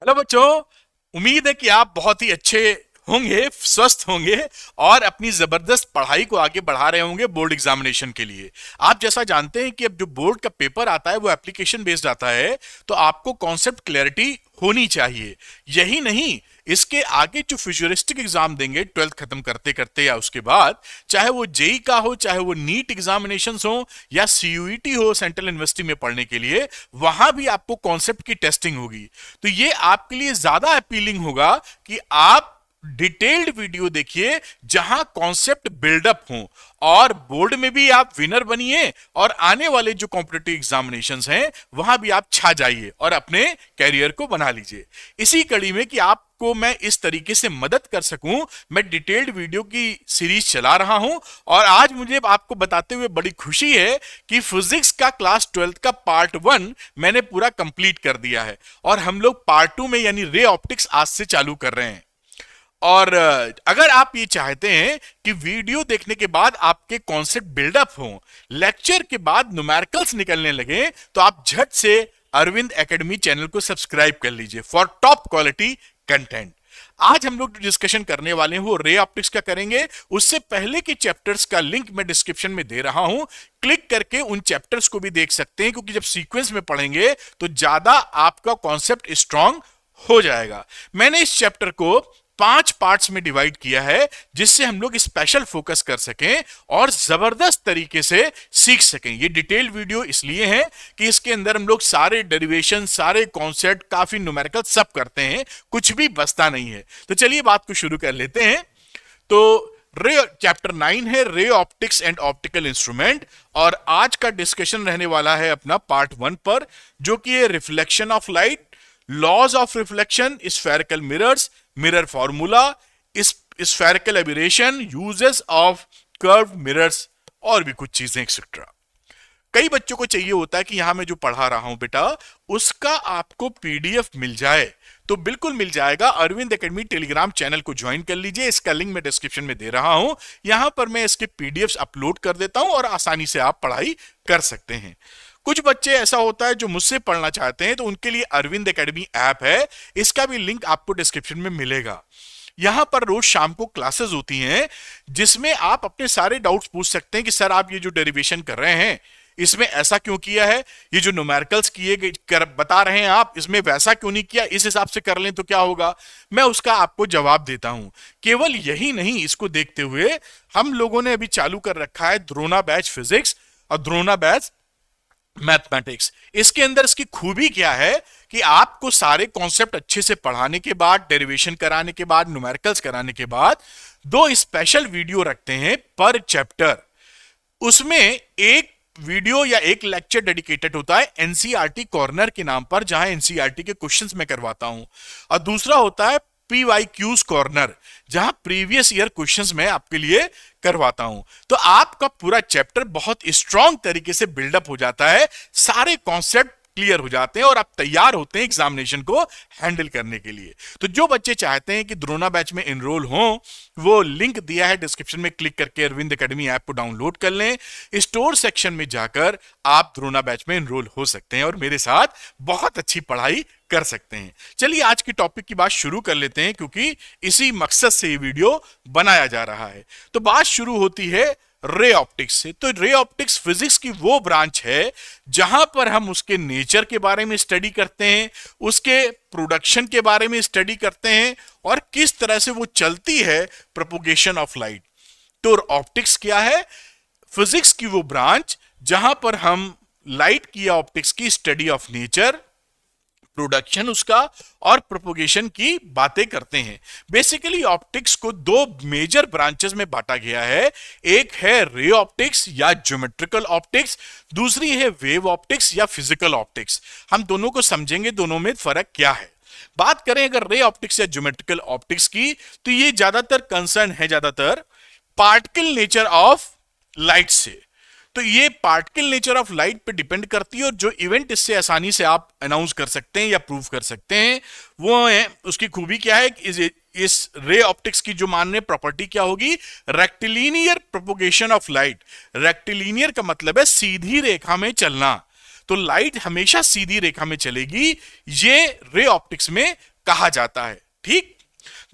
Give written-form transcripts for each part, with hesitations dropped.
Hello बच्चों। उम्मीद है कि आप बहुत ही अच्छे होंगे, स्वस्थ होंगे और अपनी जबरदस्त पढ़ाई को आगे बढ़ा रहे होंगे बोर्ड एग्जामिनेशन के लिए। आप जैसा जानते हैं कि अब जो बोर्ड का पेपर आता है वो एप्लीकेशन बेस्ड आता है, तो आपको कॉन्सेप्ट क्लैरिटी होनी चाहिए। यही नहीं, इसके आगे जो फ्यूचरिस्टिक एग्जाम देंगे 12th खत्म करते करते या उसके बाद, चाहे वो जेई का हो, चाहे वो नीट एग्जामिनेशन हो या सीयूईटी हो सेंट्रल यूनिवर्सिटी में पढ़ने के लिए, वहां भी आपको कॉन्सेप्ट की टेस्टिंग होगी। तो ये आपके लिए ज्यादा अपीलिंग होगा कि आप डिटेल्ड वीडियो देखिए जहां कॉन्सेप्ट बिल्डअप हो, और बोर्ड में भी आप विनर बनिए और आने वाले जो कॉम्पिटिटिव एग्जामिनेशंस हैं वहां भी आप छा जाइए और अपने कैरियर को बना लीजिए। इसी कड़ी में कि आपको मैं इस तरीके से मदद कर सकूं, मैं डिटेल्ड वीडियो की सीरीज चला रहा हूं। और आज मुझे आपको बताते हुए बड़ी खुशी है कि फिजिक्स का क्लास 12th का पार्ट 1 मैंने पूरा कंप्लीट कर दिया है और हम लोग पार्ट 2 में यानी रे ऑप्टिक्स आज से चालू कर रहे हैं। और अगर आप ये चाहते हैं कि वीडियो देखने के बाद आपके कॉन्सेप्ट बिल्डअप हो, लेक्चर के बाद न्यूमेरिकल्स निकलने लगे, तो आप झट से अरविंद एकेडमी चैनल को सब्सक्राइब कर लीजिए फॉर टॉप क्वालिटी कंटेंट। आज हम लोग जो डिस्कशन करने वाले हैं वो रे ऑप्टिक्स का करेंगे। उससे पहले के चैप्टर्स का लिंक मैं डिस्क्रिप्शन में दे रहा हूं, क्लिक करके उन चैप्टर्स को भी देख सकते हैं, क्योंकि जब सीक्वेंस में पढ़ेंगे तो ज्यादा आपका कॉन्सेप्ट स्ट्रांग हो जाएगा। मैंने इस चैप्टर को 5 पार्ट्स में डिवाइड किया है, जिससे हम लोग स्पेशल फोकस कर सकें और जबरदस्त तरीके से सीख सकें। ये डिटेल वीडियो इसलिए है कि इसके अंदर हम लोग सारे डेरिवेशन, सारे कॉन्सेप्ट, काफी न्यूमेरिकल सब करते हैं, कुछ भी बचता नहीं है। तो चलिए बात को शुरू कर लेते हैं। तो रे चैप्टर 9 है ray optics and optical instrument, और आज का डिस्कशन रहने वाला है अपना पार्ट 1 पर, जो कि है reflection of light, laws of reflection, spherical mirrors, mirror formula, spherical aberration, uses of curve mirrors और भी कुछ चीजें एक्सेट्रा। कई बच्चों को चाहिए होता है कि यहां मैं जो पढ़ा रहा हूं बेटा उसका आपको पीडीएफ मिल जाए, तो बिल्कुल मिल जाएगा। अरविंद एकेडमी टेलीग्राम चैनल को ज्वाइन कर लीजिए, इसका लिंक मैं डिस्क्रिप्शन में दे रहा हूं। यहां पर मैं इसके पीडीएफ अपलोड कर देता हूं और आसानी से आप पढ़ाई कर सकते हैं। कुछ बच्चे ऐसा होता है जो मुझसे पढ़ना चाहते हैं, तो उनके लिए अरविंद एकेडमी ऐप है, इसका भी लिंक आपको डिस्क्रिप्शन में मिलेगा। यहां पर रोज शाम को क्लासेस होती हैं, जिसमें आप अपने सारे डाउट्स पूछ सकते हैं कि सर आप ये जो डेरिवेशन कर रहे हैं इसमें ऐसा क्यों किया है, ये जो न्यूमेरिकल्स बता रहे हैं आप इसमें वैसा क्यों नहीं किया, इस हिसाब से कर लें तो क्या होगा। मैं उसका आपको जवाब देता हूं। केवल यही नहीं, इसको देखते हुए हम लोगों ने अभी चालू कर रखा है द्रोणा बैच फिजिक्स और द्रोणा बैच मैथमेटिक्स। इसके अंदर इसकी खूबी क्या है कि आपको सारे कॉन्सेप्ट अच्छे से पढ़ाने के बाद, डेरिवेशन कराने के बाद, न्यूमेरिकल्स कराने के बाद 2 स्पेशल वीडियो रखते हैं पर चैप्टर। उसमें एक वीडियो या एक लेक्चर डेडिकेटेड होता है एनसीईआरटी कॉर्नर के नाम पर, जहां एनसीईआरटी के क्वेश्चंस मैं करवाता हूं, और दूसरा होता है पीवाईक्यूज कॉर्नर, जहां प्रीवियस ईयर क्वेश्चंस मैं आपके लिए करवाता हूं। तो आपका पूरा चैप्टर बहुत स्ट्रांग तरीके से बिल्डअप हो जाता है, सारे कॉन्सेप्ट क्लियर हो जाते हैं और आप तैयार होते हैं एग्जामिनेशन को हैंडल करने के लिए। तो जो बच्चे चाहते हैं कि द्रोणा बैच में एनरोल हों, वो लिंक दिया है डिस्क्रिप्शन में, क्लिक करके अरविंद एकेडमी ऐप को डाउनलोड कर लें। स्टोर सेक्शन में जाकर आप द्रोणा बैच में एनरोल हो सकते हैं और मेरे साथ बहुत अच्छी पढ़ाई कर सकते हैं। चलिए आज की टॉपिक की बात शुरू कर लेते हैं, क्योंकि इसी मकसद से ये वीडियो बनाया जा रहा है। तो बात शुरू होती है रे ऑप्टिक्स से। तो रे ऑप्टिक्स फिजिक्स की वो ब्रांच है जहां पर हम उसके नेचर के बारे में स्टडी करते हैं, उसके प्रोडक्शन के बारे में स्टडी करते हैं और किस तरह से वो चलती है, प्रोपोगेशन ऑफ लाइट। तो ऑप्टिक्स क्या है? फिजिक्स की वो ब्रांच जहां पर हम लाइट की या ऑप्टिक्स की स्टडी ऑफ नेचर, प्रोडक्शन उसका और प्रोपोगेशन की बातें करते हैं। बेसिकली ऑप्टिक्स को 2 मेजर ब्रांचेस में बांटा गया है। एक है रे ऑप्टिक्स या ज्योमेट्रिकल ऑप्टिक्स, दूसरी है वेव ऑप्टिक्स या फिजिकल ऑप्टिक्स। हम दोनों को समझेंगे, दोनों में फर्क क्या है। बात करें अगर रे ऑप्टिक्स या ज्योमेट्रिकल ऑप्टिक्स की, तो ये ज्यादातर कंसर्न है ज्यादातर पार्टिकल नेचर ऑफ लाइट से। तो ये पार्टिकल नेचर ऑफ लाइट पे डिपेंड करती है, और जो इवेंट इससे आसानी से आप अनाउंस कर सकते हैं या प्रूव कर सकते हैं वो है, उसकी खूबी क्या है कि इस रे ऑप्टिक्स की जो मान्य प्रॉपर्टी क्या होगी, rectilinear propagation of light. Rectilinear का मतलब है सीधी रेखा में चलना, तो लाइट हमेशा सीधी रेखा में चलेगी, ये रे ऑप्टिक्स में कहा जाता है। ठीक।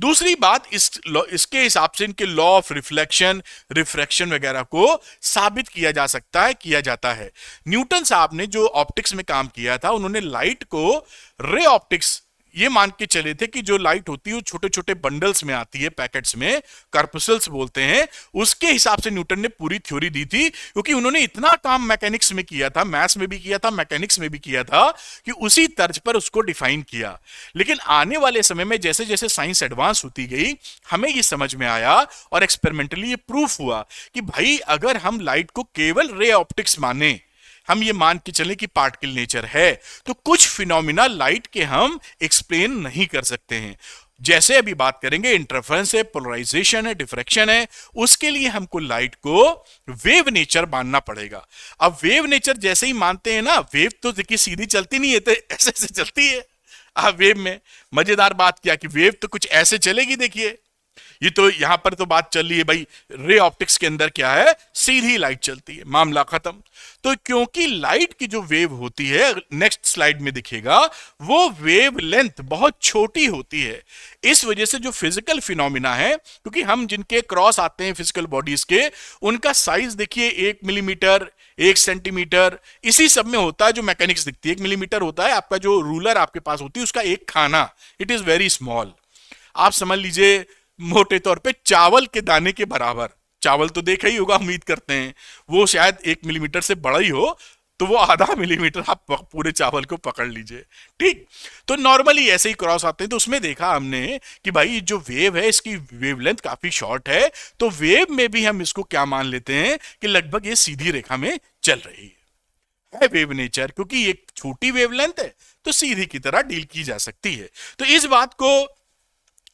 दूसरी बात, इसके हिसाब से इनके लॉ ऑफ रिफ्लेक्शन, रिफ्रैक्शन वगैरह को साबित किया जा सकता है, किया जाता है। न्यूटन साहब ने जो ऑप्टिक्स में काम किया था, उन्होंने लाइट को रे ऑप्टिक्स ये मान के चले थे कि जो लाइट होती है वो छोटे छोटे बंडल्स में आती है, पैकेट्स में, कार्पसूल्स बोलते हैं। उसके हिसाब से न्यूटन ने पूरी थ्योरी दी थी, क्योंकि उन्होंने इतना काम मैकेनिक्स में किया था, मैथ्स में भी किया था, मैकेनिक्स में भी किया था, कि उसी तर्ज पर उसको डिफाइन किया। लेकिन आने वाले समय में जैसे जैसे साइंस एडवांस होती गई, हमें ये समझ में आया और एक्सपेरिमेंटली ये प्रूफ हुआ कि भाई अगर हम लाइट को केवल रे ऑप्टिक्स माने, हम ये मान के चलें कि पार्टिकल नेचर है, तो कुछ फिनोमिना लाइट के हम एक्सप्लेन नहीं कर सकते हैं। जैसे अभी बात करेंगे, इंटरफेरेंस है, पोलराइजेशन है, डिफ्रैक्शन है, उसके लिए हमको लाइट को वेव नेचर मानना पड़ेगा। अब वेव नेचर जैसे ही मानते हैं ना, वेव तो देखिए सीधी चलती नहीं है, तो ऐसे ऐसे चलती है। वेव में मजेदार बात क्या कि वेव तो कुछ ऐसे चलेगी, देखिए ये तो यहां पर तो बात चल रही है भाई, रे ऑप्टिक्स के अंदर क्या है, सीधी लाइट चलती है, मामला खत्म। तो क्योंकि लाइट की जो वेव होती है, नेक्स्ट स्लाइड में दिखेगा, वो वेव लेंथ बहुत छोटी होती है। इस वजह से जो फिजिकल फिनोमिना है, क्योंकि हम जिनके क्रॉस आते हैं फिजिकल बॉडीज के, उनका साइज देखिए 1 मिलीमीटर, 1 सेंटीमीटर, इसी सब में होता है जो मैकेनिक्स दिखती है। 1 मिलीमीटर होता है आपका जो रूलर आपके पास होती है, उसका एक खाना, इट इज वेरी स्मॉल। आप समझ लीजिए मोटे तौर पे चावल के दाने के बराबर। चावल तो देखा ही होगा, उम्मीद करते हैं, वो शायद 1 मिलीमीटर से बड़ा ही हो, तो वो आधा मिलीमीटर आप पूरे चावल को पकड़ लीजिए। ठीक। तो नॉर्मली ऐसे ही क्रॉस आते हैं, तो उसमें देखा हमने कि भाई जो वेव है, इसकी वेवलेंथ काफी शॉर्ट है, तो वेव में भी हम इसको क्या मान लेते हैं कि लगभग ये सीधी रेखा में चल रही है वेव नेचर, क्योंकि ये छोटी वेवलेंथ है तो सीधी की तरह डील की जा सकती है। तो इस बात को,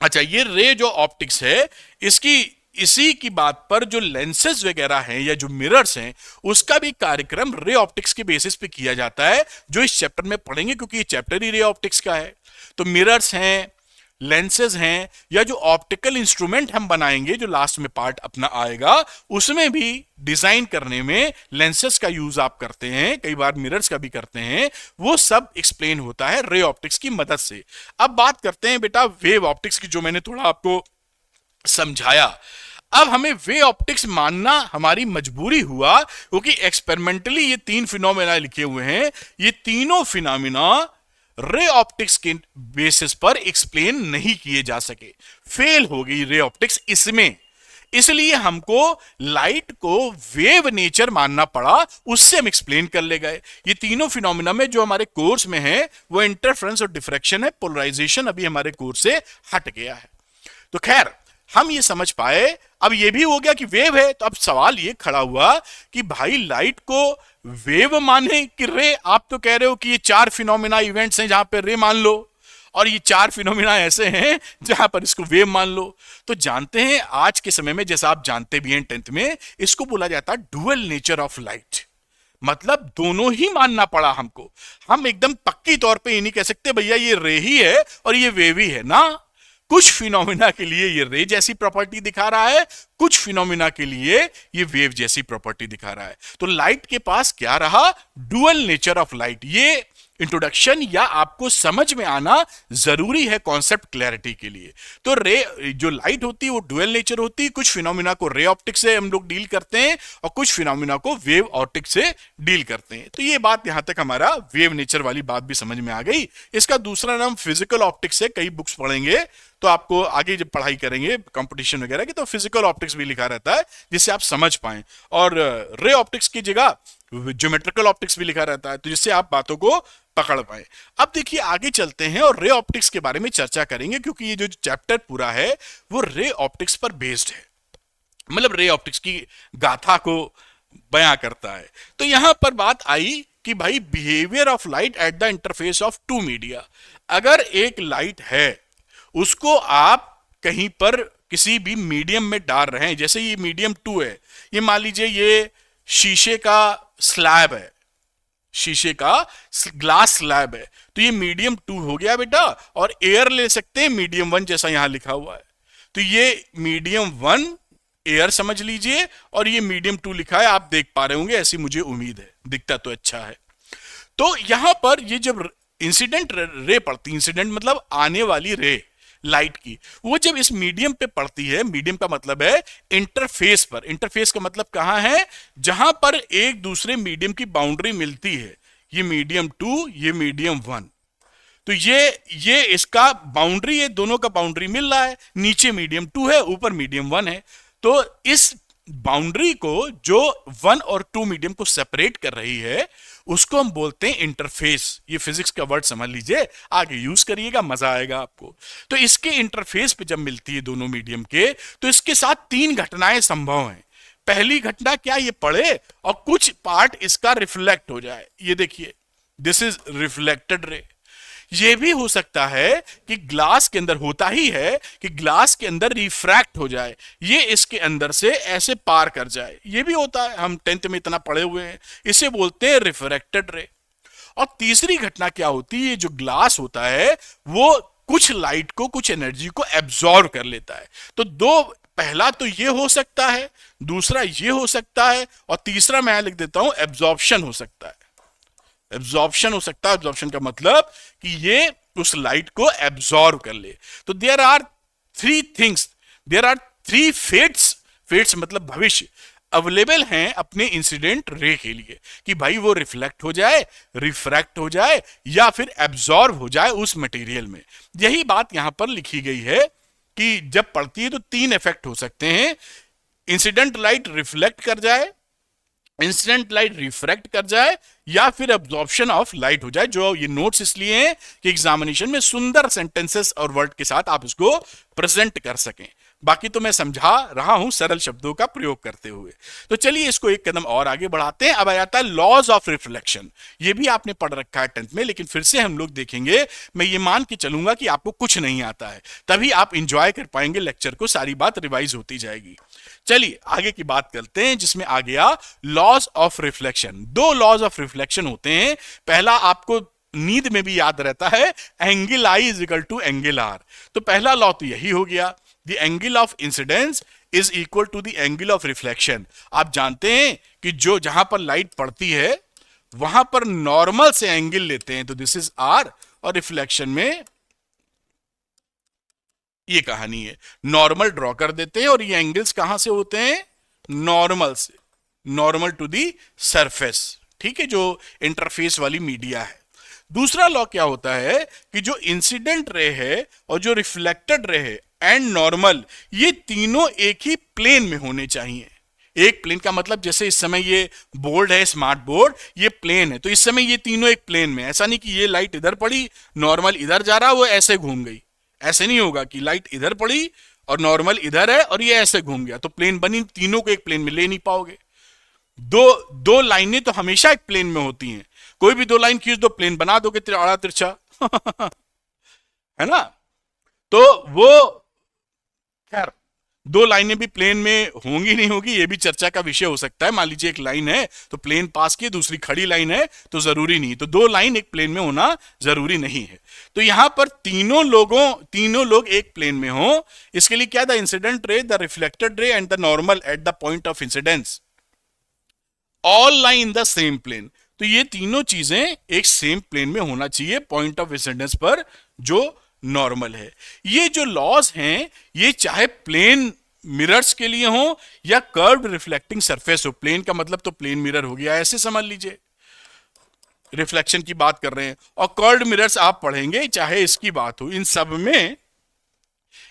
अच्छा, ये रे जो ऑप्टिक्स है, इसकी इसी की बात पर जो लेंसेज वगैरह हैं या जो मिरर्स हैं, उसका भी कार्यक्रम रे ऑप्टिक्स के बेसिस पे किया जाता है, जो इस चैप्टर में पढ़ेंगे, क्योंकि ये चैप्टर ही रे ऑप्टिक्स का है। तो मिरर्स हैं, लेंसेज हैं, या जो ऑप्टिकल इंस्ट्रूमेंट हम बनाएंगे, जो लास्ट में पार्ट अपना आएगा, उसमें भी डिजाइन करने में लेंसेज का यूज आप करते हैं, कई बार मिरर्स का भी करते हैं, वो सब एक्सप्लेन होता है रे ऑप्टिक्स की मदद से। अब बात करते हैं बेटा वेव ऑप्टिक्स की, जो मैंने थोड़ा आपको समझाया। अब हमें वे ऑप्टिक्स मानना हमारी मजबूरी हुआ, क्योंकि एक्सपेरिमेंटली ये 3 फिनोमेना लिखे हुए हैं, ये तीनों फिनोमेना रे ऑप्टिक्स के बेसिस पर एक्सप्लेन नहीं किए जा सके, फेल हो गई रे ऑप्टिक्स इसमें। इसलिए हमको लाइट को वेव नेचर मानना पड़ा, उससे हम एक्सप्लेन कर ले गए। ये तीनों फिनोमेना में जो हमारे कोर्स में है, वो इंटरफेरेंस और डिफ्रैक्शन है, पोलराइजेशन अभी हमारे कोर्स से हट गया है। तो खैर हम ये समझ पाए, अब ये भी हो गया कि वेव है। तो अब सवाल ये खड़ा हुआ कि भाई लाइट को वेव माने कि रे? आप तो कह रहे हो कि ये 4 फिनोमेना इवेंट्स हैं जहां पे रे मान लो, और ये 4 फिनोमेना ऐसे हैं जहां पर इसको वेव मान लो। तो जानते हैं आज के समय में, जैसा आप जानते भी हैं 10th में, इसको बोला जाता है डुअल नेचर ऑफ लाइट। मतलब दोनों ही मानना पड़ा हमको। हम एकदम पक्की तौर पे ये नहीं कह सकते भैया ये रे ही है और ये वेव ही है ना। कुछ फिनोमिना के लिए ये रे जैसी प्रॉपर्टी दिखा रहा है, कुछ फिनोमिना के लिए ये वेव जैसी प्रॉपर्टी दिखा रहा है। तो लाइट के पास क्या रहा? Dual nature of light. ये इंट्रोडक्शन या आपको समझ में आना जरूरी है कॉन्सेप्ट क्लैरिटी के लिए। तो रे जो लाइट होती है वो डुअल नेचर होती है। कुछ फिनोमिना को रे ऑप्टिक्स से हम लोग डील करते हैं और कुछ फिनोमिना को वेव ऑप्टिक्स से डील करते हैं। तो ये बात यहां तक हमारा वेव नेचर वाली बात भी समझ में आ गई। इसका दूसरा नाम फिजिकल ऑप्टिक्स है। कई बुक्स पढ़ेंगे तो आपको आगे जब पढ़ाई करेंगे कंपटीशन वगैरह की, तो फिजिकल ऑप्टिक्स भी लिखा रहता है जिससे आप समझ पाएं। और रे ऑप्टिक्स की जगह ज्योमेट्रिकल ऑप्टिक्स भी लिखा रहता है, तो जिससे आप बातों को पकड़ पाए। अब देखिए आगे चलते हैं और रे ऑप्टिक्स के बारे में चर्चा करेंगे, क्योंकि ये जो चैप्टर पूरा है वो रे ऑप्टिक्स पर बेस्ड है, मतलब रे ऑप्टिक्स की गाथा को बयां करता है। तो यहां पर बात आई कि भाई behaviour of light at the interface of two media. अगर एक लाइट है, उसको आप कहीं पर किसी भी मीडियम में डाल रहे हैं, जैसे ये मीडियम 2 है, ये मान लीजिए ये शीशे का स्लैब है, शीशे का ग्लास स्लैब है, तो ये मीडियम 2 हो गया बेटा। और एयर ले सकते हैं मीडियम 1, जैसा यहां लिखा हुआ है। तो ये मीडियम 1 एयर समझ लीजिए, और ये मीडियम 2 लिखा है, आप देख पा रहे होंगे, ऐसी मुझे उम्मीद है, दिखता तो अच्छा है। तो यहां पर ये जब इंसिडेंट रे पड़ती, इंसिडेंट मतलब आने वाली रे लाइट की, वो जब इस मीडियम पे पड़ती है, मीडियम का मतलब है इंटरफेस पर, इंटरफेस का मतलब कहां है, जहां पर एक दूसरे मीडियम की बाउंड्री मिलती है, ये मीडियम 2, ये मीडियम 1, तो ये इसका बाउंड्री, ये दोनों का बाउंड्री मिल रहा है, नीचे मीडियम 2 है, ऊपर मीडियम 1 है, तो इस बाउंड्री को जो 1 और 2 मीडियम को सेपरेट कर रही है उसको हम बोलते हैं इंटरफेस। ये फिजिक्स का वर्ड समझ लीजिए, आगे यूज करिएगा, मजा आएगा आपको। तो इसके इंटरफेस पे जब मिलती है दोनों मीडियम के, तो इसके साथ 3 घटनाएं संभव हैं। पहली घटना क्या, ये पड़े और कुछ पार्ट इसका रिफ्लेक्ट हो जाए, ये देखिए, दिस इज रिफ्लेक्टेड रे। यह भी हो सकता है कि ग्लास के अंदर, होता ही है कि ग्लास के अंदर रिफ्रैक्ट हो जाए, ये इसके अंदर से ऐसे पार कर जाए, ये भी होता है, हम 10th में इतना पढ़े हुए हैं, इसे बोलते हैं रिफ्रैक्टेड रे। और तीसरी घटना क्या होती है, जो ग्लास होता है वो कुछ लाइट को, कुछ एनर्जी को एब्जॉर्ब कर लेता है। तो दो, पहला तो ये हो सकता है, दूसरा ये हो सकता है, और तीसरा मैं लिख देता हूं एब्जॉर्प्शन हो सकता है। एब्जॉर्प्शन हो सकता है, एब्जॉर्प्शन का मतलब कि ये उस लाइट को एब्जॉर्ब कर ले। तो there are 3 things, there are 3 fates, fates मतलब भविष्य, अवेलेबल हैं अपने इंसिडेंट रे के लिए, कि भाई वो रिफ्लेक्ट हो जाए, रिफ्रैक्ट हो जाए, या फिर एब्जॉर्ब हो जाए उस मटेरियल में। यही बात यहां पर लिखी गई है कि जब पड़ती है तो 3 इफेक्ट हो सकते हैं, इंसिडेंट लाइट रिफ्लेक्ट कर जाए, इंसिडेंट लाइट रिफ्रैक्ट कर जाए, या फिर एब्जॉर्प्शन ऑफ लाइट हो जाए। जो ये नोट्स इसलिए हैं कि एग्जामिनेशन में सुंदर सेंटेंसेस और वर्ड के साथ आप इसको प्रेजेंट कर सकें। बाकी तो मैं समझा रहा हूं सरल शब्दों का प्रयोग करते हुए। तो चलिए इसको एक कदम और आगे बढ़ाते हैं। अब आ जाता है लॉज ऑफ रिफ्लेक्शन। ये भी आपने पढ़ रखा है 10th में, लेकिन फिर से हम लोग देखेंगे। मैं ये मान के चलूंगा कि आपको कुछ नहीं आता है, तभी आप इंजॉय कर पाएंगे लेक्चर को, सारी बात रिवाइज होती जाएगी। चलिए आगे की बात करते हैं, जिसमें आ गया laws of reflection. 2 laws of reflection होते हैं। पहला आपको नींद में भी याद रहता है, angle I is equal to angle R. तो पहला लॉ तो यही हो गया, the angle of incidence is equal to the angle of reflection. आप जानते हैं कि जो जहां पर लाइट पड़ती है वहां पर नॉर्मल से एंगल लेते हैं, तो दिस इज आर, और रिफ्लेक्शन में ये कहानी है, नॉर्मल ड्रॉ कर देते हैं, और ये एंगल्स कहां से होते हैं, नॉर्मल से, नॉर्मल टू दी सरफेस, ठीक है, जो इंटरफेस वाली मीडिया है। दूसरा लॉ क्या होता है कि जो इंसिडेंट रे है और जो रिफ्लेक्टेड रे है एंड नॉर्मल, ये तीनों एक ही प्लेन में होने चाहिए। एक प्लेन का मतलब जैसे इस समय ये बोर्ड है, स्मार्ट बोर्ड, ये प्लेन है, तो इस समय ये तीनों एक प्लेन में, ऐसा नहीं कि ये लाइट इधर पड़ी, नॉर्मल इधर जा रहा, वो ऐसे घूम गई। ऐसे नहीं होगा कि लाइट इधर पड़ी और नॉर्मल इधर है और ये ऐसे घूम गया, तो प्लेन बनी, तीनों को एक प्लेन में ले नहीं पाओगे। दो लाइनें तो हमेशा एक प्लेन में होती हैं, कोई भी 2 लाइन खींच दो, प्लेन बना दोगे आड़ा तिरछा है ना। तो वो, खैर, 2 लाइनें भी प्लेन में होंगी नहीं होगी, ये भी चर्चा का विषय हो सकता है। मान लीजिए एक लाइन है तो प्लेन पास की, दूसरी खड़ी लाइन है, तो जरूरी नहीं, तो 2 लाइन एक प्लेन में होना जरूरी नहीं है। तो यहां पर तीनों लोग एक प्लेन में हो, इसके लिए क्या, the incident ray, the reflected ray and the normal at the point of incidence all lie in the same plane. तो ये तीनों चीजें एक सेम प्लेन में होना चाहिए, पॉइंट ऑफ इंसिडेंस पर जो नॉर्मल है। ये जो लॉज हैं, ये चाहे प्लेन मिरर्स के लिए हो या कर्व्ड रिफ्लेक्टिंग सरफेस हो। प्लेन का मतलब तो प्लेन मिरर हो गया, ऐसे समझ लीजिए, रिफ्लेक्शन की बात कर रहे हैं, और कर्व्ड मिरर्स आप पढ़ेंगे, चाहे इसकी बात हो, इन सब में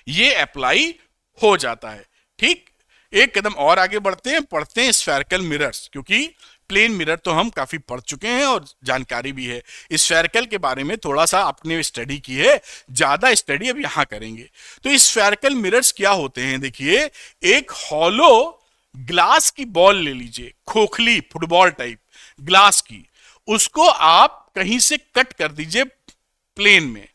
ये अप्लाई हो जाता है। ठीक, एक कदम और आगे बढ़ते हैं, पढ़ते हैं स्फेरिकल मिरर्स, क्योंकि प्लेन मिरर तो हम काफी पढ़ चुके हैं और जानकारी भी है। स्फेरिकल के बारे में थोड़ा सा आपने स्टडी की है, ज्यादा स्टडी अब यहां करेंगे। तो स्फेरिकल मिरर्स क्या होते हैं, देखिए, एक हॉलो ग्लास की बॉल ले लीजिए, खोखली फुटबॉल टाइप ग्लास की, उसको आप कहीं से कट कर दीजिए प्लेन में।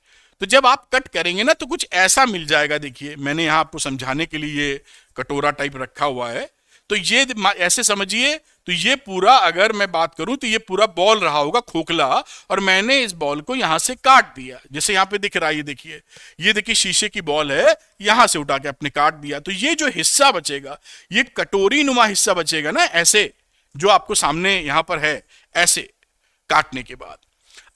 तो जब आप कट करेंगे ना तो कुछ ऐसा मिल जाएगा। देखिए मैंने यहां आपको समझाने के लिए ये कटोरा टाइप रखा हुआ है, तो ये ऐसे समझिए, तो ये पूरा, अगर मैं बात करूं तो ये पूरा बॉल रहा होगा खोखला, और मैंने इस बॉल को यहां से काट दिया, जैसे यहां पे दिख रहा है, ये देखिए शीशे की बॉल है, यहां से उठा के अपने काट दिया। तो ये जो हिस्सा बचेगा, ये कटोरी नुमा हिस्सा बचेगा ना, ऐसे जो आपको सामने यहां पर है, ऐसे काटने के बाद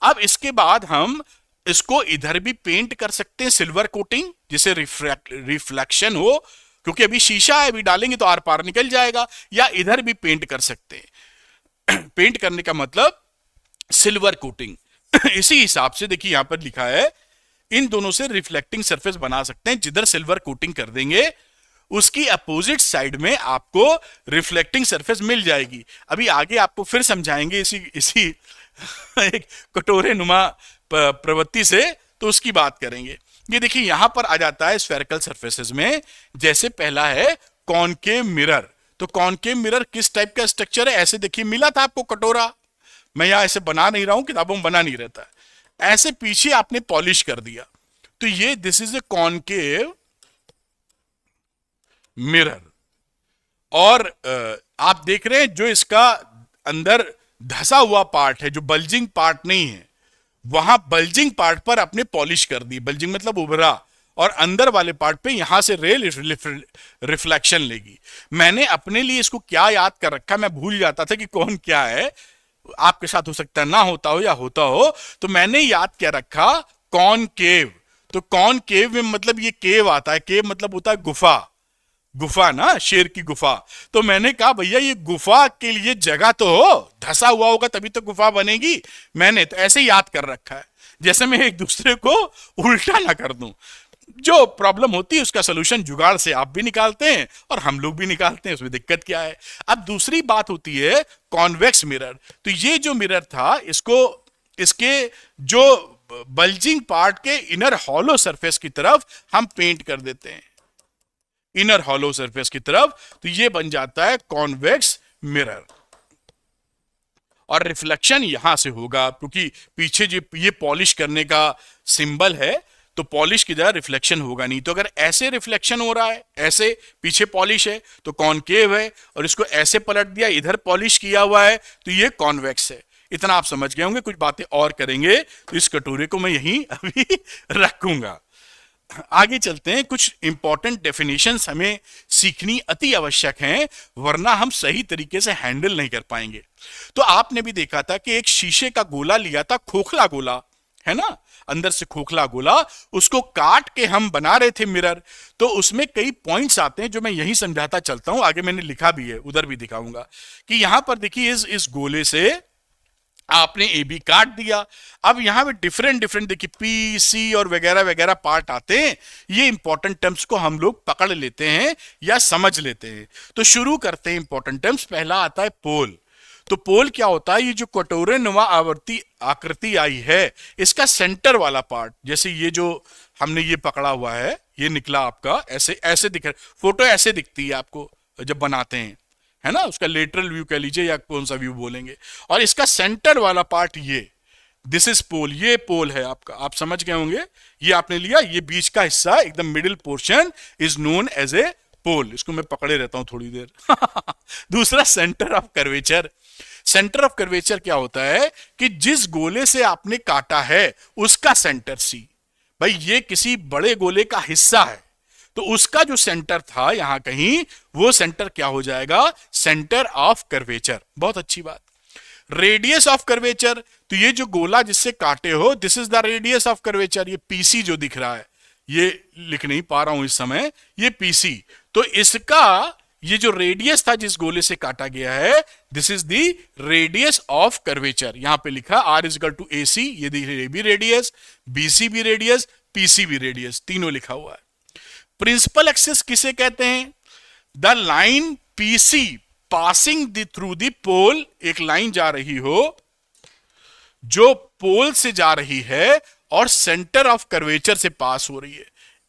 अब इसके बाद हम इसको इधर भी पेंट कर सकते हैं सिल्वर कोटिंग, जिसे रिफ्लेक्शन हो, क्योंकि अभी शीशा है, अभी डालेंगे तो आर पार निकल जाएगा, या इधर भी पेंट कर सकते हैं। पेंट करने का मतलब सिल्वर कोटिंग। इसी हिसाब से देखिए यहां पर लिखा है, इन दोनों से रिफ्लेक्टिंग सरफेस बना सकते हैं। जिधर सिल्वर कोटिंग कर देंगे उसकी अपोजिट साइड में आपको रिफ्लेक्टिंग सरफेस मिल जाएगी। अभी आगे आपको फिर समझाएंगे इसी इसी एक कटोरे नुमा प्रवृत्ति से, तो उसकी बात करेंगे। ये देखिए यहां पर आ जाता है स्फेरिकल सरफेसेस में। जैसे पहला है कॉनकेव मिरर। तो कॉनकेव मिरर किस टाइप का स्ट्रक्चर है? ऐसे देखिए, मिला था आपको कटोरा, मैं यहां ऐसे बना नहीं रहा हूं, किताबों में बना नहीं रहता, ऐसे पीछे आपने पॉलिश कर दिया, तो ये this is A concave mirror. और आप देख रहे हैं जो इसका अंदर धसा हुआ पार्ट है, जो बल्जिंग पार्ट नहीं है, वहां बल्जिंग पार्ट पर आपने पॉलिश कर दी, बल्जिंग मतलब उभरा, और अंदर वाले पार्ट पे यहां से रे रिफ्लेक्शन लेगी। मैंने अपने लिए इसको क्या याद कर रखा, मैं भूल जाता था कि कौन क्या है, आपके साथ हो सकता है ना होता हो या होता हो, तो मैंने याद क्या रखा, कॉनकेव। तो कॉनकेव में मतलब ये केव आता है, केव मतलब होता है गुफा, गुफा ना, शेर की गुफा। तो मैंने कहा भैया ये गुफा के लिए जगह तो हो, धसा हुआ होगा तभी तो गुफा बनेगी। मैंने तो ऐसे याद कर रखा है, जैसे मैं एक दूसरे को उल्टा ना कर दूं। जो प्रॉब्लम होती है उसका सोल्यूशन जुगाड़ से आप भी निकालते हैं और हम लोग भी निकालते हैं, उसमें दिक्कत क्या है। अब दूसरी बात होती है कॉन्वेक्स मिरर। तो ये जो मिरर था, इसको इसके जो बल्जिंग पार्ट के इनर हॉलो सरफेस की तरफ हम पेंट कर देते हैं, इनर हॉलो सरफेस की तरफ, तो ये बन जाता है कॉन्वेक्स मिरर। और रिफ्लेक्शन यहां से होगा, क्योंकि पीछे जो ये पॉलिश करने का सिंबल है, तो पॉलिश की तरह रिफ्लेक्शन होगा नहीं। तो अगर ऐसे रिफ्लेक्शन हो रहा है, ऐसे पीछे पॉलिश है तो कॉनकेव है, और इसको ऐसे पलट दिया, इधर पॉलिश किया हुआ है, तो ये कॉन्वेक्स है। इतना आप समझ गए होंगे। कुछ बातें और करेंगे, तो इस कटोरे को मैं यहीं अभी रखूंगा। आगे चलते हैं। कुछ इंपॉर्टेंट डेफिनेशंस हमें सीखनी अति आवश्यक हैं, वरना हम सही तरीके से हैंडल नहीं कर पाएंगे। तो आपने भी देखा था कि एक शीशे का गोला लिया था, खोखला गोला है ना, अंदर से खोखला गोला, उसको काट के हम बना रहे थे मिरर। तो उसमें कई पॉइंट्स आते हैं जो मैं यही समझाता चलता हूं, आगे मैंने लिखा भी है, उधर भी दिखाऊंगा। कि यहां पर देखिए इस गोले से आपने ए बी काट दिया। अब यहां पे डिफरेंट डिफरेंट देखिए पी सी और वगैरह वगैरह पार्ट आते हैं। ये इंपॉर्टेंट टर्म्स को हम लोग पकड़ लेते हैं या समझ लेते हैं। तो शुरू करते हैं इंपॉर्टेंट टर्म्स। पहला आता है पोल। तो पोल क्या होता है? ये जो कटोरे नुमा आवर्ती आकृति आई है, इसका सेंटर वाला पार्ट, जैसे ये जो हमने ये पकड़ा हुआ है, ये निकला आपका ऐसे ऐसे दिख रहा है, फोटो ऐसे दिखती है आपको जब बनाते हैं, है ना, उसका लेटरल व्यू कह लीजिए या कौन सा व्यू बोलेंगे। और इसका सेंटर वाला पार्ट ये, दिस इज पोल, ये पोल है आपका, आप समझ गए होंगे। ये आपने लिया, ये बीच का हिस्सा एकदम middle portion is known as a pole. इसको मैं पकड़े रहता हूं थोड़ी देर। दूसरा centre of curvature. Centre of curvature क्या होता है कि जिस गोले से आपने काटा है उसका सेंटर सी, भाई ये किसी बड़े गोले का हिस्सा है, तो उसका जो सेंटर था यहां कहीं, वो सेंटर क्या हो जाएगा? Centre of curvature. बहुत अच्छी बात। रेडियस ऑफ कर्वेचर, तो ये जो गोला जिससे काटे हो, this is the radius of curvature. ये पीसी जो दिख रहा है, ये लिख नहीं पा रहा हूं इस समय, ये पीसी। तो इसका ये जो रेडियस था जिस गोले से काटा गया है, this is the radius of curvature. यहां पे लिखा R is equal to A C, ये भी रेडियस, बीसी भी रेडियस, पीसी भी रेडियस, तीनों लिखा हुआ है। प्रिंसिपल एक्सिस किसे कहते हैं? The line PC passing through the pole. एक लाइन जा रही हो जो पोल से जा रही है और सेंटर ऑफ कर्वेचर से पास हो रही है,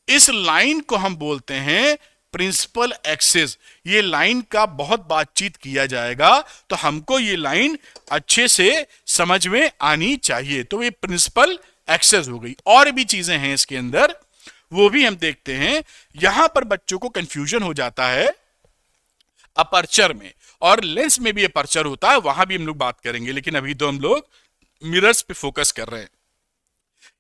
इस लाइन को हम बोलते हैं प्रिंसिपल एक्सिस। ये लाइन का बहुत बातचीत किया जाएगा, तो हमको ये लाइन अच्छे से समझ में आनी चाहिए। तो ये प्रिंसिपल एक्सिस हो गई। और भी चीजें हैं इसके अंदर, वो भी हम देखते हैं। यहां पर बच्चों को कंफ्यूजन हो जाता है अपर्चर में, और लेंस में भी अपर्चर होता है, वहां भी हम लोग बात करेंगे, लेकिन अभी तो हम लोग मिरर्स पे फोकस कर रहे हैं।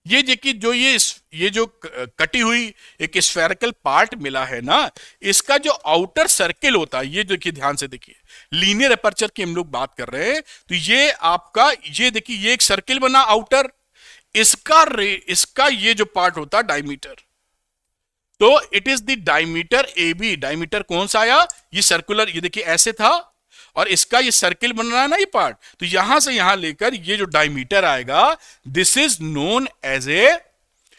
ये देखिए जो ये जो कटी हुई एक स्फेरिकल पार्ट मिला है ना, इसका जो आउटर सर्किल होता है, ये देखिए ध्यान से देखिए, लीनियर अपर्चर की हम लोग बात कर रहे हैं, तो ये आपका ये देखिए ये एक सर्किल बना आउटर, इसका ये जो पार्ट होता है डायमीटर, तो it is the diameter A B. Diameter कौन सा आया, ये सर्कुलर, ये देखिए ऐसे था, और इसका ये सर्किल बन रहा है ना ये पार्ट, तो यहां से यहां लेकर ये जो डायमीटर आएगा, this is known as a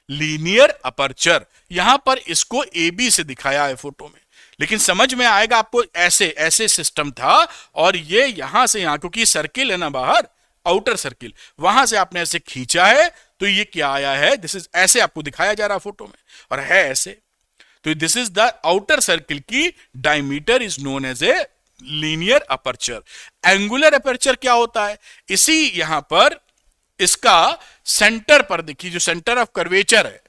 linear aperture. यहां पर इसको ए बी से दिखाया है फोटो में, लेकिन समझ में आएगा आपको, ऐसे ऐसे सिस्टम था, और ये यहां से यहां, क्योंकि सर्किल है ना बाहर, आउटर सर्किल, वहां से आपने ऐसे खींचा है, तो ये क्या आया है, दिस इज, ऐसे आपको दिखाया जा रहा फोटो में, और है ऐसे, तो this is the outer circle की diameter is known as a linear aperture. Angular aperture क्या होता है, इसी यहां पर इसका सेंटर पर देखिए, जो सेंटर ऑफ कर्वेचर है,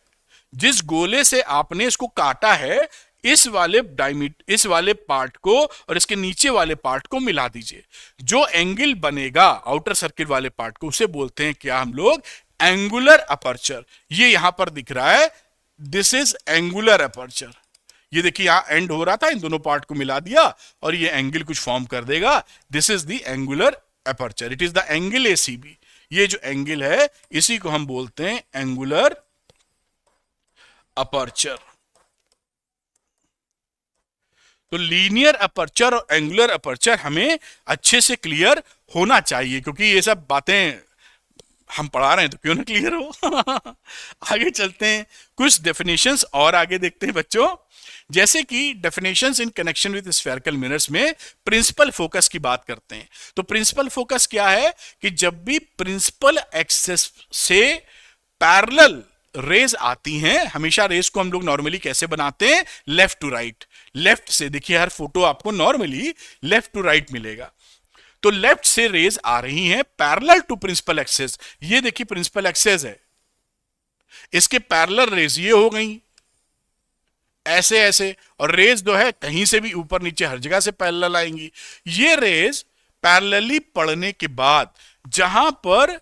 जिस गोले से आपने इसको काटा है, इस वाले पार्ट को और इसके नीचे वाले पार्ट को मिला दीजिए, जो एंगल बनेगा आउटर सर्किल वाले पार्ट को, उसे बोलते हैं क्या हम लोग, एंगुलर अपर्चर। ये यहां पर दिख रहा है, दिस इज एंगुलर अपर्चर। ये देखिए यहां एंड हो रहा था, इन दोनों पार्ट को मिला दिया और ये एंगल कुछ फॉर्म कर देगा, this is the angular aperture, it is the angle ACB. ये जो एंगल है इसी को हम बोलते हैं एंगुलर अपर्चर। तो लीनियर अपर्चर और एंगुलर अपर्चर हमें अच्छे से क्लियर होना चाहिए, क्योंकि ये सब बातें हम पढ़ा रहे हैं तो क्यों ना क्लियर हो। आगे चलते हैं, कुछ डेफिनेशंस और आगे देखते हैं बच्चों। जैसे कि definitions in connection with spherical mirrors में प्रिंसिपल फोकस की बात करते हैं। तो प्रिंसिपल फोकस क्या है कि जब भी प्रिंसिपल एक्सिस से पैरेलल रेज आती हैं, हमेशा रेज को हम लोग नॉर्मली कैसे बनाते हैं, लेफ्ट टू राइट। लेफ्ट से देखिए, हर फोटो आपको नॉर्मली लेफ्ट टू राइट मिलेगा, तो लेफ्ट से रेज आ रही हैं पैरेलल टू प्रिंसिपल एक्सिस। ये देखिए प्रिंसिपल एक्सिस है, इसके पैरेलल रेज ये हो गई ऐसे ऐसे, और रेज जो है कहीं से भी ऊपर नीचे हर जगह से पैरेलल आएंगी। ये रेज पैरेलली पड़ने के बाद जहां पर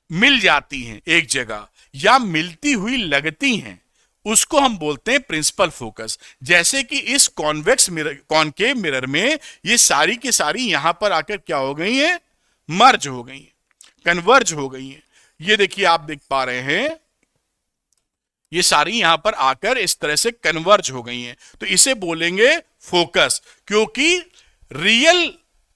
मिल जाती हैं एक जगह या मिलती हुई लगती हैं, उसको हम बोलते हैं प्रिंसिपल फोकस। जैसे कि इस कॉन्वेक्स मिरर, कॉनकेव मिरर में ये सारी की सारी यहां पर आकर क्या हो गई हैं, मर्ज हो गई हैं, कन्वर्ज हो गई हैं। ये देखिए आप देख पा रहे हैं, ये सारी यहां पर आकर इस तरह से कन्वर्ज हो गई हैं, तो इसे बोलेंगे फोकस। क्योंकि रियल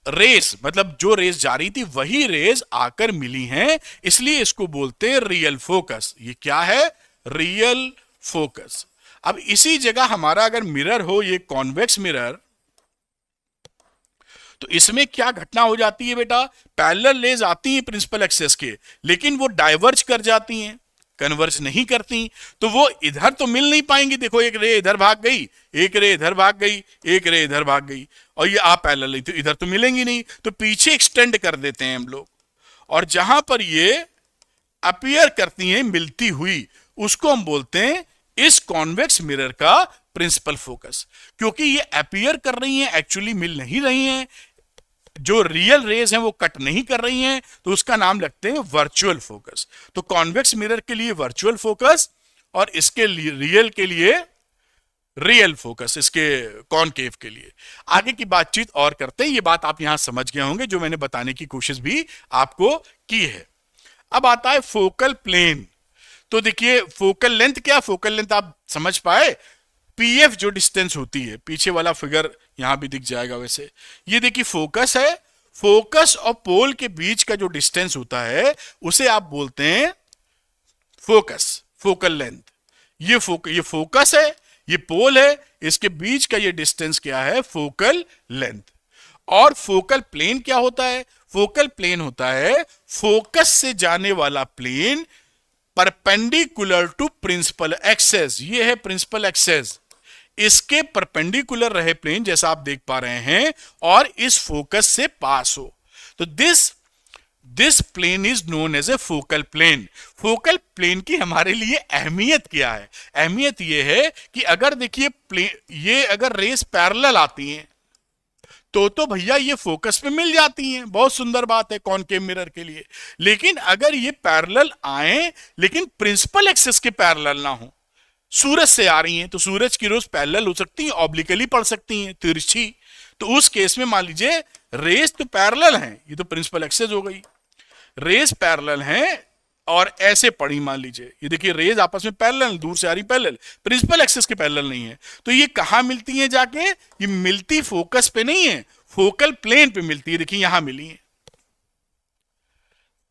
रेस, मतलब जो रेस जा रही थी वही रेस आकर मिली हैं, इसलिए इसको बोलते हैं रियल फोकस। ये क्या है, रियल फोकस। अब इसी जगह हमारा अगर मिरर हो, ये कॉन्वेक्स मिरर, तो इसमें क्या घटना हो जाती है बेटा, पैरेलल रेज आती हैं प्रिंसिपल एक्सिस के, लेकिन वो डाइवर्ज कर जाती हैं, कन्वर्ज नहीं करती, तो वो इधर तो मिल नहीं पाएंगी। देखो एक रे इधर भाग गई, एक रे इधर भाग गई, एक रे इधर भाग गई, और ये आप पैरेलल तो इधर तो मिलेंगी नहीं, तो पीछे एक्सटेंड कर देते हैं हम लोग, और जहां पर ये अपीयर करती हैं मिलती हुई, उसको हम बोलते हैं इस कॉन्वेक्स मिरर का प्रिंसिपल फोकस। क्योंकि ये अपीयर कर रही हैं, एक्चुअली मिल नहीं रही हैं, जो रियल रेज हैं वो कट नहीं कर रही हैं, तो उसका नाम लगते हैं वर्चुअल फोकस। तो कॉन्वेक्स मिरर के लिए वर्चुअल फोकस, और इसके लिए रियल के लिए रियल फोकस, इसके कॉनकेव के लिए। आगे की बातचीत और करते हैं, ये बात आप यहां समझ गए होंगे, जो मैंने बताने की कोशिश भी आपको की है। अब आता है फोकल प्लेन। तो देखिए फोकल लेंथ क्या, फोकल लेंथ आप समझ पाए, पीएफ जो डिस्टेंस होती है, पीछे वाला फिगर यहां भी दिख जाएगा वैसे, ये देखिए फोकस है, फोकस और पोल के बीच का जो डिस्टेंस होता है उसे आप बोलते हैं फोकस, फोकल लेंथ। ये फोकस है, ये पोल है, इसके बीच का ये डिस्टेंस क्या है, फोकल लेंथ। और फोकल प्लेन क्या होता है, फोकल प्लेन होता है फोकस से जाने वाला plane perpendicular to principal axis. ये है प्रिंसिपल एक्सेस, इसके परपेंडिकुलर रहे प्लेन, जैसा आप देख पा रहे हैं, और इस फोकस से पास हो, तो this plane is known as a focal plane. Focal plane की हमारे लिए अहमियत क्या है, अहमियत यह है कि अगर देखिए प्लेन, ये अगर रेस पैरेलल आती हैं तो भैया ये फोकस पे मिल जाती हैं, बहुत सुंदर बात है कॉनकेव मिरर के लिए। लेकिन अगर ये पैरेलल आए लेकिन प्रिंसिपल एक्सिस के पैरेलल ना हो, सूरज से आ रही हैं तो सूरज की रोज पैरेलल हो सकती हैं, ऑब्लिकली पड़ सकती हैं, तिरछी, तो उस केस में मान लीजिए रेस तो पैरेलल हैं, ये तो प्रिंसिपल एक्सिस हो गई, रेस पैरेलल हैं और ऐसे पड़ी, मान लीजिए ये देखिए रेज आपस में पैरेलल, दूर से आ रही पैरेलल, प्रिंसिपल एक्सिस के पैरेलल नहीं है, तो ये कहां मिलती हैं जाके, ये मिलती फोकस पे नहीं है, फोकल प्लेन पे मिलती है, देखिए यहां मिली है।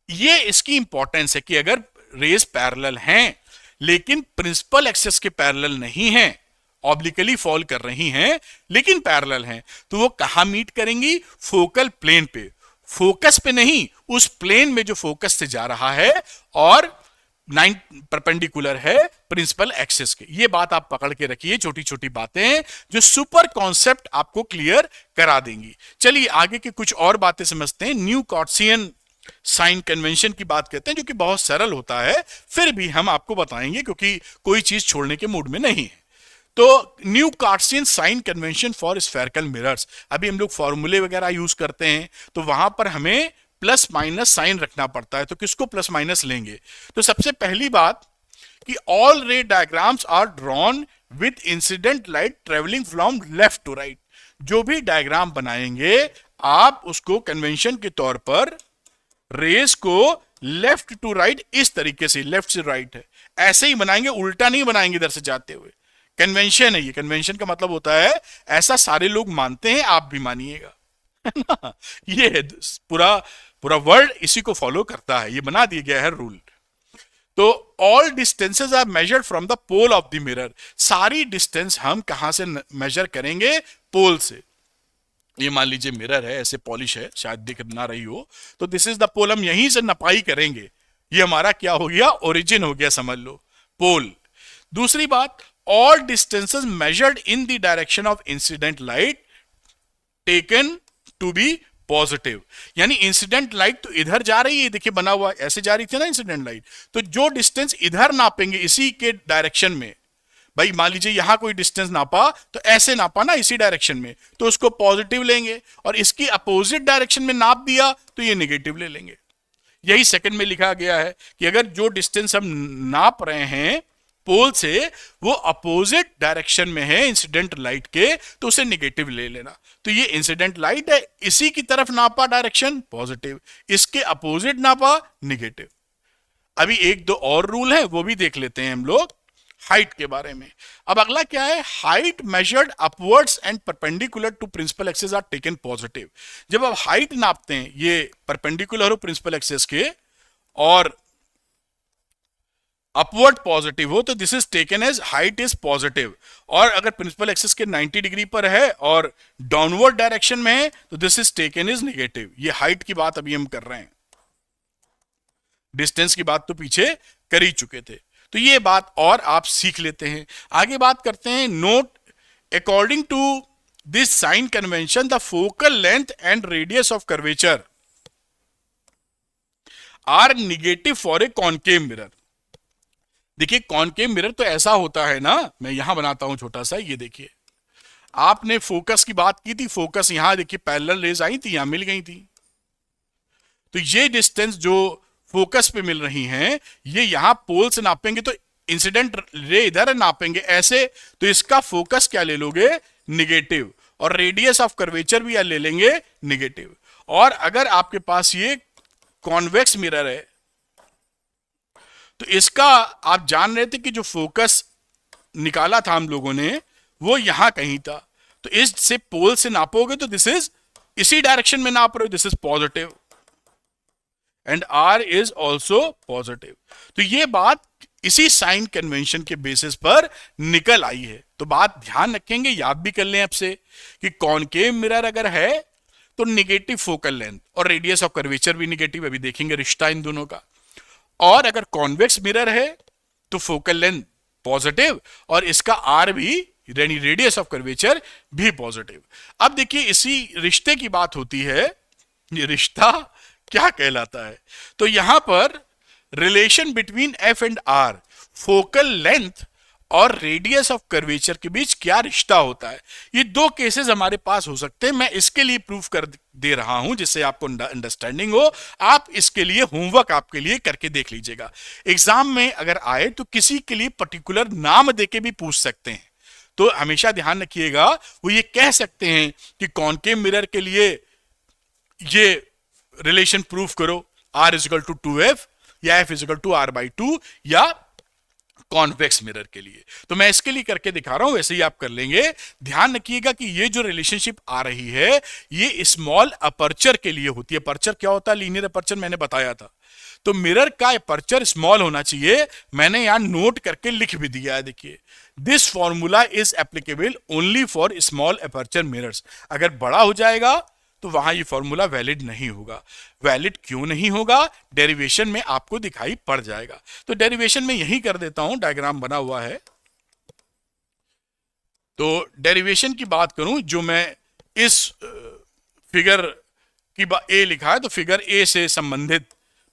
ये इसकी इंपॉर्टेंस है कि अगर रेज पैरेलल हैं लेकिन प्रिंसिपल एक्सिस के पैरेलल नहीं है, ऑब्लिकली फॉल कर रही हैं लेकिन पैरेलल हैं, तो वो कहां मीट करेंगी, फोकल प्लेन पे, फोकस पे नहीं, उस प्लेन में जो फोकस से जा रहा है और 9 परपेंडिकुलर है प्रिंसिपल एक्सिस के। ये बात आप पकड़ के रखिए, छोटी छोटी बातें जो सुपर कॉन्सेप्ट आपको क्लियर करा देंगी। चलिए आगे की कुछ और बातें समझते हैं। न्यू कॉट्सियन साइन कन्वेंशन की बात करते हैं, जो कि बहुत सरल होता है, फिर भी हम आपको बताएंगे क्योंकि कोई चीज छोड़ने के मूड में नहीं है। तो new Cartesian sign convention for spherical mirrors, अभी हम लोग फॉर्मूले वगैरह यूज करते हैं तो वहां पर हमें प्लस माइनस साइन रखना पड़ता है, तो किसको प्लस माइनस लेंगे, तो सबसे पहली बात कि all ray diagrams are drawn with incident light travelling from left to right. जो भी डायग्राम बनाएंगे आप उसको कन्वेंशन के तौर पर रेस को लेफ्ट टू राइट, इस तरीके से, लेफ्ट से राइट है, ऐसे ही बनाएंगे, उल्टा नहीं बनाएंगे इधर से जाते हुए। कन्वेंशन है ये, कन्वेंशन का मतलब होता है ऐसा सारे लोग मानते हैं, आप भी मानिएगा, है ना, ये है पूरा पूरा वर्ल्ड इसी को फॉलो करता है, ये बना दिया गया है रूल। तो all distances are measured from the pole of the mirror, सारी डिस्टेंस हम कहां से मेजर करेंगे, पोल से। ये मान लीजिए मिरर है, ऐसे पॉलिश है, शायद दिख ना रही हो, तो दिस इज द पोल, हम यहीं से नपाई करेंगे, ये हमारा क्या हो गया, ओरिजिन हो गया, समझ लो, पोल। दूसरी बात, all distances measured in the direction of incident light taken to be positive, यानी इंसिडेंट लाइट तो इधर जा रही है, देखिए बना हुआ ऐसे जा रही थी ना इंसिडेंट लाइट, तो जो डिस्टेंस इधर नापेंगे इसी के डायरेक्शन में, भाई मान लीजिए यहां कोई डिस्टेंस नापा तो ऐसे नापा ना इसी डायरेक्शन में, तो उसको पॉजिटिव लेंगे, और इसकी अपोजिट डायरेक्शन में नाप दिया तो ये नेगेटिव ले लेंगे। यही सेकंड में लिखा गया है कि अगर जो डिस्टेंस हम नाप रहे हैं पोल से वो अपोजिट डायरेक्शन में है इंसिडेंट लाइट के, तो उसे नेगेटिव ले लेना। तो ये इंसिडेंट लाइट है, इसी की तरफ नापा डायरेक्शन पॉजिटिव, इसके अपोजिट नापा नेगेटिव। अभी एक दो और रूल है वो भी देख लेते हैं हम लोग हाइट के बारे में। अब अगला क्या है, height measured upwards and perpendicular to principal axis are taken positive. जब आप हाइट नापते हैं, ये परपेंडिकुलर हो प्रिंसिपल एक्सिस के और अपवर्ड पॉजिटिव हो, तो this is taken as height is positive, और अगर प्रिंसिपल एक्सिस के 90 डिग्री पर है और डाउनवर्ड डायरेक्शन में है तो this is taken is negative. ये हाइट की बात अभी हम कर रहे हैं, डिस्टेंस की बात तो पीछे कर ही चुके थे, तो ये बात और आप सीख लेते हैं। आगे बात करते हैं, note according to this sign convention the focal length and radius of curvature are negative for a concave mirror. देखिए कॉनकेव मिरर तो ऐसा होता है ना, मैं यहां बनाता हूं छोटा सा, ये देखिए आपने फोकस की बात की थी, फोकस यहां देखिए पैरेलल रेज आई थी, यहां मिल गई थी, तो ये डिस्टेंस जो फोकस पे मिल रही हैं ये यहां पोल से नापेंगे तो इंसिडेंट रे इधर नापेंगे ऐसे, तो इसका फोकस क्या ले लोगे, निगेटिव, और रेडियस ऑफ कर्वेचर भी ले लेंगे निगेटिव। और अगर आपके पास ये कॉन्वेक्स मिरर है तो इसका आप जान रहे थे कि जो फोकस निकाला था हम लोगों ने वो यहां कहीं था, तो इससे पोल से नापोगे तो दिस इज इसी डायरेक्शन में नाप रहे हो, this is positive and R is also positive. तो ये बात इसी साइन कन्वेंशन के बेसिस पर निकल आई है। तो बात ध्यान रखेंगे, याद भी कर लें आपसे कि कॉनकेव मिरर अगर है तो निगेटिव फोकल लेंथ और रेडियस ऑफ कर्वेचर भी निगेटिव, अभी देखेंगे रिश्ता इन दोनों का। और अगर कॉन्वेक्स मिरर है तो फोकल लेंथ पॉजिटिव और इसका आर भी यानी रेडियस ऑफ कर्वेचर भी पॉजिटिव। अब देखिए इसी रिश्ते की बात होती है, ये रिश्ता क्या कहलाता है, तो यहां पर relation between F and R, focal length और रेडियस ऑफ कर्वेचर के बीच क्या रिश्ता होता है। ये दो केसेस हमारे पास हो सकते हैं। मैं इसके लिए प्रूफ कर दे रहा हूं जिससे आपको अंडरस्टैंडिंग हो। आप इसके लिए होमवर्क आपके लिए करके देख लीजिएगा। एग्जाम में अगर आए तो किसी के लिए पर्टिकुलर नाम देके भी पूछ सकते हैं, तो हमेशा ध्यान रखिएगा। वो ये कह सकते हैं कि कॉनकेव मिरर के लिए ये रिलेशन प्रूफ करो, R इजिकल टू 2F या F इजिकल टू R/2, या कॉन्वेक्स मिरर के लिए तो मैं इसके लिए करके दिखा रहा हूं, वैसे ही आप कर लेंगे। ध्यान रखिएगा कि ये जो रिलेशनशिप आ रही है ये स्मॉल अपर्चर के लिए होती है। अपर्चर क्या होता है? लीनियर अपर्चर मैंने बताया था। तो मिरर का अपर्चर स्मॉल होना चाहिए। मैंने यहां नोट करके लिख भी दिया है, देखिए, this formula is applicable only for small aperture mirrors. अगर बड़ा हो जाएगा तो वहां ये फॉर्मूला वैलिड नहीं होगा। वैलिड क्यों नहीं होगा? डेरिवेशन में आपको दिखाई पड़ जाएगा। तो डेरिवेशन में यही कर देता हूं, डायग्राम बना हुआ है। तो डेरिवेशन की बात करूं, जो मैं इस फिगर की ए लिखा है, तो फिगर ए से संबंधित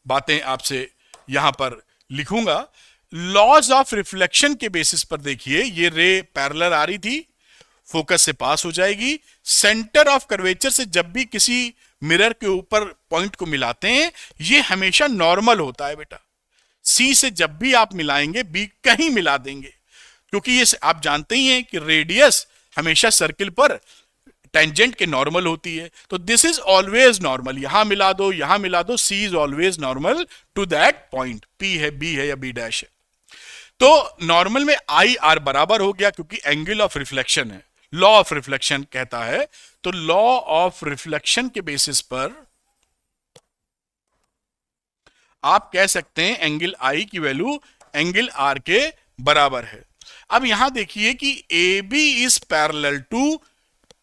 बातें आपसे यहां पर लिखूंगा। लॉज ऑफ रिफ्लेक्शन के बेसिस पर देखिए, ये रे पैरेलल आ रही थी, फोकस से पास हो जाएगी। सेंटर ऑफ कर्वेचर से जब भी किसी मिरर के ऊपर पॉइंट को मिलाते हैं, ये हमेशा नॉर्मल होता है बेटा। सी से जब भी आप मिलाएंगे, बी कहीं मिला देंगे, क्योंकि ये आप जानते ही हैं कि रेडियस हमेशा सर्किल पर टेंजेंट के नॉर्मल होती है। तो दिस इज ऑलवेज नॉर्मल, यहां मिला दो, यहां मिला दो, C is always normal to that point. P है, बी है या बी डैश है। तो नॉर्मल में आई आर बराबर हो गया, क्योंकि एंगल ऑफ रिफ्लेक्शन है, लॉ ऑफ रिफ्लेक्शन कहता है। तो लॉ ऑफ रिफ्लेक्शन के बेसिस पर आप कह सकते हैं एंगल आई की वैल्यू एंगल आर के बराबर है। अब यहां देखिए कि A B is parallel to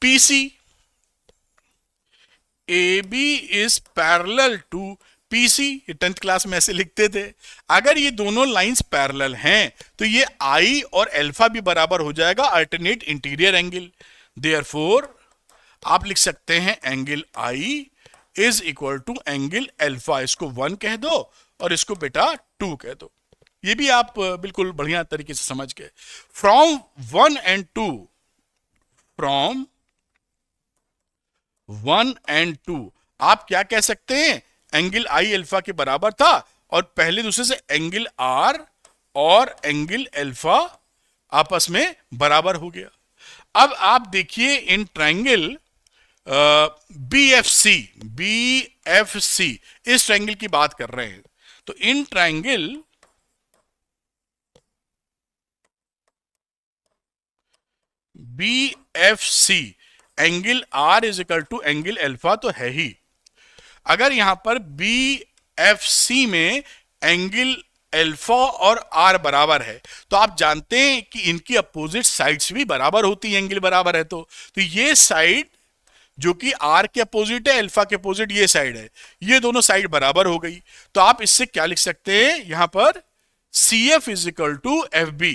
PC, A B is parallel to PC, ये 10th क्लास में ऐसे लिखते थे। अगर ये दोनों लाइंस पैरेलल हैं तो ये आई और अल्फा भी बराबर हो जाएगा, अल्टरनेट इंटीरियर एंगल। देयरफॉर आप लिख सकते हैं angle I is equal to angle alpha. इसको 1 कह दो और इसको बेटा 2 कह दो। ये भी आप बिल्कुल बढ़िया तरीके से समझ गए। फ्रॉम 1 एंड 2, फ्रॉम 1 एंड 2 आप क्या कह सकते हैं? एंगल आई अल्फा के बराबर था, और पहले दूसरे से एंगल आर और एंगल अल्फा आपस में बराबर हो गया। अब आप देखिए इन ट्रायंगल BFC, BFC इस ट्रायंगल की बात कर रहे हैं। तो in triangle BFC angle R is equal to angle alpha तो है ही। अगर यहां पर BFC में एंगल अल्फा और R बराबर है, तो आप जानते हैं कि इनकी अपोजिट साइड्स भी बराबर होती है, एंगल बराबर है तो ये साइड जो कि R के अपोजिट है, अल्फा के अपोजिट ये साइड है, ये दोनों साइड बराबर हो गई। तो आप इससे क्या लिख सकते हैं? यहां पर CF is equal to FB,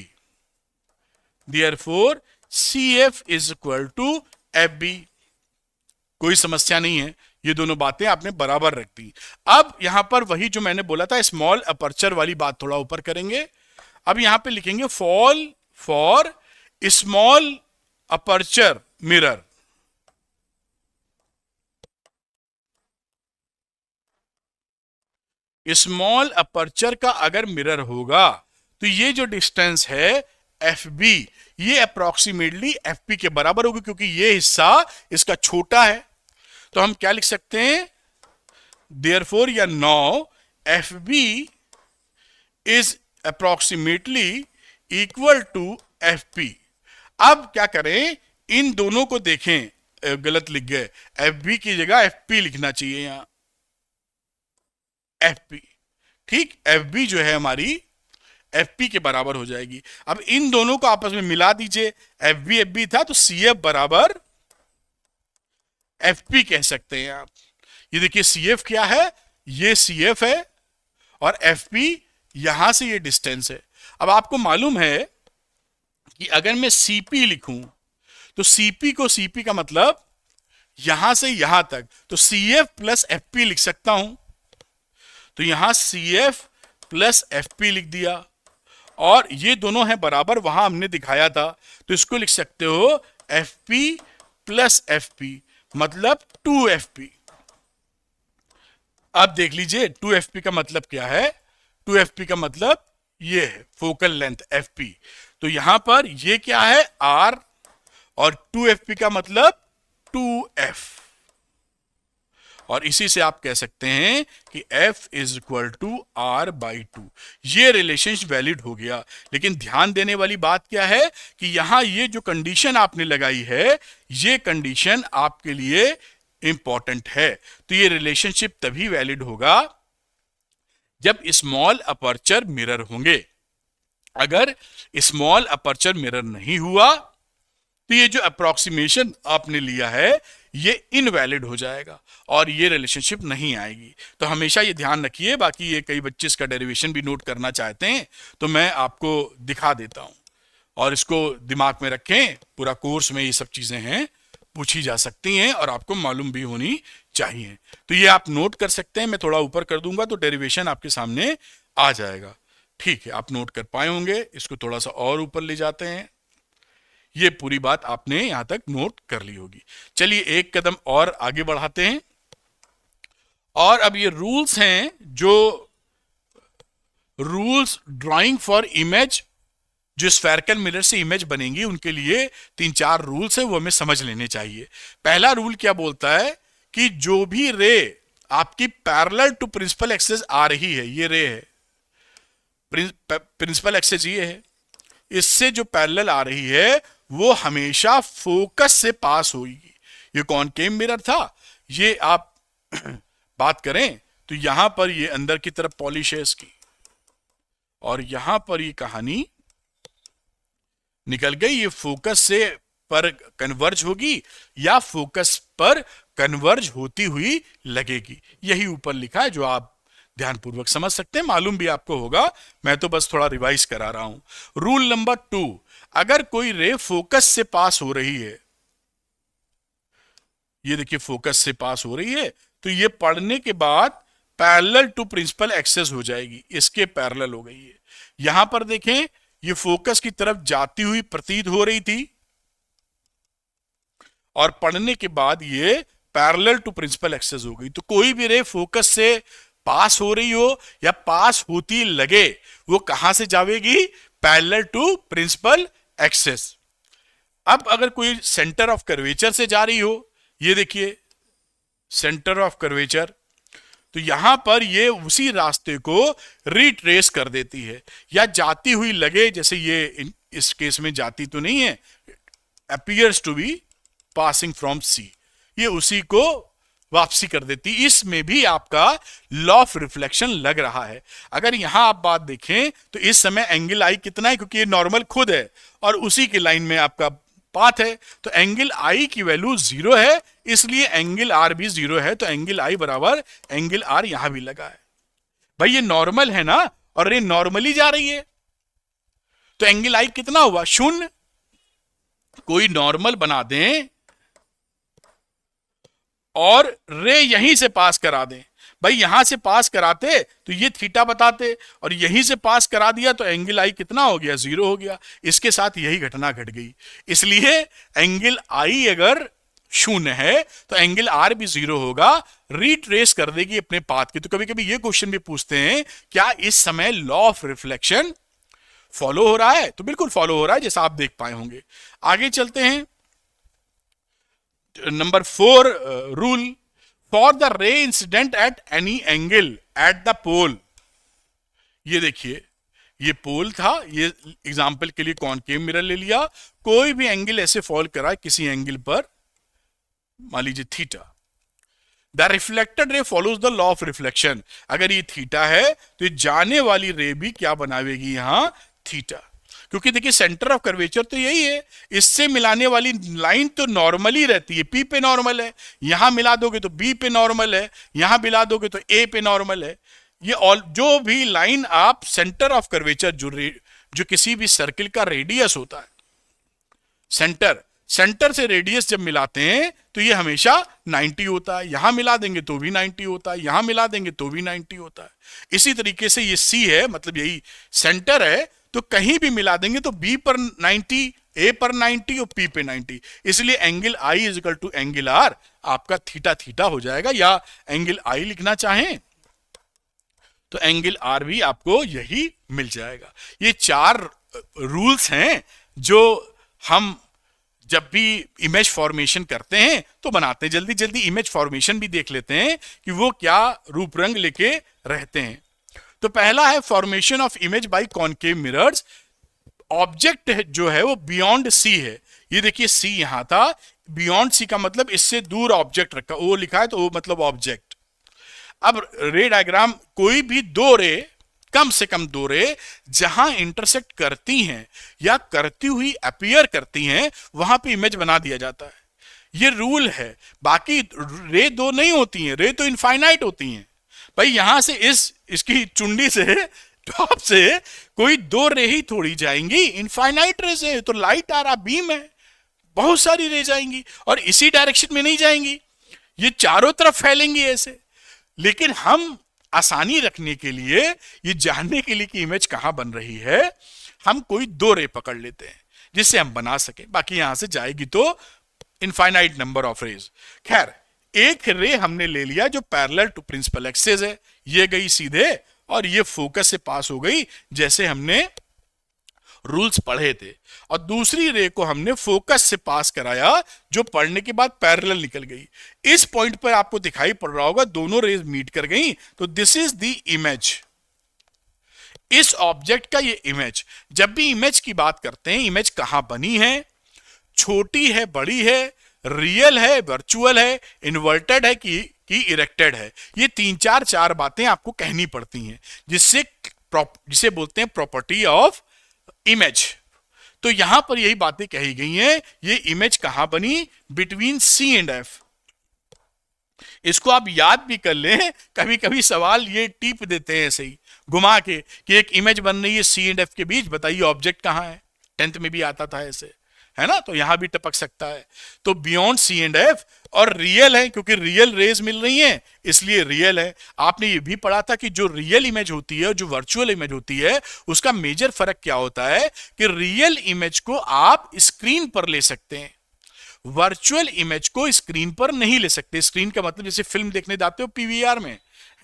therefore CF is equal to FB। कोई समस्या नहीं है, ये दोनों बातें आपने बराबर रख दी। अब यहां पर वही जो मैंने बोला था, स्मॉल अपर्चर वाली बात थोड़ा ऊपर करेंगे। अब यहां पे लिखेंगे fall for small aperture mirror. Small aperture का अगर मिरर होगा तो ये जो डिस्टेंस है FB, ये अप्रोक्सीमेटली FP के बराबर होगी, क्योंकि ये हिस्सा इसका छोटा है। तो हम क्या लिख सकते हैं? देयरफॉर या now FB is approximately equal to FP। अब क्या करें? इन दोनों को देखें, गलत लिख गए, FB की जगह FP लिखना चाहिए यहां, FP। ठीक, FB जो है हमारी FP के बराबर हो जाएगी। अब इन दोनों को आपस में मिला दीजिए, FB FB था तो CF बराबर FP कह सकते हैं आप। ये देखिए CF क्या है? ये CF है और FP यहां से ये डिस्टेंस है। अब आपको मालूम है कि अगर मैं CP लिखूं तो CP को, CP का मतलब यहां से यहां तक, तो CF प्लस FP लिख सकता हूं। तो यहां CF प्लस FP लिख दिया, और ये दोनों हैं बराबर, वहां हमने दिखाया था। तो इसको लिख सकते हो F P plus F P, मतलब 2FP। अब देख लीजिए 2FP का मतलब क्या है। 2FP का मतलब ये है फोकल लेंथ FP। तो यहां पर ये क्या है R, और 2FP का मतलब 2F। और इसी से आप कह सकते हैं कि F is equal to R/2। ये रिलेशनशिप वैलिड हो गया। लेकिन ध्यान देने वाली बात क्या है कि यहां ये जो कंडीशन आपने लगाई है, ये कंडीशन आपके लिए इंपॉर्टेंट है। तो ये रिलेशनशिप तभी वैलिड होगा जब स्मॉल अपर्चर मिरर होंगे। अगर स्मॉल अपर्चर मिरर नहीं हुआ तो ये जो अप्रोक्सीमेशन आपने लिया है ये इनवैलिड हो जाएगा और ये रिलेशनशिप नहीं आएगी। तो हमेशा ये ध्यान रखिए। बाकी ये कई बच्चे इसका डेरिवेशन भी नोट करना चाहते हैं तो मैं आपको दिखा देता हूं, और इसको दिमाग में रखें। पूरा कोर्स में ये सब चीजें हैं, पूछी जा सकती हैं और आपको मालूम भी होनी चाहिए। तो ये आप नोट कर सकते हैं। मैं थोड़ा ऊपर कर दूंगा तो डेरिवेशन आपके सामने आ जाएगा। ठीक है, आप नोट कर पाए होंगे। इसको थोड़ा सा और ऊपर ले जाते हैं। ये पूरी बात आपने यहां तक नोट कर ली होगी। चलिए एक कदम और आगे बढ़ाते हैं। और अब ये रूल्स हैं, जो रूल्स ड्राइंग फॉर इमेज, जो स्फेरिकल मिरर से इमेज बनेंगी उनके लिए 3-4 रूल्स है, वो हमें समझ लेने चाहिए। पहला रूल क्या बोलता है कि जो भी रे आपकी पैरेलल टू प्रिंसिपल एक्सिस आ रही है, ये रे है, प्रिंसिपल एक्सिस ये है, इससे जो पैरेलल आ रही है वो हमेशा फोकस से पास होगी। ये कॉनकेव मिरर था, ये आप बात करें तो यहां पर ये अंदर की तरफ पॉलिश है इसकी, और यहां पर ये कहानी निकल गई। ये फोकस से पर कन्वर्ज होगी या फोकस पर कन्वर्ज होती हुई लगेगी। यही ऊपर लिखा है, जो आप ध्यानपूर्वक समझ सकते हैं, मालूम भी आपको होगा। मैं तो बस थोड़ा रिवाइज करा रहा हूं। रूल नंबर 2, अगर कोई रे फोकस से पास हो रही है, ये देखिए फोकस से पास हो रही है, तो ये पढ़ने के बाद पैरेलल टू प्रिंसिपल एक्सेस हो जाएगी, इसके पैरेलल हो गई है। यहां पर देखें, ये फोकस की तरफ जाती हुई प्रतीत हो रही थी, और पढ़ने के बाद ये पैरेलल टू प्रिंसिपल एक्सेस हो गई। तो कोई भी रे फोकस से पास हो रही हो या पास होती लगे, वो कहां से जाएगी? Parallel to principal axis. अब अगर कोई सेंटर ऑफ कर्वेचर से जा रही हो, ये देखिए सेंटर ऑफ कर्वेचर, तो यहां पर ये उसी रास्ते को रिट्रेस कर देती है या जाती हुई लगे। जैसे ये इस केस में जाती तो नहीं है, appears to be passing from C, ये उसी को वापसी कर देती। इसमें भी आपका लॉ ऑफ रिफ्लेक्शन लग रहा है। अगर यहां आप बात देखें तो इस समय एंगल आई कितना है, क्योंकि ये नॉर्मल खुद है और उसी के लाइन में आपका पाथ है, तो एंगल आई की वैल्यू 0 है, इसलिए एंगल आर भी 0 है। तो एंगल आई बराबर एंगल आर यहां भी लगा है। भाई ये नॉर्मल है ना, और ये नॉर्मली जा रही है, तो एंगल आई कितना हुआ? 0। कोई नॉर्मल बना दें और रे यहीं से पास करा दें। भाई यहां से पास कराते तो ये थीटा बताते, और यहीं से पास करा दिया तो एंगल आई कितना हो गया? 0 हो गया। इसके साथ यही घटना घट गई। इसलिए एंगल आई अगर 0 है तो एंगल आर भी 0 होगा, रिट्रेस कर देगी अपने पाथ की। तो कभी कभी ये क्वेश्चन भी पूछते हैं, क्या इस समय लॉ ऑफ रिफ्लेक्शन फॉलो हो रहा है? तो बिल्कुल फॉलो हो रहा है, जैसा आप देख पाए होंगे। आगे चलते हैं। Number 4 rule, for the ray incident at any angle at the pole. ये देखिए ये पोल था, ये एग्जांपल के लिए कॉनकेव मिरर ले लिया। कोई भी एंगल ऐसे फॉल करा किसी एंगल पर, मान लीजिए थीटा, द रिफ्लेक्टेड रे follows the law of reflection. अगर ये थीटा है तो जाने वाली रे भी क्या बनावेगी? यहां थीटा, क्योंकि देखिए सेंटर ऑफ कर्वेचर तो यही है, इससे मिलाने वाली लाइन तो नॉर्मल ही रहती है, पी पे नॉर्मल है, यहां मिला दोगे तो बी पे नॉर्मल है, यहां मिला दोगे तो ए पे नॉर्मल है। ये ऑल जो भी लाइन आप सेंटर ऑफ कर्वेचर, जो किसी भी सर्किल का रेडियस होता है, सेंटर से रेडियस जब मिलाते हैं तो ये हमेशा 90 होता है। यहां मिला देंगे तो भी 90 होता है, यहां मिला देंगे तो भी 90 होता है। इसी तरीके से ये सी है, मतलब यही सेंटर है, तो कहीं भी मिला देंगे तो बी पर 90, ए पर 90 और पी पे 90, इसलिए angle I is equal to angle R आपका थीटा थीटा हो जाएगा, या एंगल आई लिखना चाहें तो एंगल आर भी आपको यही मिल जाएगा। ये 4 रूल्स हैं जो हम जब भी इमेज फॉर्मेशन करते हैं तो बनाते हैं। जल्दी जल्दी इमेज फॉर्मेशन भी देख लेते हैं कि वो क्या रूप रंग लेके रहते हैं। तो पहला है formation of image by concave mirrors. Object जो है वो बियॉन्ड सी है, ये देखिए सी यहां था, बियॉन्ड सी का मतलब इससे दूर ऑब्जेक्ट रखा, वो लिखा है तो वो मतलब ऑब्जेक्ट। अब रे डायग्राम, कोई भी 2 रे, कम से कम 2 रे जहां इंटरसेक्ट करती हैं या करती हुई अपीयर करती हैं वहां पे इमेज बना दिया जाता है, ये रूल है। बाकी रे 2 नहीं होती हैं, रे तो इनफाइनाइट होती हैं भाई। यहां से इसकी चुंडी से टॉप से कोई 2 रे ही थोड़ी जाएंगी, इनफाइनाइट रे से तो लाइट आ रहा बीम है, बहुत सारी रे जाएंगी और इसी डायरेक्शन में नहीं जाएंगी, ये चारों तरफ फैलेंगी ऐसे। लेकिन हम आसानी रखने के लिए, ये जानने के लिए कि इमेज कहां बन रही है, हम कोई 2 रे पकड़ लेते हैं जिससे हम बना सके, बाकी यहां से जाएगी तो इनफाइनाइट नंबर ऑफ रेज। खैर, एक रे हमने ले लिया जो पैरेलल टू प्रिंसिपल एक्सिस है, ये गई सीधे और ये फोकस से पास हो गई जैसे हमने रूल्स पढ़े थे, और दूसरी रे को हमने फोकस से पास कराया जो पढ़ने के बाद पैरेलल निकल गई। इस पॉइंट पर आपको दिखाई पड़ रहा होगा दोनों रेज मीट कर गई, तो दिस इज द इमेज, इस ऑब्जेक्ट का ये इमेज। जब भी इमेज की बात करते हैं, इमेज कहां बनी है, छोटी है, बड़ी है, रियल है, वर्चुअल है, इन्वर्टेड है कि इरेक्टेड है, ये 3-4 बातें आपको कहनी पड़ती हैं जिसे बोलते हैं प्रॉपर्टी ऑफ इमेज। तो यहां पर यही बातें कही गई हैं। ये इमेज कहां बनी, बिटवीन सी एंड एफ। इसको आप याद भी कर लें, कभी कभी सवाल ये टिप देते हैं ऐसे ही घुमा के कि एक इमेज बन रही है सी एंड एफ के बीच, बताइए ऑब्जेक्ट कहां है। 10th में भी आता था ऐसे, है ना, तो यहां भी टपक सकता है। तो बियॉन्ड सी एंड एफ, और रियल है क्योंकि रियल रेज मिल रही हैं इसलिए रियल है। आपने ये भी पढ़ा था कि जो रियल इमेज होती है और जो वर्चुअल इमेज होती है उसका मेजर फर्क क्या होता है कि रियल इमेज को आप स्क्रीन पर ले सकते हैं, वर्चुअल इमेज को स्क्रीन पर नहीं ले सकते। स्क्रीन का मतलब जैसे फिल्म देखने जाते हो पीवीआर में,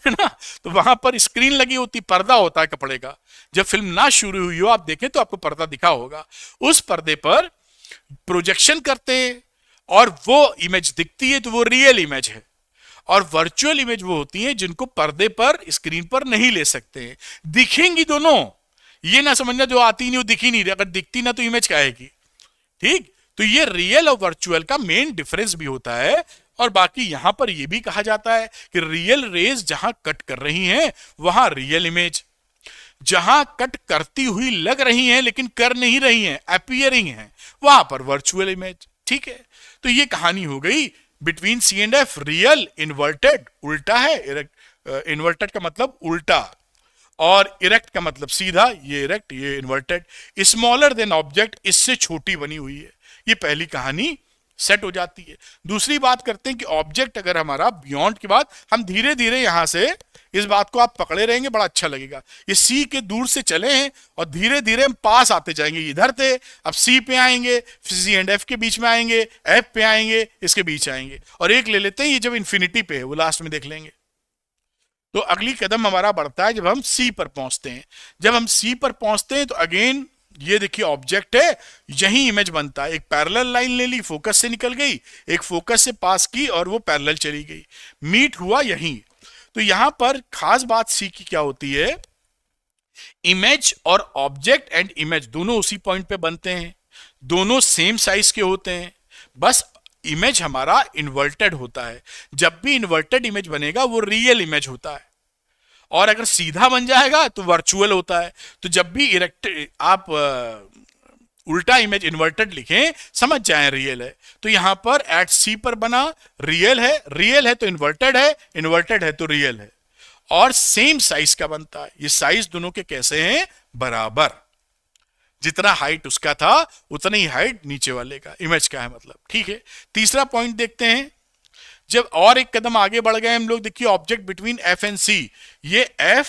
है ना, तो वहां पर स्क्रीन लगी होती, पर्दा होता है कपड़े का। जब फिल्म ना शुरू हुई हो आप देखें तो आपको पर्दा दिखा होगा, उस पर्दे पर प्रोजेक्शन करते हैं और वो इमेज दिखती है तो वो रियल इमेज है। और वर्चुअल इमेज वो होती है जिनको पर्दे पर, स्क्रीन पर नहीं ले सकते हैं। दिखेंगी दोनों, ये ना समझना जो आती नहीं वो दिख ही नहीं रही, अगर दिखती ना तो इमेज क्या आएगी, ठीक। तो ये रियल और वर्चुअल का मेन डिफरेंस भी होता है। और बाकी यहां पर यह भी कहा जाता है कि रियल रेज जहां कट कर रही हैं वहां रियल इमेज, जहां कट करती हुई लग रही हैं लेकिन कर नहीं रही हैं, अपीयरिंग हैं, वहां पर वर्चुअल इमेज, ठीक है। तो ये कहानी हो गई between C and F. Real, inverted उल्टा है, इन्वर्टेड का मतलब उल्टा, और इरेक्ट का मतलब सीधा, ये इरेक्ट ये इन्वर्टेड। स्मॉलर देन ऑब्जेक्ट, इससे छोटी बनी हुई है। ये पहली कहानी सेट हो जाती है। दूसरी बात करते हैं कि ऑब्जेक्ट अगर हमारा बियॉन्ड के बाद, हम धीरे धीरे यहां से इस बात को आप पकड़े रहेंगे, बड़ा अच्छा लगेगा। ये सी के दूर से चले हैं और धीरे धीरे हम पास आते जाएंगे, इधर थे अब सी पे आएंगे, फिर सी एंड एफ के बीच में आएंगे, एफ पे आएंगे, इसके बीच आएंगे, और एक ले लेते हैं ये जब इन्फिनिटी पे है, वो लास्ट में देख लेंगे। तो अगली कदम हमारा बढ़ता है जब हम सी पर पहुंचते हैं। जब हम सी पर पहुंचते हैं तो अगेन ये देखिए ऑब्जेक्ट है, यही इमेज बनता है। एक पैरेलल लाइन ले ली, फोकस से निकल गई, एक फोकस से पास की और वो पैरेलल चली गई, मीट हुआ यहीं। तो यहां पर खास बात सी की क्या होती है, इमेज और ऑब्जेक्ट एंड इमेज दोनों उसी पॉइंट पे बनते हैं, दोनों सेम साइज के होते हैं, बस इमेज हमारा इन्वर्टेड होता है। जब भी इन्वर्टेड इमेज बनेगा वो रियल इमेज होता है, और अगर सीधा बन जाएगा तो वर्चुअल होता है। तो जब भी आप उल्टा इमेज इन्वर्टेड लिखें, समझ जाएं रियल है। तो यहां पर एट सी पर बना रियल है तो इन्वर्टेड है तो रियल है, और सेम साइज का बनता है। ये साइज दोनों के कैसे हैं, बराबर, जितना हाइट उसका था उतना ही हाइट नीचे वाले का, इमेज का है मतलब, ठीक है। तीसरा पॉइंट देखते हैं, जब और एक कदम आगे बढ़ गए हम लोग, देखिए ऑब्जेक्ट बिटवीन एफ एंड सी, ये एफ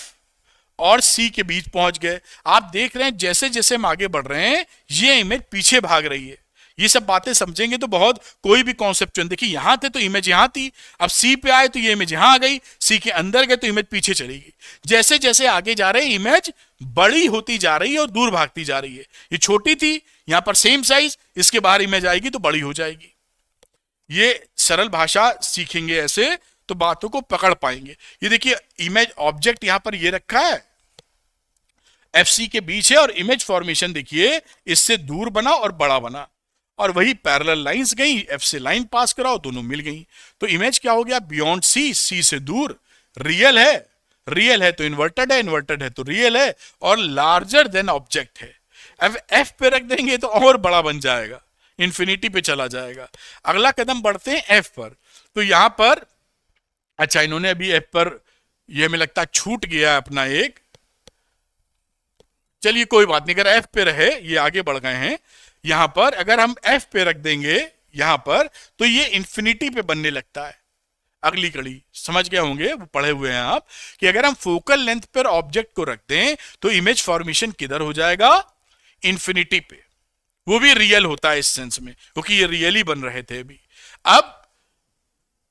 और सी के बीच पहुंच गए। आप देख रहे हैं जैसे जैसे हम आगे बढ़ रहे हैं ये इमेज पीछे भाग रही है। ये सब बातें समझेंगे तो बहुत कोई भी कॉन्सेप्ट, देखिए यहां थे तो इमेज यहां थी, अब सी पे आए तो ये इमेज यहां आ गई, सी के अंदर गए तो इमेज पीछे चली गई। जैसे जैसे आगे जा रहे हैं इमेज बड़ी होती जा रही है और दूर भागती जा रही है। ये छोटी थी, यहां पर सेम साइज, इसके बाहर इमेज आएगी तो बड़ी हो जाएगी। ये सरल भाषा सीखेंगे ऐसे तो बातों को पकड़ पाएंगे। ये देखिए इमेज ऑब्जेक्ट यहां पर ये रखा है, एफसी के बीच है, और इमेज फॉर्मेशन देखिए इससे दूर बना और बड़ा बना, और वही पैरेलल लाइंस गई, एफ से लाइन पास कराओ, दोनों मिल गई। तो इमेज क्या हो गया, बियॉन्ड सी, सी से दूर, रियल है, रियल है तो इन्वर्टेड है, इन्वर्टेड है तो रियल है, और लार्जर देन ऑब्जेक्ट है। अब एफ पे रख देंगे तो और बड़ा बन जाएगा, इंफिनिटी पे चला जाएगा। अगला कदम बढ़ते हैं एफ पर। तो यहां पर अच्छा इन्होंने अभी एफ पर, यह हमें लगता है छूट गया अपना एक, चलिए कोई बात नहीं, अगर एफ पे रहे, ये आगे बढ़ गए हैं। यहां पर अगर हम एफ पे रख देंगे यहां पर तो ये इंफिनिटी पे बनने लगता है। अगली कड़ी समझ गए होंगे, वो पढ़े हुए हैं आप, कि अगर हम फोकल लेंथ पर ऑब्जेक्ट को रख दें तो इमेज फॉर्मेशन किधर हो जाएगा, इंफिनिटी पे। वो भी रियल होता है इस सेंस में, क्योंकि ये रियली बन रहे थे अभी। अब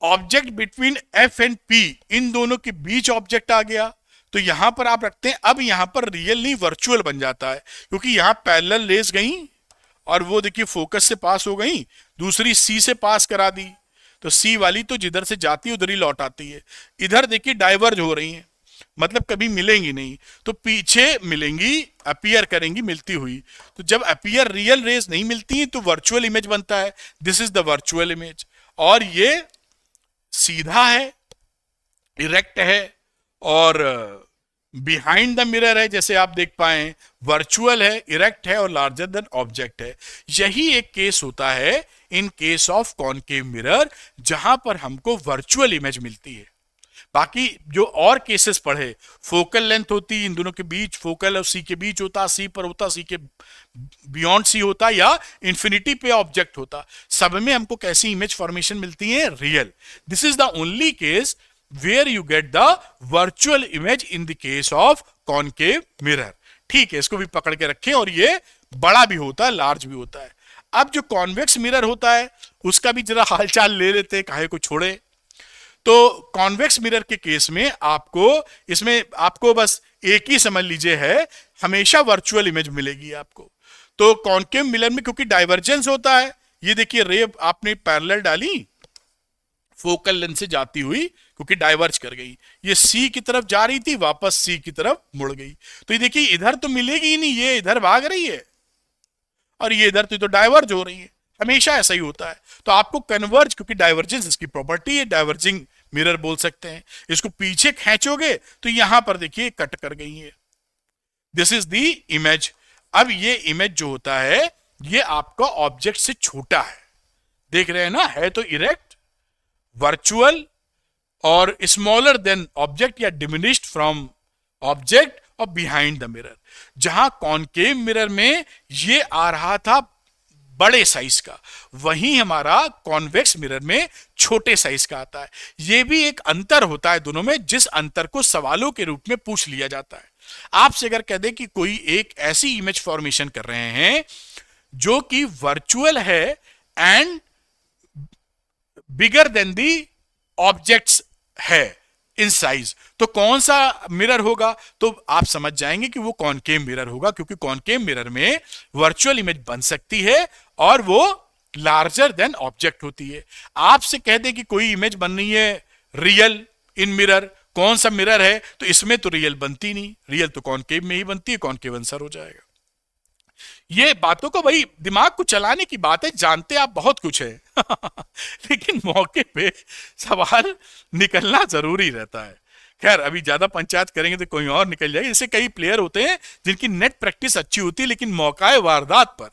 object between F and P, इन दोनों के बीच ऑब्जेक्ट आ गया, तो यहां पर आप रखते हैं, अब यहां पर रियल नहीं वर्चुअल बन जाता है, क्योंकि यहां पैरेलल रेज गई और वो देखिए फोकस से पास हो गई, दूसरी सी से पास करा दी, तो सी वाली तो जिधर से जाती है उधर ही लौट आती है। इधर देखिए डाइवर्ज हो रही है, मतलब कभी मिलेंगी नहीं, तो पीछे मिलेंगी, अपीयर करेंगी मिलती हुई। तो जब अपीयर रियल रेज नहीं मिलती है तो वर्चुअल इमेज बनता है, this is the virtual image. और ये सीधा है, इरेक्ट है, और बिहाइंड द मिरर है, जैसे आप देख पाए, वर्चुअल है, इरेक्ट है, और लार्जर देन ऑब्जेक्ट है। यही एक केस होता है in case of concave mirror, जहां पर हमको वर्चुअल इमेज मिलती है। बाकी जो और केसेस पढ़े, फोकल लेंथ होती इन दोनों के बीच, फोकल और सी के बीच होता, सी पर होता, सी के बियॉन्ड सी होता, या इंफिनिटी पे ऑब्जेक्ट होता, सब में हमको कैसी इमेज फॉर्मेशन मिलती है, real. This is the only case where you get the virtual image in the case of concave mirror। ठीक है, इसको भी पकड़ के रखें, और ये बड़ा भी होता है, लार्ज भी होता है। अब जो कॉन्वेक्स मिरर होता है उसका भी जरा हालचाल ले लेते हैं, काहे को छोड़े। तो कॉन्वेक्स मिरर के केस में आपको, इसमें आपको बस एक ही समझ लीजिए है, हमेशा वर्चुअल इमेज मिलेगी आपको। तो कॉन्केव मिरर में क्योंकि डाइवर्जेंस होता है, ये देखिए रे आपने पैरेलल डाली, फोकल लेंथ से जाती हुई, क्योंकि डाइवर्ज कर गई, ये सी की तरफ जा रही थी, वापस सी की तरफ मुड़ गई। तो ये देखिए इधर तो मिलेगी ही नहीं, ये इधर भाग रही है, और ये इधर तो डाइवर्ज हो रही है, हमेशा ऐसा ही होता है। तो आपको कन्वर्ज, क्योंकि डाइवर्जेंस इसकी प्रॉपर्टी है, डाइवर्जिंग मिरर बोल सकते हैं। इसको पीछे खींचोगे तो यहां पर देखिए कट कर गई है, दिस इज द इमेज। अब ये इमेज जो होता है ये आपका ऑब्जेक्ट से छोटा है, देख रहे हैं ना, है तो इरेक्ट, वर्चुअल, और स्मॉलर देन ऑब्जेक्ट या डिमिनिश्ड फ्रॉम ऑब्जेक्ट, और बिहाइंड द मिरर। जहां कॉनकेव मिरर में ये आ रहा था बड़े साइज का, वहीं हमारा कॉन्वेक्स मिरर में छोटे साइज का आता है। ये भी एक अंतर होता है दोनों में, जिस अंतर को सवालों के रूप में पूछ लिया जाता है। आपसे अगर कह दे कि कोई एक ऐसी इमेज फॉर्मेशन कर रहे हैं जो कि वर्चुअल है and bigger than the objects है इन साइज, तो कौन सा मिरर होगा, तो आप समझ जाएंगे कि वो कॉनकेव मिरर होगा, क्योंकि कॉनकेव मिरर में वर्चुअल इमेज बन सकती है और वो लार्जर देन ऑब्जेक्ट होती है। आपसे कह दे कि कोई इमेज बन रही है रियल इन मिरर, कौन सा मिरर है, तो इसमें तो रियल बनती नहीं, रियल तो कॉनकेव में ही बनती है, कॉनकेव आंसर हो जाएगा। ये बातों को भाई दिमाग को चलाने की बात है, जानते आप बहुत कुछ है लेकिन मौके पे सवाल निकलना जरूरी रहता है। खैर अभी ज्यादा पंचायत करेंगे तो कोई और निकल जाएगी। जैसे कई प्लेयर होते हैं जिनकी नेट प्रैक्टिस अच्छी होती है, लेकिन मौकाए वारदात पर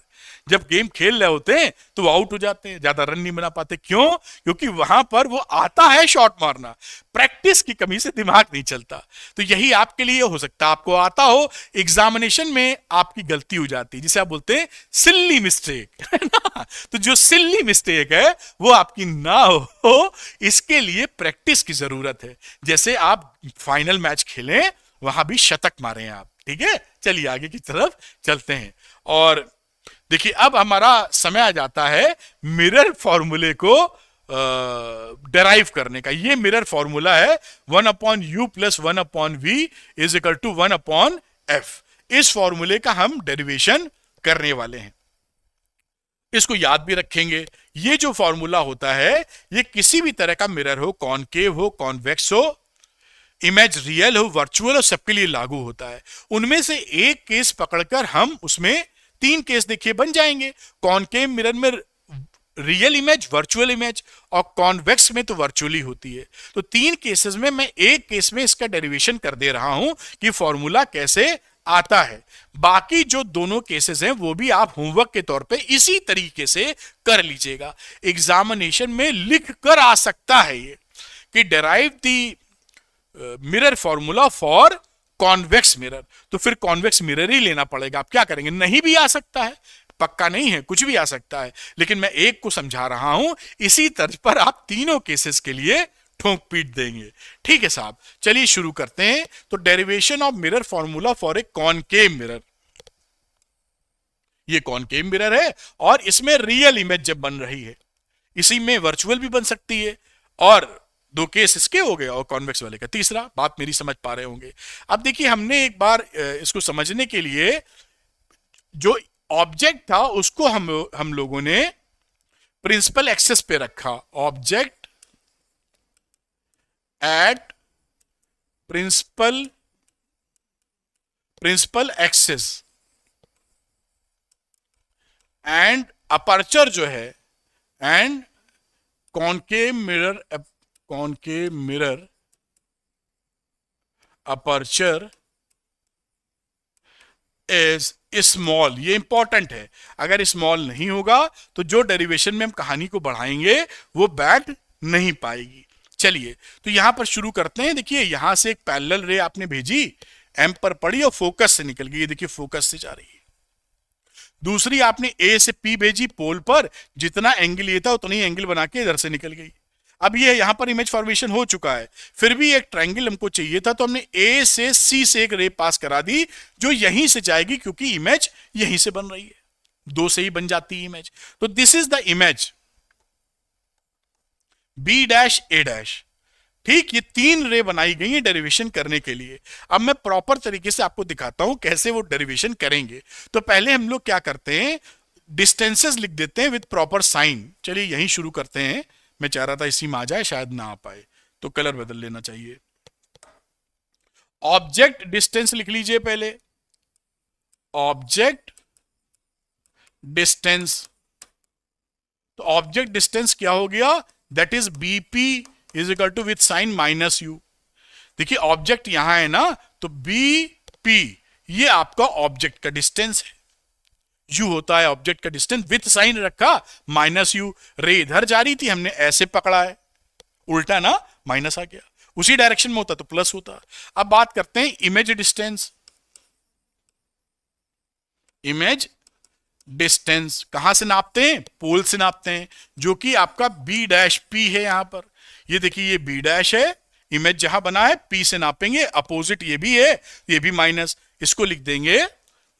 जब गेम खेल रहे होते हैं तो वो आउट हो जाते हैं, ज्यादा रन नहीं बना पाते। क्यों? क्योंकि वहां पर वो आता है शॉट मारना, प्रैक्टिस की कमी से दिमाग नहीं चलता। तो यही आपके लिए हो सकता है, आपको आता हो, एग्जामिनेशन में आपकी गलती हो जाती है, जिसे आप बोलते हैं सिल्ली मिस्टेक, है ना। तो जो सिल्ली मिस्टेक है वो आपकी ना हो, इसके लिए प्रैक्टिस की जरूरत है। जैसे आप फाइनल मैच खेलें, वहां भी शतक मारे हैं आप। ठीक है, चलिए आगे की तरफ चलते हैं। और देखिए अब हमारा समय आ जाता है मिरर फॉर्मूले को डेराइव करने का। ये मिरर फॉर्मूला है 1/u plus 1/v is equal to 1/f। इस फॉर्मूले का हम डेरिवेशन करने वाले हैं, इसको याद भी रखेंगे। ये जो फॉर्मूला होता है ये किसी भी तरह का मिरर हो, कॉनकेव हो, कॉन्वेक्स हो, इमेज रियल हो, वर्चुअल हो, सबके लिए लागू होता है। उनमें से एक केस पकड़कर हम उसमें 3 केस देखिए बन जाएंगे। कॉनकेव मिरर में रियल इमेज, वर्चुअल इमेज, और कॉन्वेक्स में तो वर्चुअली होती है। तो 3 केसेस में मैं एक केस में इसका डेरिवेशन कर दे रहा हूं कि फॉर्मूला कैसे आता है। बाकी जो दोनों केसेस हैं वो भी आप होमवर्क के तौर पे इसी तरीके से कर लीजिएगा। एग्जामिनेशन में लिख कर आ सकता है ये कि derive the mirror formula for convex mirror, तो फिर कॉन्वेक्स मिरर ही लेना पड़ेगा। आप क्या करेंगे, नहीं भी आ सकता है, पक्का नहीं है, कुछ भी आ सकता है, लेकिन मैं एक को समझा रहा हूं, इसी तर्ज पर आप तीनों केसेस के लिए ठोक पीट देंगे। ठीक है साहब, चलिए शुरू करते हैं। तो derivation of mirror formula for a concave mirror, ये कॉनकेव मिरर है और इसमें रियल इमेज जब बन रही है, इसी में वर्चुअल भी बन सकती है, और 2 केस इसके हो गए और कॉन्वेक्स वाले का तीसरा। बात मेरी समझ पा रहे होंगे। अब देखिए हमने एक बार इसको समझने के लिए जो ऑब्जेक्ट था उसको हम लोगों ने प्रिंसिपल एक्सेस पे रखा। Object at principal axis and aperture जो है, and concave mirror aperture is small. ये इंपॉर्टेंट है, अगर स्मॉल नहीं होगा तो जो डेरिवेशन में हम कहानी को बढ़ाएंगे वो बैठ नहीं पाएगी। चलिए तो यहां पर शुरू करते हैं। देखिए यहां से एक पैरेलल रे आपने भेजी, एम पर पड़ी और फोकस से निकल गई, देखिए फोकस से जा रही है। दूसरी आपने ए से पी भेजी पोल पर, जितना एंगल ये था उतनी एंगल बना के इधर से निकल गई। अब ये यहां पर इमेज फॉर्मेशन हो चुका है, फिर भी एक ट्रायंगल हमको चाहिए था, तो हमने ए से सी से एक रे पास करा दी जो यहीं से जाएगी, क्योंकि इमेज यहीं से बन रही है, 2 से ही बन जाती है इमेज। तो this is the image B dash A dash. ठीक, ये 3 रे बनाई गई है डेरिवेशन करने के लिए। अब मैं प्रॉपर तरीके से आपको दिखाता हूं कैसे वो डेरिवेशन करेंगे। तो पहले हम लोग क्या करते हैं, डिस्टेंसेस लिख देते हैं विद प्रॉपर साइन। चलिए यहीं शुरू करते हैं। मैं चाह रहा था इसी में आ जाए, शायद ना आ पाए, तो कलर बदल लेना चाहिए। ऑब्जेक्ट डिस्टेंस लिख लीजिए पहले, ऑब्जेक्ट डिस्टेंस। तो ऑब्जेक्ट डिस्टेंस क्या हो गया, that is BP is equal to with sign minus U. देखिए ऑब्जेक्ट यहां है ना, तो बीपी ये आपका ऑब्जेक्ट का डिस्टेंस है, यू होता है ऑब्जेक्ट का डिस्टेंस, विथ साइन रखा माइनस यू। रे इधर जा रही थी, हमने ऐसे पकड़ा है, उल्टा ना, माइनस आ गया। उसी डायरेक्शन में होता तो प्लस होता। अब बात करते हैं इमेज डिस्टेंस। इमेज डिस्टेंस कहां से नापते हैं, पोल से नापते हैं, जो कि आपका बी डैश पी है। यहां पर ये देखिए ये बी डैश है, इमेज जहां बना है पी से नापेंगे, अपोजिट ये भी है, ये भी माइनस, इसको लिख देंगे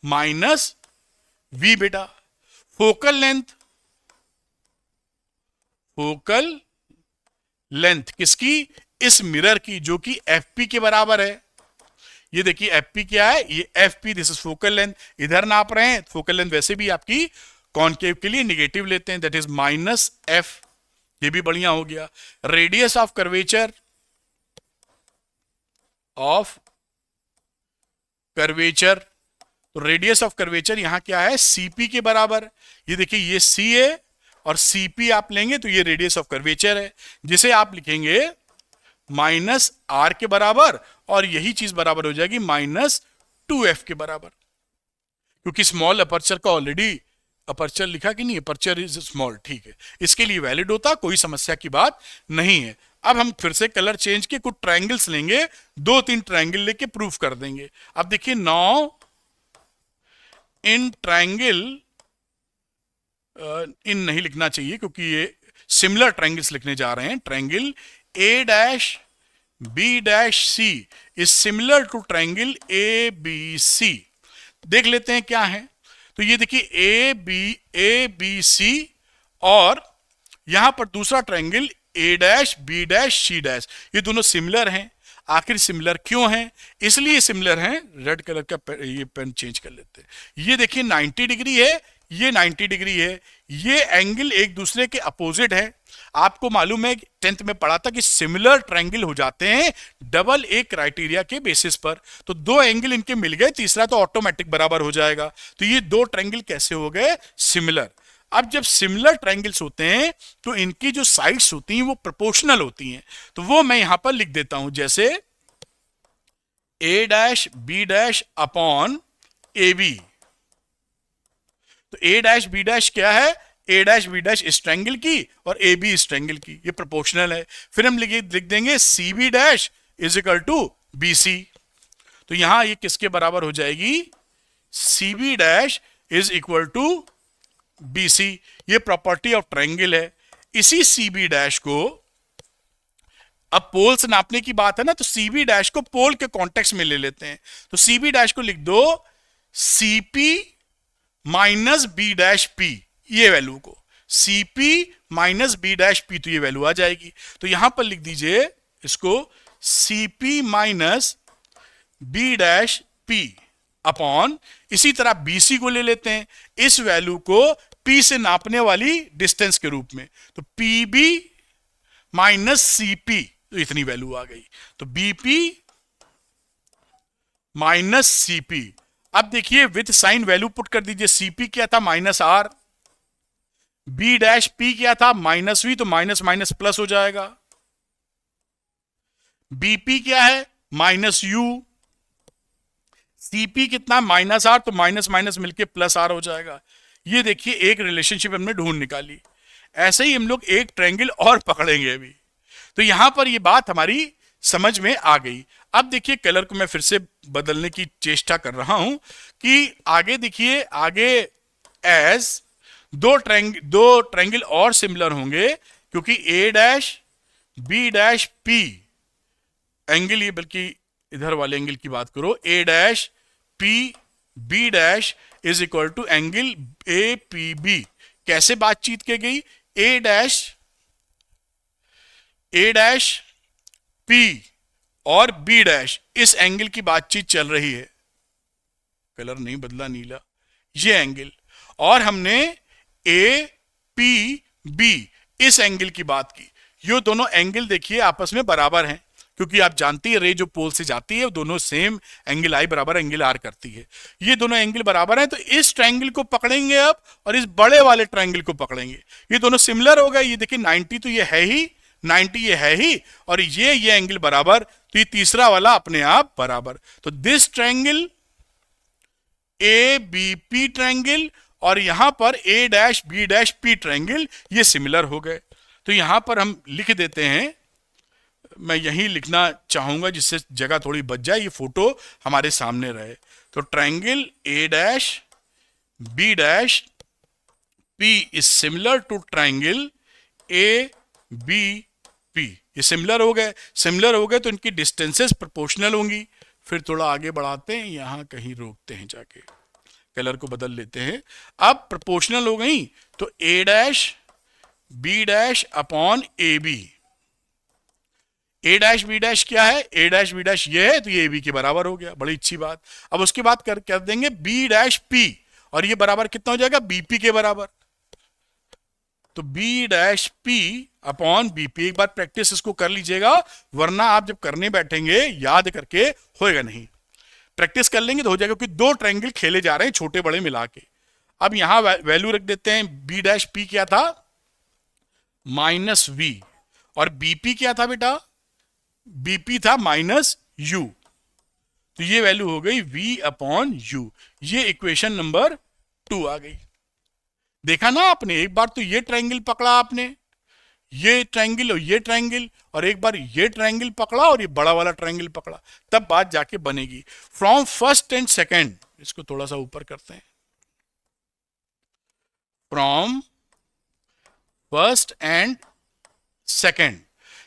माइनस वी बेटा। फोकल लेंथ किसकी, इस मिरर की, जो कि एफ पी के बराबर है। ये देखिए एफ पी क्या है, ये F P, this is focal length. इधर नाप रहे हैं, फोकल लेंथ वैसे भी आपकी कॉनकेव के लिए निगेटिव लेते हैं, दैट इज माइनस एफ। ये भी बढ़िया हो गया। रेडियस ऑफ कर्वेचर तो रेडियस ऑफ कर्वेचर यहां क्या है, सीपी के बराबर। ये देखिए ये सी है और सीपी आप लेंगे तो ये रेडियस ऑफ कर्वेचर है, जिसे आप लिखेंगे माइनस आर के बराबर, और यही चीज बराबर हो जाएगी माइनस 2f के बराबर, क्योंकि स्मॉल अपर्चर का ऑलरेडी अपर्चर लिखा कि नहीं, अपर्चर इज स्मॉल। ठीक है, इसके लिए वैलिड होता, कोई समस्या की बात नहीं है। अब हम फिर से कलर चेंज के कुछ ट्रायंगल्स लेंगे, 2-3 ट्रायंगल लेके प्रूफ कर देंगे। अब देखिए नाउ इन ट्रायंगल, इन नहीं लिखना चाहिए क्योंकि ये सिमिलर ट्रायंगल्स लिखने जा रहे हैं। Triangle A dash B dash C is similar to triangle A B C. देख लेते हैं क्या है। तो ये देखिए ए बी सी, और यहां पर दूसरा triangle A dash B dash C dash, ये दोनों सिमिलर हैं। आखिर सिमिलर क्यों हैं? इसलिए सिमिलर हैं, रेड कलर का ये पेन चेंज कर लेते हैं। ये देखिए 90 डिग्री है, ये 90 डिग्री है, ये एंगल एक दूसरे के अपोजिट है। आपको मालूम है, 10th में पढ़ा था कि सिमिलर ट्रायंगल हो जाते हैं डबल ए क्राइटेरिया के बेसिस पर। तो दो एंगल इनके मिल गए, तीसरा तो ऑटोमेटिक बराबर हो जाएगा। तो ये दो ट्रायंगल कैसे हो गए? सिमिलर। अब जब सिमिलर ट्रायंगल्स होते हैं तो इनकी जो साइड्स होती हैं वो प्रोपोर्शनल होती हैं। तो वो मैं यहां पर लिख देता हूं, जैसे A dash B dash upon A B. तो ए डैश बी डैश क्या है? ए डैश बी डैश इस ट्रायंगल की और ए बी इस ट्रायंगल की, ये प्रोपोर्शनल है। फिर हम लिख देंगे C B dash is equal to B C. तो यहां ये किसके बराबर हो जाएगी? C B dash is equal to B C. ये प्रॉपर्टी ऑफ ट्रायंगल है। इसी सी बी डैश को, अब पोल्स नापने की बात है ना, तो सी बी डैश को पोल के कॉन्टेक्स्ट में ले लेते हैं। तो सी बी डैश को लिख दो C P minus B dash P, ये वैल्यू को C P minus B dash P, तो ये वैल्यू आ जाएगी। तो यहां पर लिख दीजिए इसको C P minus B dash P upon, इसी तरह बी सी को ले लेते हैं इस वैल्यू को पी से नापने वाली डिस्टेंस के रूप में। तो P B minus C P, तो इतनी वैल्यू आ गई। तो बीपी माइनस सीपी। अब देखिए विद साइन वैल्यू पुट कर दीजिए। सीपी क्या था? Minus R. B dash P क्या था? माइनस वी, तो माइनस माइनस प्लस हो जाएगा। बीपी क्या है? Minus U. सीपी कितना? माइनस आर, तो माइनस माइनस मिलके प्लस आर हो जाएगा। ये देखिए एक रिलेशनशिप हमने ढूंढ निकाली। ऐसे ही हम लोग एक ट्रायंगल और पकड़ेंगे अभी। तो यहां पर ये बात हमारी समझ में आ गई। अब देखिए कलर को मैं फिर से बदलने की चेष्टा कर रहा हूं कि आगे देखिए, आगे एज दो ट्रायंगल और सिमिलर होंगे, क्योंकि A dash B dash P angle, ये बल्कि इधर वाले एंगल की बात करो, A dash P B dash is equal to angle A P B. कैसे बातचीत की गई? ए डैश पी और बी डैश, इस एंगल की बातचीत चल रही है। कलर नहीं बदला, नीला, ये एंगल। और हमने ए पी बी इस एंगल की बात की। ये दोनों एंगल देखिए आपस में बराबर हैं, क्योंकि आप जानती है रे जो पोल से जाती है दोनों सेम एंगल आई बराबर एंगल आर करती है। ये दोनों एंगल बराबर हैं, तो इस ट्रायंगल को पकड़ेंगे अब, और इस बड़े वाले ट्रायंगल को पकड़ेंगे। ये दोनों सिमिलर हो गए। ये देखिए 90 तो ये है ही, 90 ये है ही, और ये एंगल बराबर, तो ये तीसरा वाला अपने आप बराबर। तो this triangle A B P triangle और यहां पर A dash B dash P triangle, ये सिमिलर हो गए। तो यहां पर हम लिख देते हैं, मैं यहीं लिखना चाहूंगा जिससे जगह थोड़ी बच जाए, ये फोटो हमारे सामने रहे। तो triangle A dash B dash P is similar to triangle A B P. ये सिमिलर हो गए। सिमिलर हो गए तो इनकी डिस्टेंसेस प्रोपोर्शनल होंगी। फिर थोड़ा आगे बढ़ाते हैं, यहां कहीं रोकते हैं, जाके कलर को बदल लेते हैं। अब प्रोपोर्शनल हो गई तो A dash B dash upon A B. A dash B dash क्या है? ए डैश बी डैश ये है, तो ये ए बी के बराबर हो गया। बड़ी अच्छी बात। अब उसके बाद कर देंगे बी डैश पी, और ये बराबर कितना हो जाएगा? बीपी के बराबर। तो B dash P upon BP. एक बार प्रैक्टिस इसको कर लीजिएगा, वरना आप जब करने बैठेंगे याद करके होएगा नहीं। प्रैक्टिस कर लेंगे तो हो जाएगा, क्योंकि दो ट्रायंगल खेले जा रहे हैं छोटे बड़े मिला के। अब यहां वैल्यू रख देते हैं। बी डैश पी क्या था? Minus we. और बीपी क्या था बेटा? बीपी था माइनस यू। तो ये वैल्यू हो गई v अपॉन यू। ये इक्वेशन नंबर 2 आ गई। देखा ना आपने? एक बार तो ये ट्रायंगल पकड़ा आपने, ये ट्रायंगल और ये ट्रायंगल, और एक बार ये ट्रायंगल पकड़ा और ये बड़ा वाला ट्रायंगल पकड़ा, तब बात जाके बनेगी। फ्रॉम फर्स्ट एंड सेकंड, इसको थोड़ा सा ऊपर करते हैं। फ्रॉम फर्स्ट एंड सेकंड,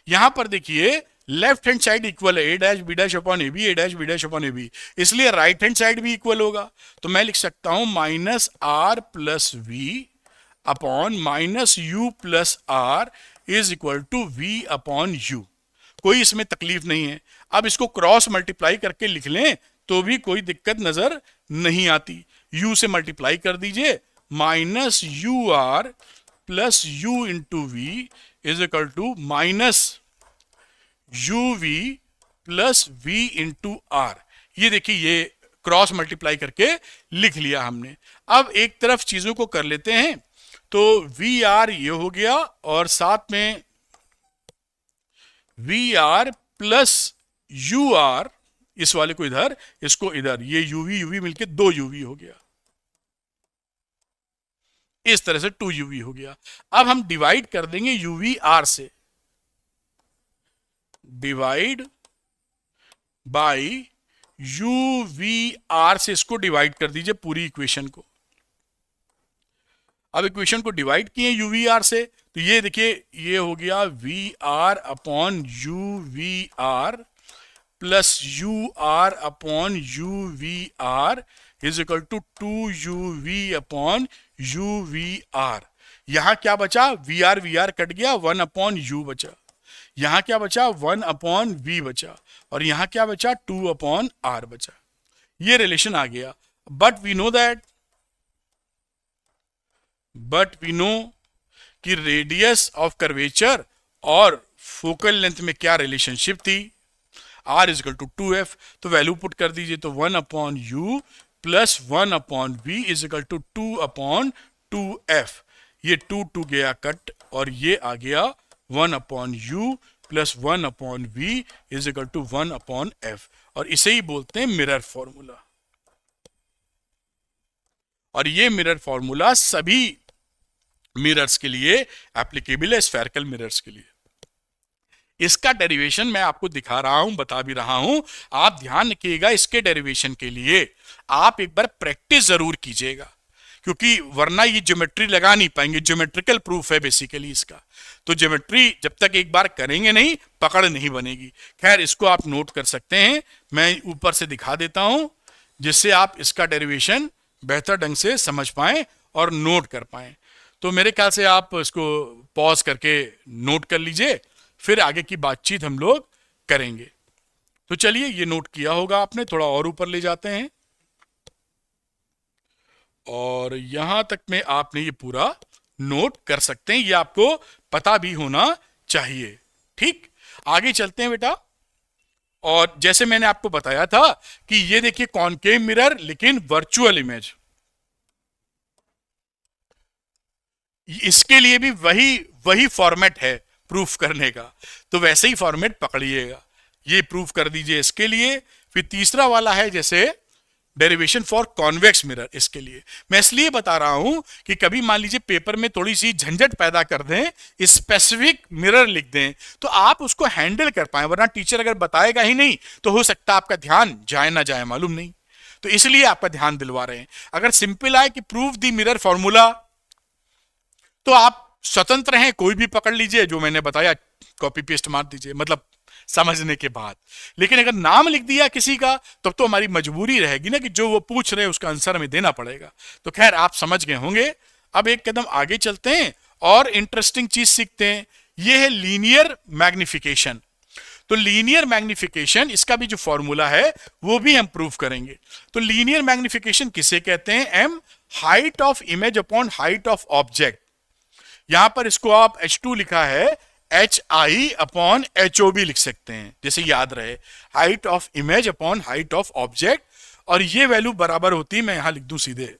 यहां पर देखिए लेफ्ट हैंड साइड इक्वल है A dash B dash upon A B, A dash B dash upon A B, इसलिए राइट हैंड साइड भी इक्वल होगा। तो मैं लिख सकता हूं minus R plus V upon minus U plus R is equal to V upon U. कोई इसमें तकलीफ नहीं है। अब इसको क्रॉस मल्टीप्लाई करके लिख लें तो भी कोई दिक्कत नजर नहीं आती। u से मल्टीप्लाई कर दीजिए, minus U R plus U into V is equal to minus U V plus V into R. ये देखिए, ये क्रॉस मल्टीप्लाई करके लिख लिया हमने। अब एक तरफ चीजों को कर लेते हैं। तो वी आर ये हो गया और साथ में V R plus U R, इस वाले को इधर, इसको इधर, ये यूवी यूवी मिलके 2 यूवी हो गया। इस तरह से 2 यूवी हो गया। अब हम डिवाइड कर देंगे यूवी आर से, divide by U V R से इसको डिवाइड कर दीजिए पूरी इक्वेशन को। अब इक्वेशन को डिवाइड किए यू वी आर से, तो ये देखिए ये हो गया V R upon U V R plus U R upon U V R is equal to 2 U V upon U V R. यहां क्या बचा, वी आर कट गया, 1 अपॉन यू बचा। यहां क्या बचा, 1 अपॉन वी बचा, और यहां क्या बचा, 2 अपॉन आर बचा। ये रिलेशन आ गया। बट वी नो कि रेडियस ऑफ कर्वेचर और फोकल लेंथ में क्या रिलेशनशिप थी, r is equal to 2f। तो वैल्यू पुट कर दीजिए, तो 1 upon U plus 1 upon V is equal to 2 upon 2f। ये 2 गया कट और ये आ गया 1 upon U plus 1 upon V is equal to 1 upon f। और इसे ही बोलते हैं मिरर फॉर्मूला। और ये मिरर फॉर्मूला सभी मिरर्स के लिए एप्लीकेबल है, स्फेरिकल मिरर्स के लिए। इसका डेरिवेशन मैं आपको दिखा रहा हूं, बता भी रहा हूं। आप ध्यान रखिएगा, इसके डेरिवेशन के लिए आप एक बार प्रैक्टिस जरूर कीजिएगा, क्योंकि वरना ये ज्योमेट्री लगा नहीं पाएंगे। ज्योमेट्रिकल प्रूफ है बेसिकली इसका, तो ज्योमेट्री जब तक एक बार करेंगे नहीं, पकड़ नहीं बनेगी। खैर, इसको आप नोट कर सकते हैं, मैं ऊपर से दिखा देता हूं, जिससे आप इसका डेरिवेशन बेहतर ढंग से समझ पाएं और नोट कर पाएं। तो मेरे ख्याल से आप इसको पॉज करके नोट कर लीजिए, फिर आगे की बातचीत हम लोग करेंगे। तो चलिए, ये नोट किया होगा आपने, थोड़ा और ऊपर ले जाते हैं और यहां तक में आपने ये पूरा नोट कर सकते हैं। ये आपको पता भी होना चाहिए। ठीक, आगे चलते हैं बेटा। और जैसे मैंने आपको बताया था कि ये देखिए कॉनकेव मिरर, लेकिन वर्चुअल इमेज, इसके लिए भी वही फॉर्मेट है प्रूफ करने का, तो वैसे ही फॉर्मेट पकड़िएगा। ये प्रूफ कर दीजिए इसके लिए। फिर तीसरा वाला है जैसे डेरिवेशन फॉर कॉन्वेक्स मिरर। इसके लिए मैं इसलिए बता रहा हूं कि कभी मान लीजिए पेपर में थोड़ी सी झंझट पैदा कर दें, स्पेसिफिक मिरर लिख दें, तो आप उसको हैंडल कर पाए, वरना टीचर अगर बताएगा ही नहीं तो हो सकता है आपका ध्यान जाए ना जाए, मालूम नहीं। तो इसलिए आपका ध्यान दिलवा रहे हैं। अगर सिंपल आए कि प्रूफ दी मिरर फॉर्मूला, तो आप स्वतंत्र हैं, कोई भी पकड़ लीजिए, जो मैंने बताया कॉपी पेस्ट मार दीजिए, मतलब समझने के बाद। लेकिन अगर नाम लिख दिया किसी का, तब तो हमारी मजबूरी रहेगी ना कि जो वो पूछ रहे हैं उसका आंसर हमें देना पड़ेगा। तो खैर, आप समझ गए होंगे। अब एक कदम आगे चलते हैं और इंटरेस्टिंग चीज सीखते हैं। ये है लीनियर मैग्निफिकेशन। तो लीनियर मैग्निफिकेशन, इसका भी जो फॉर्मूला है वो भी हम प्रूफ करेंगे। तो लीनियर मैग्निफिकेशन किसे कहते हैं? M height of image upon height of object. यहां पर इसको आप H2 लिखा है, HI अपॉन HO भी लिख सकते हैं, जैसे याद रहे, height of image upon height of object. और ये वैल्यू बराबर होती है, मैं यहां लिख दूं सीधे,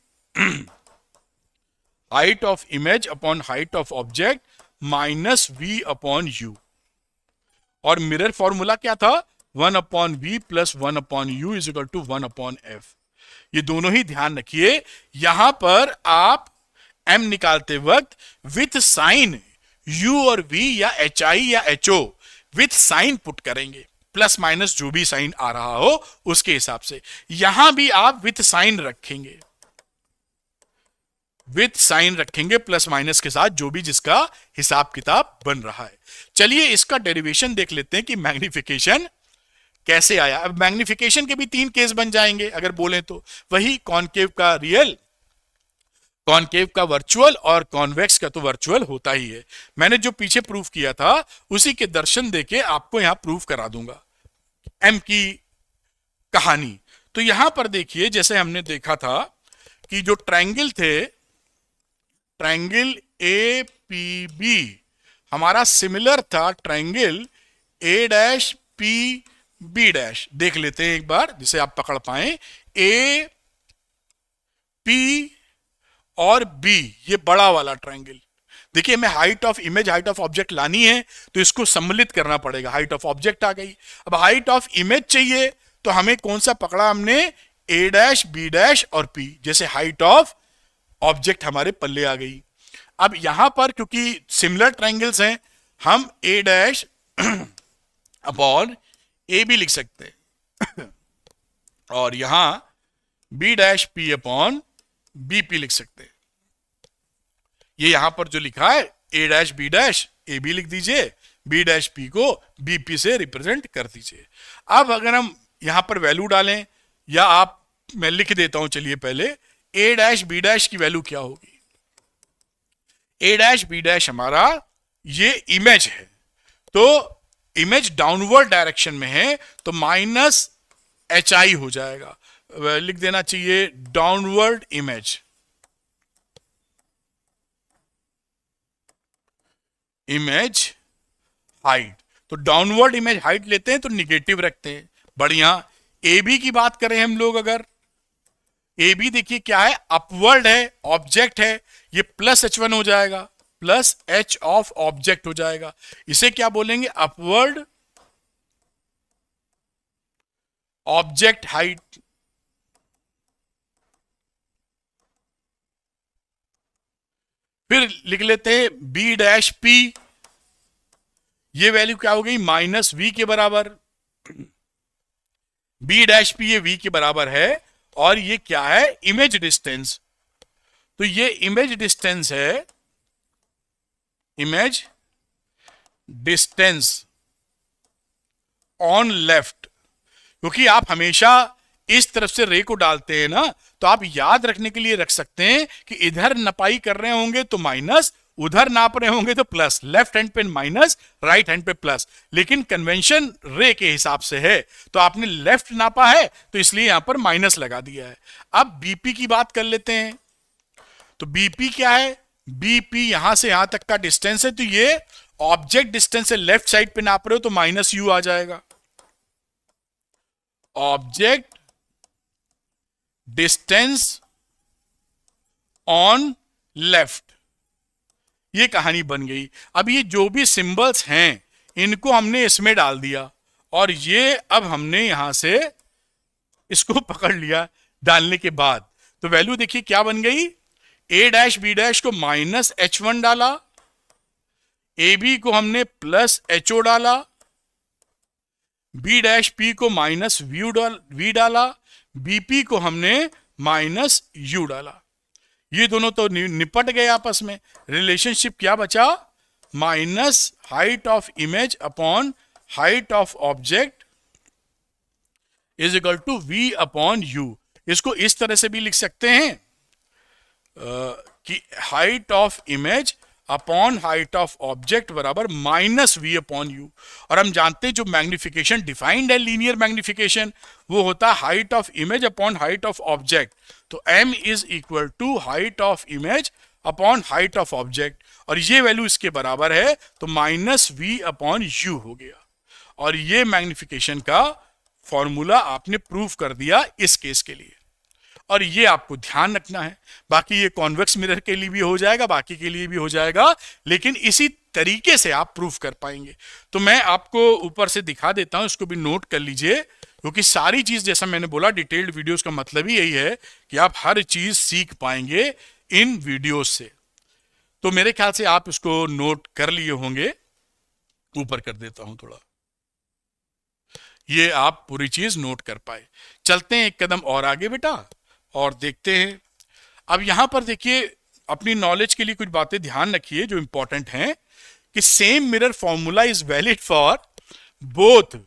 height of image upon height of object minus V upon U। और मिरर फॉर्मूला क्या था? 1 upon V plus 1 upon U is equal to 1 upon F। ये दोनों ही ध्यान रखिए। यहां पर आप M निकालते वक्त विथ साइन U और V या HI या HO विथ साइन पुट करेंगे, प्लस माइनस जो भी साइन आ रहा हो उसके हिसाब से। यहां भी आप विथ साइन रखेंगे, विथ साइन रखेंगे प्लस माइनस के साथ, जो भी जिसका हिसाब किताब बन रहा है। चलिए इसका डेरिवेशन देख लेते हैं कि मैग्निफिकेशन कैसे आया। अब मैग्निफिकेशन के भी तीन केस बन जाएंगे अगर बोले तो, वही कॉनकेव का रियल, कॉनकेव का वर्चुअल और कॉन्वेक्स का तो वर्चुअल होता ही है। मैंने जो पीछे प्रूफ किया था उसी के दर्शन देके आपको यहां प्रूफ करा दूंगा एम की कहानी। तो यहां पर देखिए, जैसे हमने देखा था कि जो ट्रायंगल थे, ट्रायंगल ए पी बी हमारा सिमिलर था triangle A dash P B dash. देख लेते हैं एक बार जिसे आप पकड़ पाए। ए पी और बी, ये बड़ा वाला ट्रायंगल। देखिए हमें height of image, height of object लानी है तो इसको सम्मिलित करना पड़ेगा। हाइट ऑफ ऑब्जेक्ट आ गई। अब हाइट ऑफ इमेज चाहिए तो हमें कौन सा पकड़ा हमने, ए डैश बी डैश और पी, जैसे हाइट ऑफ ऑब्जेक्ट हमारे पल्ले आ गई। अब यहां पर क्योंकि सिमिलर ट्रायंगल्स हैं, हम A dash upon A B लिख सकते हैं और यहां B dash P upon B P लिख सकते हैं। ये यहां पर जो लिखा है A dash B dash A B लिख दीजिए, बी डैश पी को बी पी से रिप्रेजेंट कर दीजिए। अब अगर हम यहां पर वैल्यू डालें, या आप, मैं लिख देता हूं, चलिए पहले ए डैश बी डैश की वैल्यू क्या होगी। ए डैश बी डैश हमारा ये इमेज है, तो इमेज डाउनवर्ड डायरेक्शन में है तो माइनस एच आई हो जाएगा। लिख देना चाहिए डाउनवर्ड इमेज, इमेज हाइट। तो डाउनवर्ड इमेज हाइट लेते हैं तो निगेटिव रखते हैं, बढ़िया। ए बी की बात करें हम लोग, अगर ए बी देखिए क्या है, अपवर्ड है, ऑब्जेक्ट है, ये प्लस H1 हो जाएगा, प्लस एच ऑफ ऑब्जेक्ट हो जाएगा। इसे क्या बोलेंगे, अपवर्ड ऑब्जेक्ट हाइट। फिर लिख लेते हैं बी डैश पी, ये वैल्यू क्या हो गई, माइनस वी के बराबर। बी डैश पी ये वी के बराबर है, और ये क्या है, इमेज डिस्टेंस। तो ये इमेज डिस्टेंस है, इमेज डिस्टेंस ऑन लेफ्ट। क्योंकि आप हमेशा इस तरफ से रे को डालते हैं ना, तो आप याद रखने के लिए रख सकते हैं कि इधर नपाई कर रहे होंगे तो माइनस, उधर नाप रहे होंगे तो प्लस, लेफ्ट हैंड पे माइनस, राइट हैंड पे प्लस। लेकिन कन्वेंशन रे के हिसाब से है, तो आपने लेफ्ट नापा है तो इसलिए यहां पर माइनस लगा दिया है। अब बीपी की बात कर लेते हैं। तो बीपी क्या है, बीपी यहां से यहां तक का डिस्टेंस है, तो ये ऑब्जेक्ट डिस्टेंस है, लेफ्ट साइड पे नाप रहे हो तो माइनस यू आ जाएगा। ऑब्जेक्ट डिस्टेंस ऑन लेफ्ट, ये कहानी बन गई। अब ये जो भी सिंबल्स हैं इनको हमने इसमें डाल दिया, और ये अब हमने यहां से इसको पकड़ लिया डालने के बाद। तो वैल्यू देखिए क्या बन गई, ए डैश बी डैश को माइनस H1 डाला, ए बी को हमने प्लस HO डाला, बी डैश पी को माइनस वी डाला, बीपी को हमने माइनस यू डाला। ये दोनों तो निपट गए आपस में। रिलेशनशिप क्या बचा, minus height of image upon height of object is equal to V upon U. इसको इस तरह से भी लिख सकते हैं कि height of image upon height of object बराबर माइनस वी अपॉन यू। और हम जानते हैं जो मैग्निफिकेशन डिफाइंड है, लीनियर मैग्निफिकेशन, वो होता है height of image upon height of object. तो m is equal to height of image upon height of object, और ये वैल्यू इसके बराबर है, तो माइनस वी अपॉन यू हो गया। और ये मैग्निफिकेशन का फॉर्मूला आपने प्रूव कर दिया इस केस के लिए, और ये आपको ध्यान रखना है। बाकी ये कॉन्वेक्स मिरर के लिए भी हो जाएगा, बाकी के लिए भी हो जाएगा, लेकिन इसी तरीके से आप प्रूफ कर पाएंगे। तो मैं आपको ऊपर से दिखा देता हूं, इसको भी नोट कर लीजिए, क्योंकि सारी चीज जैसा मैंने बोला डिटेल्ड वीडियोस का मतलब ही यही है कि आप हर चीज सीख पाएंगे इन वीडियोस से। तो मेरे ख्याल से आप इसको नोट कर लिए होंगे। ऊपर कर देता हूं थोड़ा, ये आप पूरी चीज नोट कर पाए। चलते हैं एक कदम और आगे बेटा, और देखते हैं। अब यहां पर देखिए अपनी नॉलेज के लिए कुछ बातें ध्यान रखिए जो इंपॉर्टेंट हैं कि same mirror formula is valid for both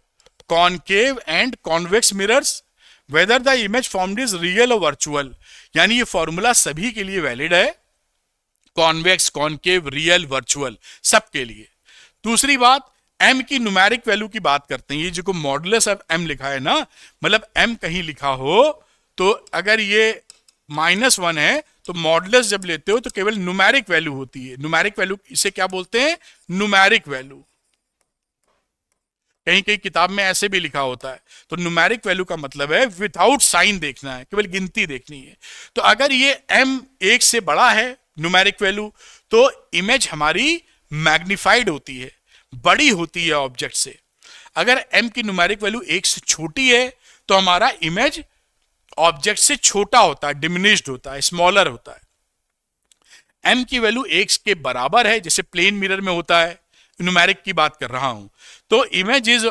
concave and convex mirrors whether the image formed is real और वर्चुअल। यानी ये फॉर्मूला सभी के लिए वैलिड है, कॉन्वेक्स, कॉनकेव, रियल, वर्चुअल, सबके लिए। दूसरी बात, m की न्यूमेरिक वैल्यू की बात करते हैं। ये जो मॉडुलस ऑफ m लिखा है ना, मतलब m कहीं लिखा हो तो अगर ये -1 है तो मॉडुलस जब लेते हो तो केवल न्यूमेरिक वैल्यू होती है। न्यूमेरिक वैल्यू इसे क्या बोलते हैं? Numeric value. कहीं कहीं किताब में ऐसे भी लिखा होता है। तो न्यूमेरिक वैल्यू का मतलब है विदाउट साइन देखना है, केवल गिनती देखनी है। तो अगर ये m 1 से बड़ा है न्यूमेरिक वैल्यू, तो इमेज हमारी मैग्निफाइड होती है, बड़ी होती है ऑब्जेक्ट से। अगर m की न्यूमेरिक वैल्यू 1 से छोटी है तो हमारा इमेज ऑब्जेक्ट से छोटा होता है, डिमिनिश्ड होता है, स्मॉलर होता है। m की वैल्यू 1 के बराबर है, जैसे प्लेन मिरर में होता है, न्यूमेरिक की बात कर रहा हूं, तो इमेज इज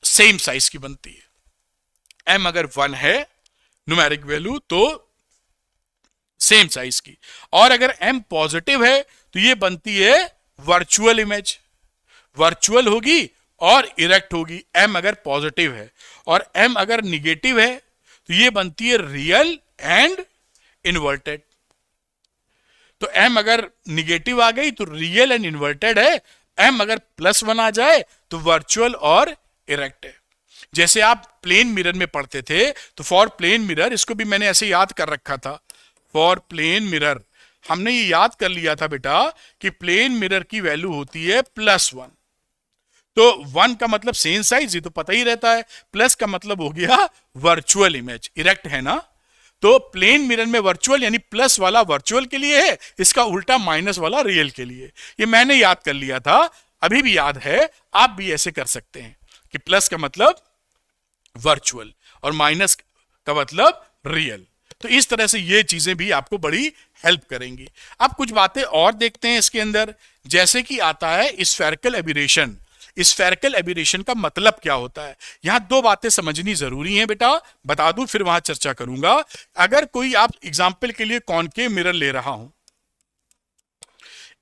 सेम साइज की बनती है। m अगर 1 है न्यूमेरिक वैल्यू तो सेम साइज की, और अगर m पॉजिटिव है तो ये बनती है वर्चुअल इमेज। वर्चुअल होगी और इरेक्ट होगी, m अगर पॉजिटिव है, और m अगर निगेटिव है तो ये बनती है रियल एंड इन्वर्टेड। तो m अगर निगेटिव आ गई तो रियल एंड इन्वर्टेड है, m अगर +1 आ जाए तो वर्चुअल और इरेक्ट है। जैसे आप प्लेन मिरर में पढ़ते थे तो फॉर प्लेन मिरर, इसको भी मैंने ऐसे याद कर रखा था, फॉर प्लेन मिरर हमने ये याद कर लिया था बेटा कि प्लेन मिरर की वैल्यू होती है +1। तो 1 का मतलब सेम साइज, ये तो पता ही रहता है, प्लस का मतलब हो गया वर्चुअल इमेज, इरेक्ट है ना। तो प्लेन मिरर में वर्चुअल यानी प्लस वाला वर्चुअल के लिए है, इसका उल्टा माइनस वाला रियल के लिए। ये मैंने याद कर लिया था, अभी भी याद है, आप भी ऐसे कर सकते हैं कि प्लस का मतलब वर्चुअल और माइनस का मतलब रियल। तो इस तरह से ये चीजें भी आपको बड़ी हेल्प करेंगी। अब कुछ बातें और देखते हैं इसके अंदर, जैसे कि आता है स्फेरिकल एबिरेशन। स्फेरिकल एबिरेशन का मतलब क्या होता है? यहां दो बातें समझनी जरूरी हैं बेटा, बता दूं फिर वहां चर्चा करूंगा। अगर कोई, आप एग्जाम्पल के लिए कॉनकेव मिरर ले रहा हूं,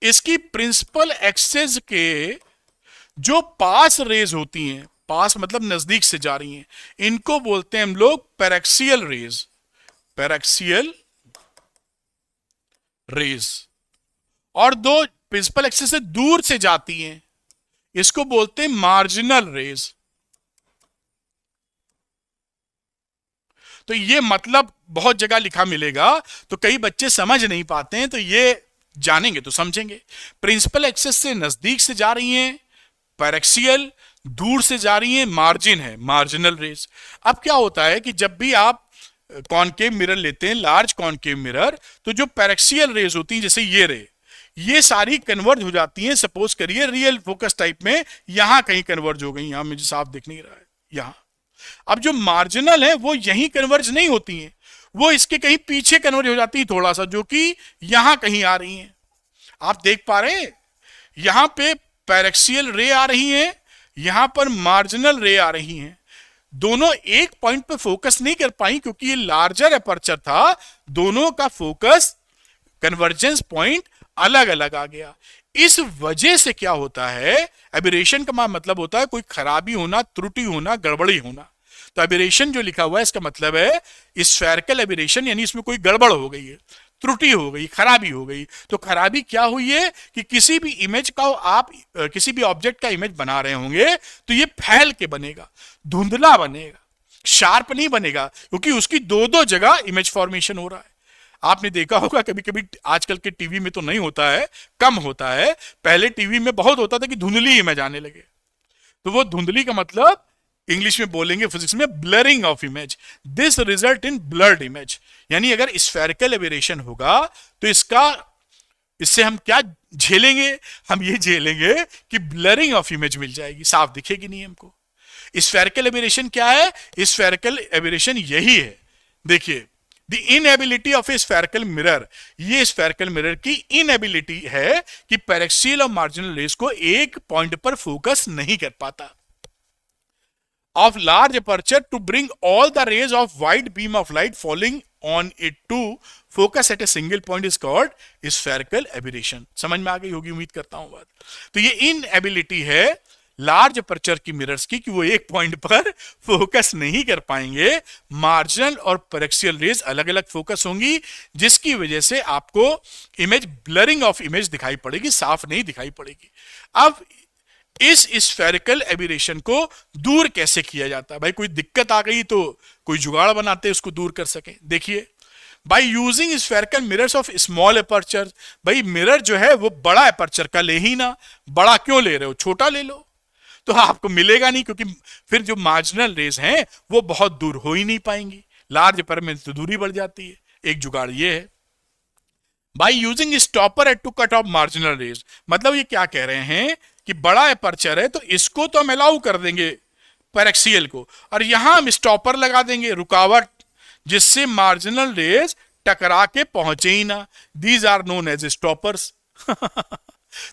इसकी प्रिंसिपल एक्सेस के जो पास रेज होती हैं, पास मतलब नजदीक से जा रही हैं, इनको बोलते हैं हम लोग पैरेक्सियल रेज। Paraxial raise. और दो प्रिंसिपल एक्सेस से दूर से जाती हैं, इसको बोलते हैं मार्जिनल रेज। तो ये मतलब बहुत जगह लिखा मिलेगा, तो कई बच्चे समझ नहीं पाते हैं, तो ये जानेंगे तो समझेंगे। प्रिंसिपल एक्सेस से नजदीक से जा रही हैं पैरेक्सियल, दूर से जा रही हैं मार्जिन है, मार्जिनल रेज। अब क्या होता है कि जब भी आप कॉनकेव मिरर लेते हैं, लार्ज कॉनकेव मिरर, तो जो पैरेक्सियल रेज होती हैं, जैसे ये रे, ये सारी कन्वर्ज हो जाती हैं, सपोज करिए रियल फोकस टाइप में, यहां कहीं कन्वर्ज हो गई, यहां मुझे साफ दिख नहीं रहा है यहां। अब जो मार्जिनल है वो यहीं कन्वर्ज नहीं होती हैं, वो इसके कहीं पीछे कन्वर्ज हो जाती है थोड़ा सा, जो कि यहां कहीं आ रही हैं। आप देख पा रहे हैं, यहां पे पैरेक्सियल रे आ रही हैं, यहां पर मार्जिनल रे आ रही हैं। दोनों एक पॉइंट पे फोकस नहीं कर पाई क्योंकि ये लार्जर अपर्चर था, दोनों का फोकस कन्वर्जेंस पॉइंट अलग अलग आ गया। इस वजह से क्या होता है, एबिरेशन का मतलब होता है कोई खराबी होना, त्रुटि होना, गड़बड़ी होना। तो एबिरेशन जो लिखा हुआ है इसका मतलब है स्फेरिकल एबिरेशन, यानी इसमें कोई गड़बड़ हो गई है, त्रुटि हो गई, खराबी हो गई। तो खराबी क्या हुई है कि किसी भी इमेज का आप किसी भी ऑब्जेक्ट का इमेज बना रहे होंगे तो ये फैल के बनेगा, धुंधला बनेगा, शार्प नहीं बनेगा, क्योंकि उसकी दो दो जगह इमेज फॉर्मेशन हो रहा है। आपने देखा होगा कभी कभी, आजकल के टीवी में तो नहीं होता है, कम होता है, पहले टीवी में बहुत होता था कि धुंधली इमेज आने लगे। तो वो धुंधली का मतलब इंग्लिश में बोलेंगे फिजिक्स में blurring of image, this result in blurred image. यानी अगर स्फेरिकल एबिरेशन होगा तो इससे हम क्या झेलेंगे, हम ये झेलेंगे कि ब्लरिंग ऑफ इमेज मिल जाएगी, साफ दिखेगी नहीं हमको। स्फेरिकल एबिरेशन क्या है? स्फेरिकल एबिरेशन यही है, देखिए, the inability of A spherical mirror. ये स्फेरिकल मिरर की इनएबिलिटी है कि पैरेक्सियल और मार्जिनल रेज को एक पॉइंट पर फोकस नहीं कर पाता। Of large aperture to bring all the rays of wide beam of light falling on it to focus at a single point is called spherical aberration। समझ में आ गई होगी उम्मीद करता हूं बात। तो ये इनएबिलिटी है लार्ज अपर्चर की मिरर्स की कि वो एक पॉइंट पर फोकस नहीं कर पाएंगे। मार्जिनल और पैरेक्सियल रेज अलग अलग फोकस होंगी, जिसकी वजह से आपको इमेज ब्लरिंग ऑफ इमेज दिखाई पड़ेगी, साफ नहीं दिखाई पड़ेगी। अब इस स्फेरिकल एबिरेशन को दूर कैसे किया जाता है? भाई कोई दिक्कत आ गई तो कोई जुगाड़ बनाते उसको दूर कर सके। देखिए, by using spherical mirrors of small aperture. भाई मिरर जो है वो बड़ा अपर्चर का ले ही ना, बड़ा क्यों ले रहे हो, छोटा ले लो, तो आपको मिलेगा नहीं, क्योंकि फिर जो मार्जिनल रेज हैं वो बहुत दूर हो ही नहीं पाएंगी। लार्ज अपर में तो दूरी बढ़ जाती है। एक जुगाड़ ये है, by using stopper at to cut off marginal rays. मतलब ये क्या कह रहे हैं कि बड़ा अपर्चर है तो इसको तो हम अलाउ कर देंगे पैरेक्सियल को, और यहां हम स्टॉपर लगा देंगे, रुकावट, जिससे मार्जिनल रेज टकरा के पहुंचे ही ना। These are known as stoppers.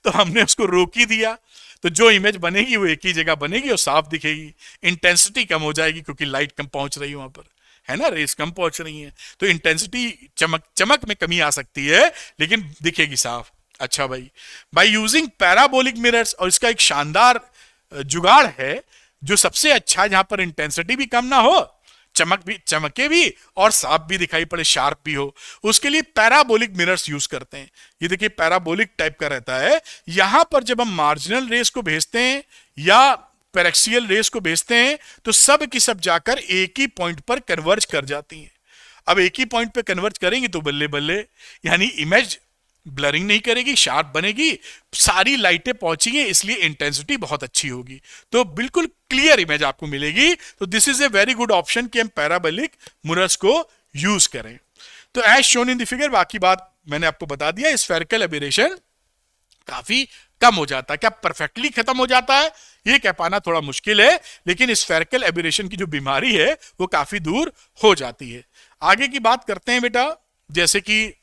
तो हमने उसको रोक ही दिया, तो जो इमेज बनेगी वो एक ही जगह बनेगी और साफ दिखेगी। इंटेंसिटी कम हो जाएगी क्योंकि लाइट कम पहुंच रही है वहां पर, है ना, रेस कम पहुंच रही है, तो इंटेंसिटी चमक में कमी आ सकती है लेकिन दिखेगी साफ। अच्छा भाई, बाय यूजिंग पैराबोलिक मिरर्स, और इसका एक शानदार जुगाड़ है जो सबसे अच्छा है, जहां पर इंटेंसिटी भी कम ना हो, चमके भी और साफ भी दिखाई पड़े, शार्प भी हो, उसके लिए पैराबोलिक मिरर्स यूज करते हैं। ये देखिए पैराबोलिक टाइप का रहता है। यहां पर जब हम मार्जिनल रेस को भेजते हैं या पैरेक्सियल रेस को भेजते हैं तो सब की सब जाकर एक ही पॉइंट पर कन्वर्ज कर जाती हैं। अब एक ही पॉइंट पे कन्वर्ज करेंगे तो बल्ले बल्ले, यानी इमेज ब्लरिंग नहीं करेगी, शार्प बनेगी, सारी लाइटें पहुंचेंगी, इसलिए इंटेंसिटी बहुत अच्छी होगी, तो बिल्कुल क्लियर इमेज आपको मिलेगी। तो this is a very good option कि हम पैराबोलिक मिरर्स को यूज करें। तो as shown in the figure, बाकी बात मैंने आपको बता दिया, स्फेरिकल एबेरेशन काफी कम हो जाता है। क्या परफेक्टली खत्म हो जाता है ये कह पाना थोड़ा मुश्किल है, लेकिन स्फेरिकल एबेरेशन की जो बीमारी है वो काफी दूर हो जाती है। आगे की बात करते हैं बेटा, जैसे कि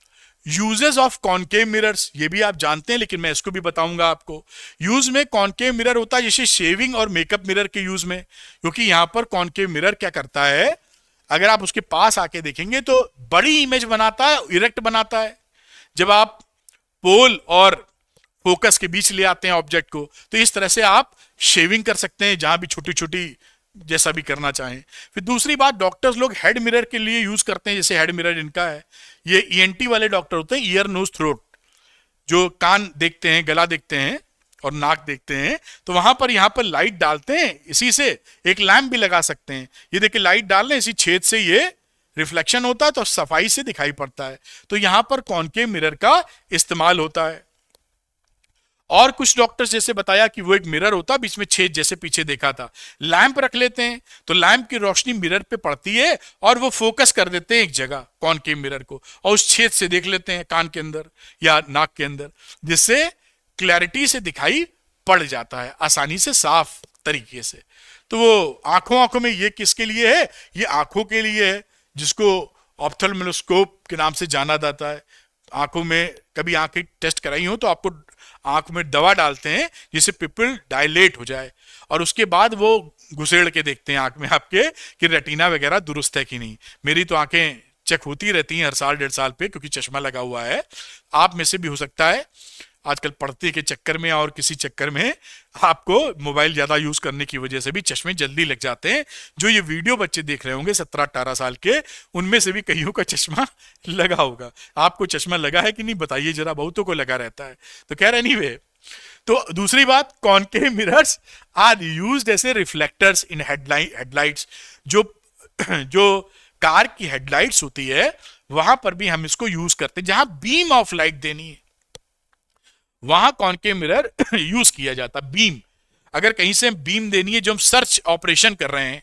यूजेस ऑफ कॉनकेव मिरर्स, ये भी आप जानते हैं लेकिन मैं इसको भी बताऊंगा आपको। यूज में कॉनकेव मिरर होता है जैसे शेविंग और मेकअप मिरर के यूज में, क्योंकि यहां पर कॉनकेव मिरर क्या करता है, अगर आप उसके पास आके देखेंगे तो बड़ी इमेज बनाता है, इरेक्ट बनाता है। जब आप पोल और फोकस के बीच ले आते हैं ऑब्जेक्ट को, तो इस तरह से आप शेविंग कर सकते हैं जहां भी छोटी छोटी जैसा भी करना चाहें। फिर दूसरी बात, डॉक्टर्स लोग हेड मिरर के लिए यूज करते हैं, जैसे हेड मिरर इनका है, ये ईएनटी वाले डॉक्टर होते हैं, ईयर नोज थ्रोट, जो कान देखते हैं, गला देखते हैं और नाक देखते हैं, तो वहां पर यहां पर लाइट डालते हैं, इसी से एक लैंप भी लगा सकते हैं। ये देखिए लाइट डाल रहे हैं, इसी छेद से ये रिफ्लेक्शन होता है तो सफाई से दिखाई पड़ता है। तो यहां पर कॉनकेव मिरर का इस्तेमाल होता है। और कुछ डॉक्टर्स जैसे बताया कि वो एक मिरर होता है, बीच में छेद जैसे पीछे देखा था, लैंप रख लेते हैं तो लैंप की रोशनी मिरर पे पड़ती है और वो फोकस कर देते हैं एक जगह कॉनकेव मिरर को, और उस छेद से देख लेते हैं कान के अंदर या नाक के अंदर, जिससे क्लैरिटी से दिखाई पड़ जाता है, आसानी से साफ तरीके से। तो वो आंखों में ये किसके लिए है, ये आंखों के लिए है, जिसको ऑप्थेल्मोस्कोप के नाम से जाना जाता है। आंखों में कभी आंखें टेस्ट कराई हो तो आपको आंख में दवा डालते हैं जिससे पिपल डायलेट हो जाए, और उसके बाद वो घुसेड़ के देखते हैं आंख में आपके कि रेटिना वगैरह दुरुस्त है कि नहीं। मेरी तो आंखें चेक होती रहती हैं हर साल 1.5 साल पे, क्योंकि चश्मा लगा हुआ है। आप में से भी हो सकता है आजकल पढ़ते के चक्कर में और किसी चक्कर में आपको मोबाइल ज्यादा यूज करने की वजह से भी चश्मे जल्दी लग जाते हैं। जो ये वीडियो बच्चे देख रहे होंगे 17-18 साल के, उनमें से भी कईयों का चश्मा लगा होगा। आपको चश्मा लगा है कि नहीं बताइए जरा, बहुतों को लगा रहता है। तो कह रहे एनीवे, तो दूसरी बात, concave mirrors are used as a reflectors in headlights. जो कार की हेडलाइट्स होती है वहां पर भी हम इसको यूज करते हैं, जहां बीम ऑफ लाइट देनी है वहां कॉनकेव मिरर यूज किया जाता। बीम, अगर कहीं से बीम देनी है, जो हम सर्च ऑपरेशन कर रहे हैं,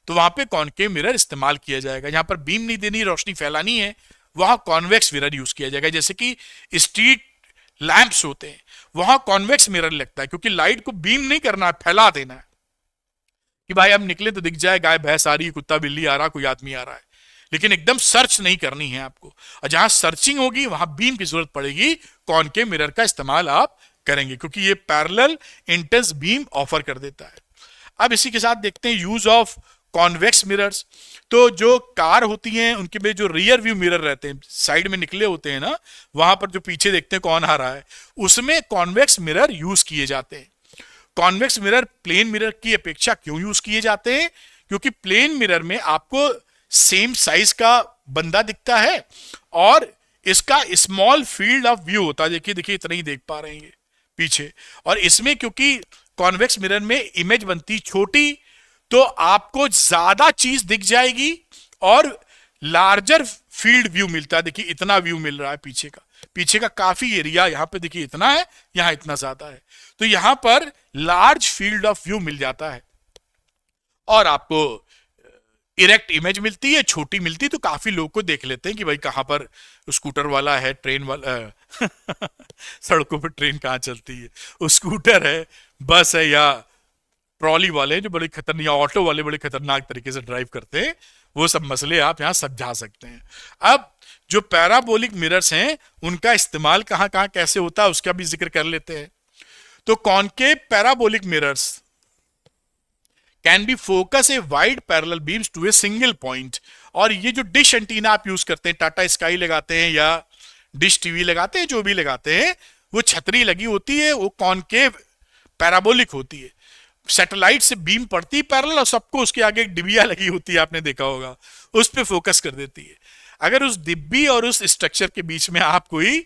तो वहां पे कॉनकेव मिरर इस्तेमाल किया जाएगा। जहां पर बीम नहीं देनी, रोशनी फैलानी है, वहां कॉन्वेक्स मिरर यूज किया जाएगा। जैसे कि स्ट्रीट लैंप्स होते हैं, वहां कॉन्वेक्स मिरर लगता है, क्योंकि लाइट को बीम नहीं करना है, फैला देना है कि भाई हम निकले तो दिख जाए गाय भैंस आ रही है, कुत्ता बिल्ली आ रहा, कोई आदमी आ रहा है, लेकिन एकदम सर्च नहीं करनी है आपको। और जहां सर्चिंग होगी वहां बीम की जरूरत पड़ेगी, कॉनकेव मिरर का इस्तेमाल आप करेंगे, क्योंकि ये पैरेलल इंटेंस बीम ऑफर कर देता है। अब इसी के साथ देखते हैं यूज ऑफ कॉन्वेक्स मिरर्स, तो जो कार होती हैं उनके में जो रियर व्यू मिरर रहते हैं, साइड में निकले होते हैं ना, वहां पर जो पीछे देखते हैं कौन आ रहा है, उसमें कॉन्वेक्स मिरर यूज किए जाते हैं। कॉन्वेक्स मिरर प्लेन मिरर की अपेक्षा क्यों यूज किए जाते हैं? क्योंकि प्लेन मिरर में आपको सेम साइज का बंदा दिखता है और इसका स्मॉल फील्ड ऑफ व्यू होता है। देखिए देखिए, इतना ही देख पा रहे हैं पीछे। और इसमें क्योंकि कॉन्वेक्स मिरर में इमेज बनती छोटी, तो आपको ज्यादा चीज दिख जाएगी और लार्जर फील्ड व्यू मिलता है। देखिए इतना व्यू मिल रहा है पीछे का, पीछे का काफी एरिया यहाँ पे देखिए इतना है, यहाँ इतना ज्यादा है, तो यहाँ पर लार्ज फील्ड ऑफ व्यू मिल जाता है और आपको इरेक्ट इमेज मिलती है। छोटी मिलती तो काफी लोग को देख लेते हैं कि भाई कहां पर स्कूटर वाला है, ट्रेन वाला सड़कों पर ट्रेन कहां चलती है, वो स्कूटर है, बस है, या ट्रॉली वाले जो बड़े खतरनाक, ऑटो वाले बड़े खतरनाक तरीके से ड्राइव करते हैं, वो सब मसले आप यहां समझा सकते हैं। अब जो पैराबोलिक मिरर्स हैं उनका इस्तेमाल कहां कहां कैसे होता है उसका भी जिक्र कर लेते हैं। तो concave parabolic mirrors can be focus a wide parallel beams to a single point. और ये जो डिश एंटीना आप यूज करते हैं, टाटा स्काई लगाते हैं या डिश टीवी लगाते हैं, जो भी लगाते हैं, वो छतरी लगी होती है, वो कॉनकेव पैराबोलिक होती है। सैटेलाइट से बीम पड़ती है पैरेलल और सबको उसके आगे एक डिबिया लगी होती है, आपने देखा होगा, उस पर फोकस कर देती है। अगर उस डिब्बी और उस स्ट्रक्चर के बीच में आप कोई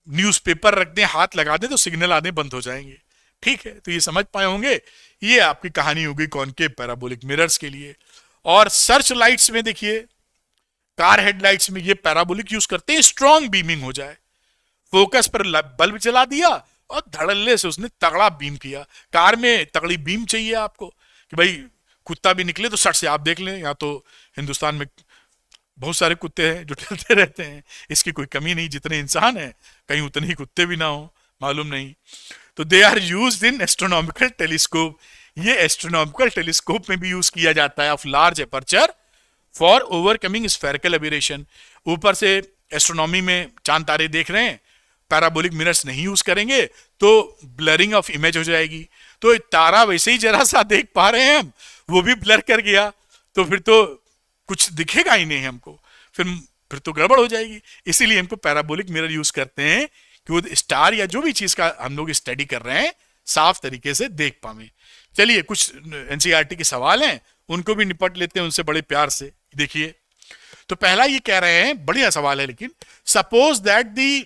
न्यूज़पेपर रख दें, हाथ लगा दें, तो सिग्नल आने बंद हो जाएंगे। ठीक है, तो ये समझ पाए होंगे, ये आपकी कहानी होगी कॉनकेव पैराबोलिक मिरर्स के लिए। और सर्च लाइट्स में देखिए, कार हेडलाइट्स में ये पैराबोलिक यूज करते हैं, स्ट्रॉन्ग बीमिंग हो जाए। फोकस पर बल्ब जला दिया और धड़ल्ले से उसने तगड़ा बीम किया। कार में तगड़ी बीम चाहिए आपको कि भाई कुत्ता भी निकले तो सट से आप देख लें। या तो हिंदुस्तान में बहुत सारे कुत्ते हैं जो चलते रहते हैं, इसकी कोई कमी नहीं, जितने इंसान हैं कहीं उतने ही कुत्ते भी ना हो, मालूम नहीं। तो they are used in astronomical telescope. ये एस्ट्रोनॉमिकल टेलीस्कोप में भी यूज किया जाता है of large aperture for overcoming spherical aberration. ऊपर से एस्ट्रोनॉमी में चांद तारे देख रहे हैं, पैराबोलिक मिरर्स नहीं यूज करेंगे तो ब्लरिंग ऑफ इमेज हो जाएगी। तो तारा वैसे ही जरा सा देख पा रहे हैं हम, वो भी ब्लर कर गया, तो फिर तो कुछ दिखेगा ही नहीं हमको, फिर तो गड़बड़ हो जाएगी। इसीलिए हमको पैराबोलिक मिरर यूज करते हैं कि वो स्टार या जो भी चीज का हम लोग स्टडी कर रहे हैं साफ तरीके से देख पावे। चलिए कुछ एनसीईआरटी के सवाल हैं, उनको भी निपट लेते हैं उनसे बड़े प्यार से। देखिए, तो पहला ये कह रहे हैं, बढ़िया सवाल है लेकिन, suppose that the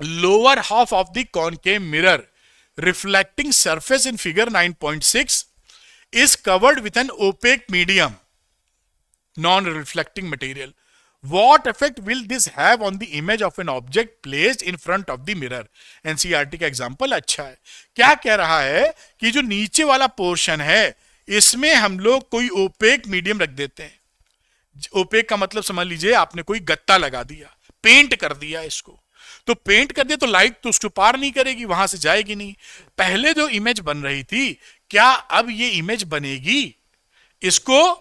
lower half of the concave mirror reflecting surface in figure 9.6 is covered with an opaque medium, non-reflecting material. What effect will this have on the image of an object placed in front of the mirror? NCERT का example अच्छा है। क्या कह रहा है कि जो नीचे वाला पोर्शन है इसमें हम लोग कोई ओपेक मीडियम रख देते हैं। ओपेक का मतलब समझ लीजिए आपने कोई गत्ता लगा दिया, पेंट कर दिया इसको, तो पेंट कर दिया तो लाइट तो उसको पार नहीं करेगी, वहां से जाएगी नहीं। पहले जो इमेज बन रही थी, क्या अब ये इमेज बनेगी इसको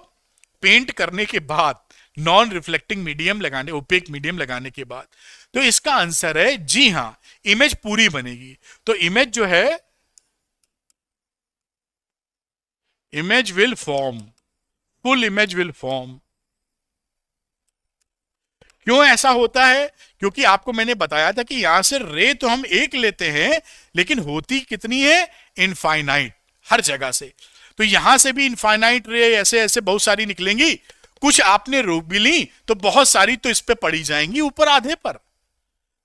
पेंट करने के बाद, नॉन रिफ्लेक्टिंग मीडियम लगाने, ओपेक मीडियम लगाने के बाद? तो इसका आंसर है जी हां, इमेज पूरी बनेगी। तो इमेज जो है, image will form, full image will form. क्यों ऐसा होता है? क्योंकि आपको मैंने बताया था कि यहां से रे तो हम एक लेते हैं, लेकिन होती कितनी है? इनफाइनाइट, हर जगह से। तो यहां से भी इनफाइनाइट रे ऐसे ऐसे बहुत सारी निकलेंगी। कुछ आपने रोक भी ली तो बहुत सारी तो इस पे पड़ी जाएंगी ऊपर आधे पर।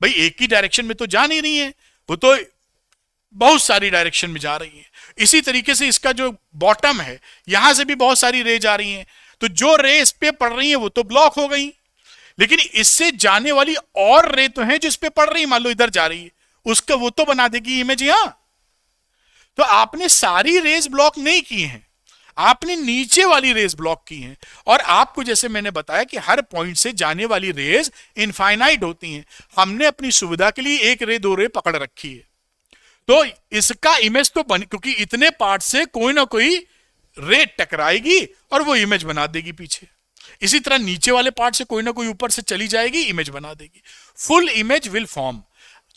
भाई एक ही डायरेक्शन में तो जा नहीं रही है, वो तो बहुत सारी डायरेक्शन में जा रही है। इसी तरीके से इसका जो बॉटम है, यहां से भी बहुत सारी रे जा रही हैं, तो जो रे इस पे पड़ रही है वो तो ब्लॉक हो गई, लेकिन इससे जाने वाली और रे तो है जो इस पे पड़ रही है, मान लो इधर जा रही है, उसका वो तो बना देगी इमेज यहां। तो आपने सारी रेज ब्लॉक नहीं की हैं, आपने नीचे वाली रेज ब्लॉक की हैं। और आपको जैसे मैंने बताया कि हर पॉइंट से जाने वाली रेज इनफाइनाइट होती हैं, हमने अपनी सुविधा के लिए एक रे दो रे पकड़ रखी है। तो इसका इमेज तो बन, क्योंकि इतने पार्ट से कोई ना कोई रे टकराएगी और वो इमेज बना देगी पीछे। इसी तरह नीचे वाले पार्ट से कोई ना कोई ऊपर से चली जाएगी, इमेज बना देगी। Full image will form.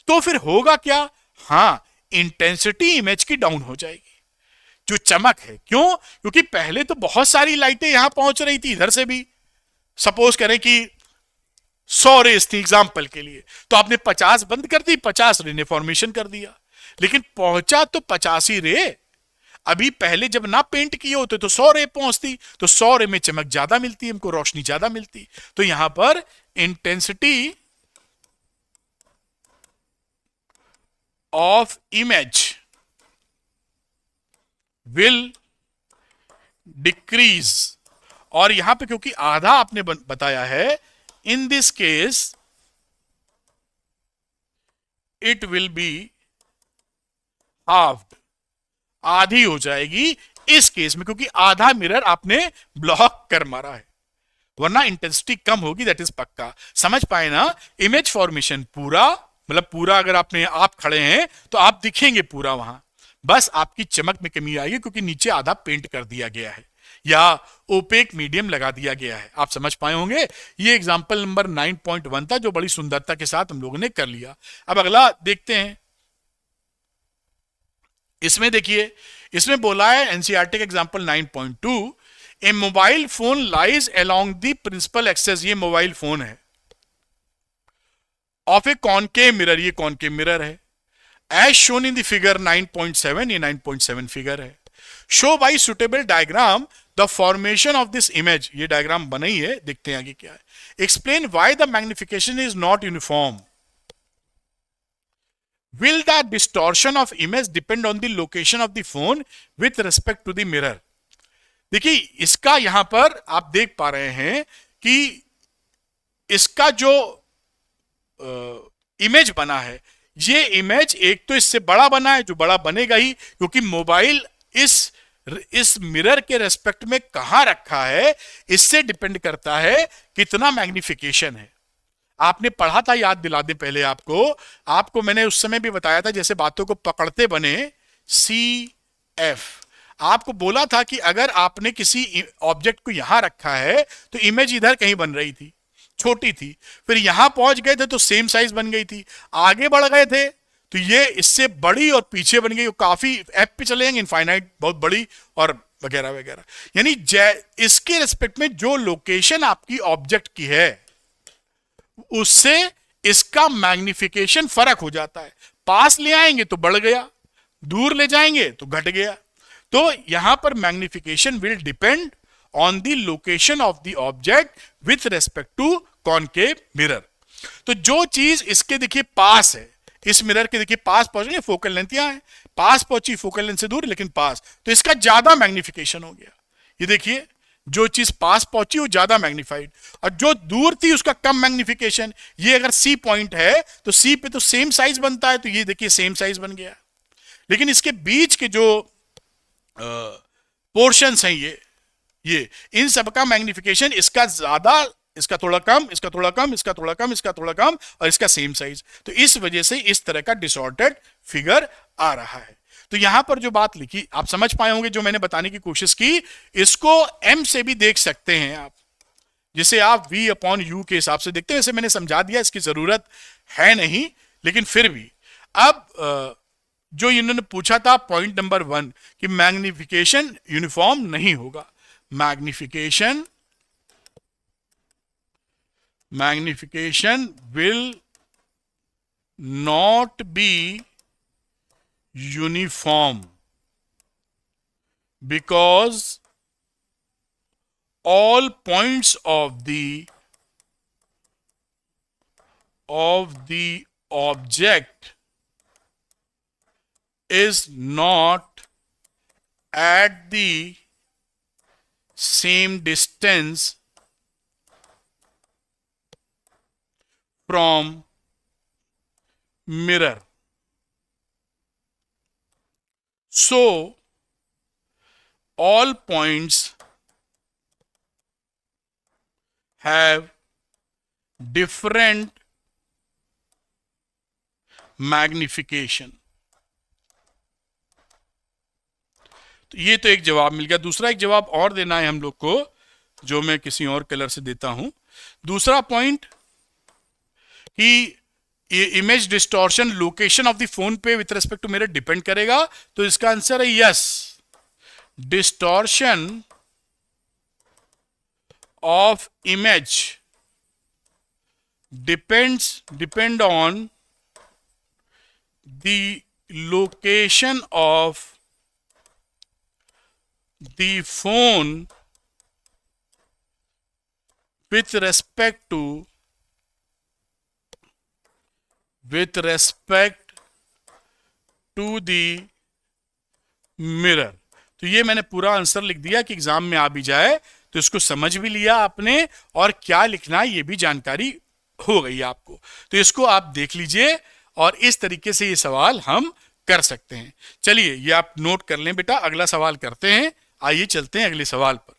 तो फिर होगा क्या? हां, इंटेंसिटी इमेज की डाउन हो जाएगी। जो चमक है। क्यों? क्योंकि पहले तो बहुत सारी लाइटें यहां पहुंच रही थी, इधर से भी। सपोज करें कि 100 रेस थी एग्जाम्पल के लिए, तो आपने 50 बंद कर दी, 50 रे ने फॉर्मेशन कर दिया, लेकिन पहुंचा तो 85 रे। अभी पहले जब ना पेंट किए होते तो 100 रे पहुंचती, तो 100 रे में चमक ज्यादा मिलती, हमको रोशनी ज्यादा मिलती। तो यहां पर intensity of image will decrease. और यहां पे क्योंकि आधा आपने बताया है, in this case it will be halved, आधी हो जाएगी इस केस में, क्योंकि आधा मिरर आपने ब्लॉक कर मारा है, वरना इंटेंसिटी कम होगी, दैट इज पक्का। समझ पाए ना? इमेज फॉर्मेशन पूरा, मतलब पूरा अगर आप खड़े हैं तो आप दिखेंगे पूरा वहां, बस आपकी चमक में कमी आएगी क्योंकि नीचे आधा पेंट कर दिया गया है या ओपेक मीडियम लगा दिया गया है। आप समझ पाए होंगे। ये एग्जांपल नंबर 9.1 था, जो बड़ी सुंदरता के साथ हम लोगों ने कर लिया। अब अगला देखते हैं। इसमें देखिए, इसमें बोला है एनसीईआरटी का example 9.2, a mobile phone lies along the principal axis, ये मोबाइल फोन है, ऑफ ए कॉनकेव मिरर, ये कॉनकेव मिरर है, as shown in the figure 9.7, ये 9.7 फिगर है। Show by suitable diagram the formation of this image, ये diagram बना ही है, देखते हैं आगे क्या है। Explain why the magnification is not uniform. Will the distortion of image depend on the location of the phone with respect to the mirror? देखिए, इसका यहां पर आप देख पा रहे हैं कि इसका जो इमेज बना है, ये इमेज एक तो इससे बड़ा बना है, जो बड़ा बनेगा ही, क्योंकि मोबाइल इस मिरर के रेस्पेक्ट में कहां रखा है, इससे डिपेंड करता है कितना मैग्निफिकेशन है। आपने पढ़ा था, याद दिला दें पहले आपको मैंने उस समय भी बताया था, जैसे बातों को पकड़ते बने CF, आपको बोला था कि अगर आपने किसी ऑब्जेक्ट को यहां रखा है तो इमेज इधर कहीं बन रही थी, छोटी थी, फिर यहां पहुंच गए थे तो सेम साइज बन गई थी, आगे बढ़ गए थे तो ये इससे बड़ी और पीछे बन गई, काफी एफ पे चले जाएंगे, इनफाइनाइट बहुत बड़ी और वगैरह वगैरह। यानी इसके रिस्पेक्ट में जो लोकेशन आपकी ऑब्जेक्ट की है उससे इसका मैग्निफिकेशन फर्क हो जाता है। पास ले आएंगे तो बढ़ गया, दूर ले जाएंगे तो घट गया। तो यहां पर magnification will depend on the location of the object with respect to concave mirror. तो जो चीज इसके देखिए पास है, इस मिरर के देखिए पास पहुंचेंगे, फोकल लेंथ यहां है, पास पहुंची फोकल लेंथ से दूर लेकिन पास, तो इसका ज्यादा मैग्निफिकेशन हो गया। ये देखिए, जो चीज पास पहुंची वो ज्यादा मैग्नीफाइड, और जो दूर थी उसका कम मैग्निफिकेशन। ये अगर सी पॉइंट है तो सी पे तो सेम साइज बनता है, तो ये देखिए सेम साइज बन गया। लेकिन इसके बीच के जो पोर्शंस हैं, ये इन सबका मैग्निफिकेशन, इसका ज्यादा, इसका थोड़ा कम, इसका थोड़ा कम, इसका थोड़ा कम, इसका थोड़ा कम, और इसका सेम साइज। तो इस वजह से इस तरह का डिसऑर्डर्ड फिगर आ रहा है। तो यहां पर जो बात लिखी आप समझ पाए होंगे, जो मैंने बताने की कोशिश की, इसको एम से भी देख सकते हैं आप, जिसे आप V/U के हिसाब से देखते हैं। वैसे मैंने समझा दिया, इसकी जरूरत है नहीं, लेकिन फिर भी अब जो इन्होंने पूछा था पॉइंट नंबर 1 कि मैग्निफिकेशन यूनिफॉर्म नहीं होगा। Magnification will not be uniform because all points of the object is not at the same distance from mirror. So all points have different magnification. तो ये तो एक जवाब मिल गया। दूसरा एक जवाब और देना है हम लोग को, जो मैं किसी और कलर से देता हूं। दूसरा पॉइंट कि image distortion location of the phone पे with respect to mirror depend करेगा, तो इसका आंसर है yes. distortion of image depend on the location of the phone with respect to the mirror. तो ये मैंने पूरा आंसर लिख दिया कि एग्जाम में आ भी जाए तो इसको समझ भी लिया आपने, और क्या लिखना है ये भी जानकारी हो गई आपको। तो इसको आप देख लीजिए और इस तरीके से ये सवाल हम कर सकते हैं। चलिए ये आप नोट कर लें बेटा, अगला सवाल करते हैं। आइए चलते हैं अगले सवाल पर।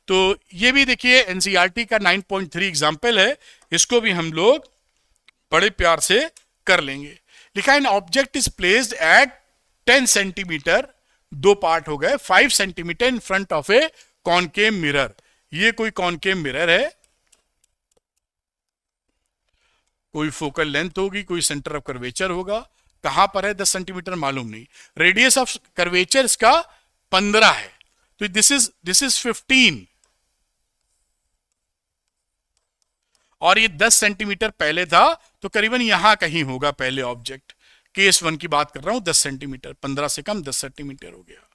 तो ये भी देखिए एनसीईआरटी का 9.3 एग्जाम्पल है, इसको भी हम लोग बड़े प्यार से कर लेंगे। लिखा है object is placed at 10 centimetre, दो पार्ट हो गए, 5 centimetre in front of a concave mirror. ये कोई कॉनकेव मिरर है, कोई फोकल लेंथ होगी, कोई सेंटर ऑफ कर्वेचर होगा। कहां पर है 10 सेंटीमीटर मालूम नहीं, रेडियस ऑफ कर्वेचर इसका 15 है, तो दिस इज 15 और ये 10 सेंटीमीटर पहले था, तो करीबन यहां कहीं होगा पहले ऑब्जेक्ट। केस 1 की बात कर रहा हूं, 10 सेंटीमीटर, 15 से कम 10 सेंटीमीटर हो गया।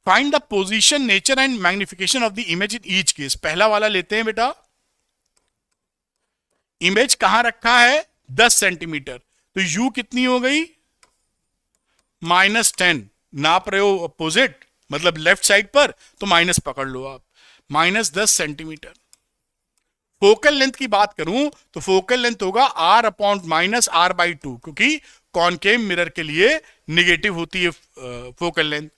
Find the position, nature and magnification of the image in each case. पहला वाला लेते हैं बेटा, इमेज कहां रखा है 10 सेंटीमीटर, तो यू कितनी हो गई -10, नाप रहे हो अपोजिट मतलब लेफ्ट साइड पर, तो माइनस पकड़ लो आप, -10 सेंटीमीटर। फोकल लेंथ की बात करूं तो फोकल लेंथ होगा r/-r/2, क्योंकि कॉनकेव मिरर के लिए निगेटिव होती है फोकल लेंथ,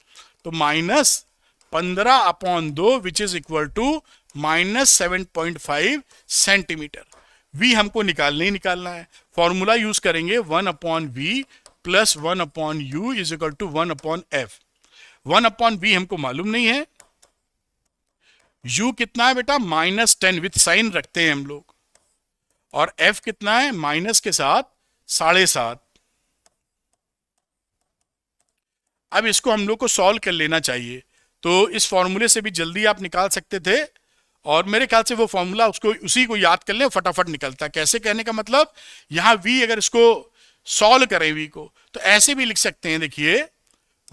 तो -15/2 which is equal to -7.5 centimetre. v हमको निकालना है, फॉर्मूला यूज करेंगे 1/v plus 1/u is equal to 1/f। 1/v हमको मालूम नहीं है, u कितना है बेटा -10 विथ साइन रखते हैं हम लोग, और f कितना है माइनस के साथ 7.5। अब इसको हम लोग को सॉल्व कर लेना चाहिए, तो इस फॉर्मूले से भी जल्दी आप निकाल सकते थे, और मेरे ख्याल से वो फॉर्मूला उसी को याद कर लें, फटाफट निकलता है। कैसे कहने का मतलब, यहां v अगर इसको सॉल्व करें v को, तो ऐसे भी लिख सकते हैं, देखिए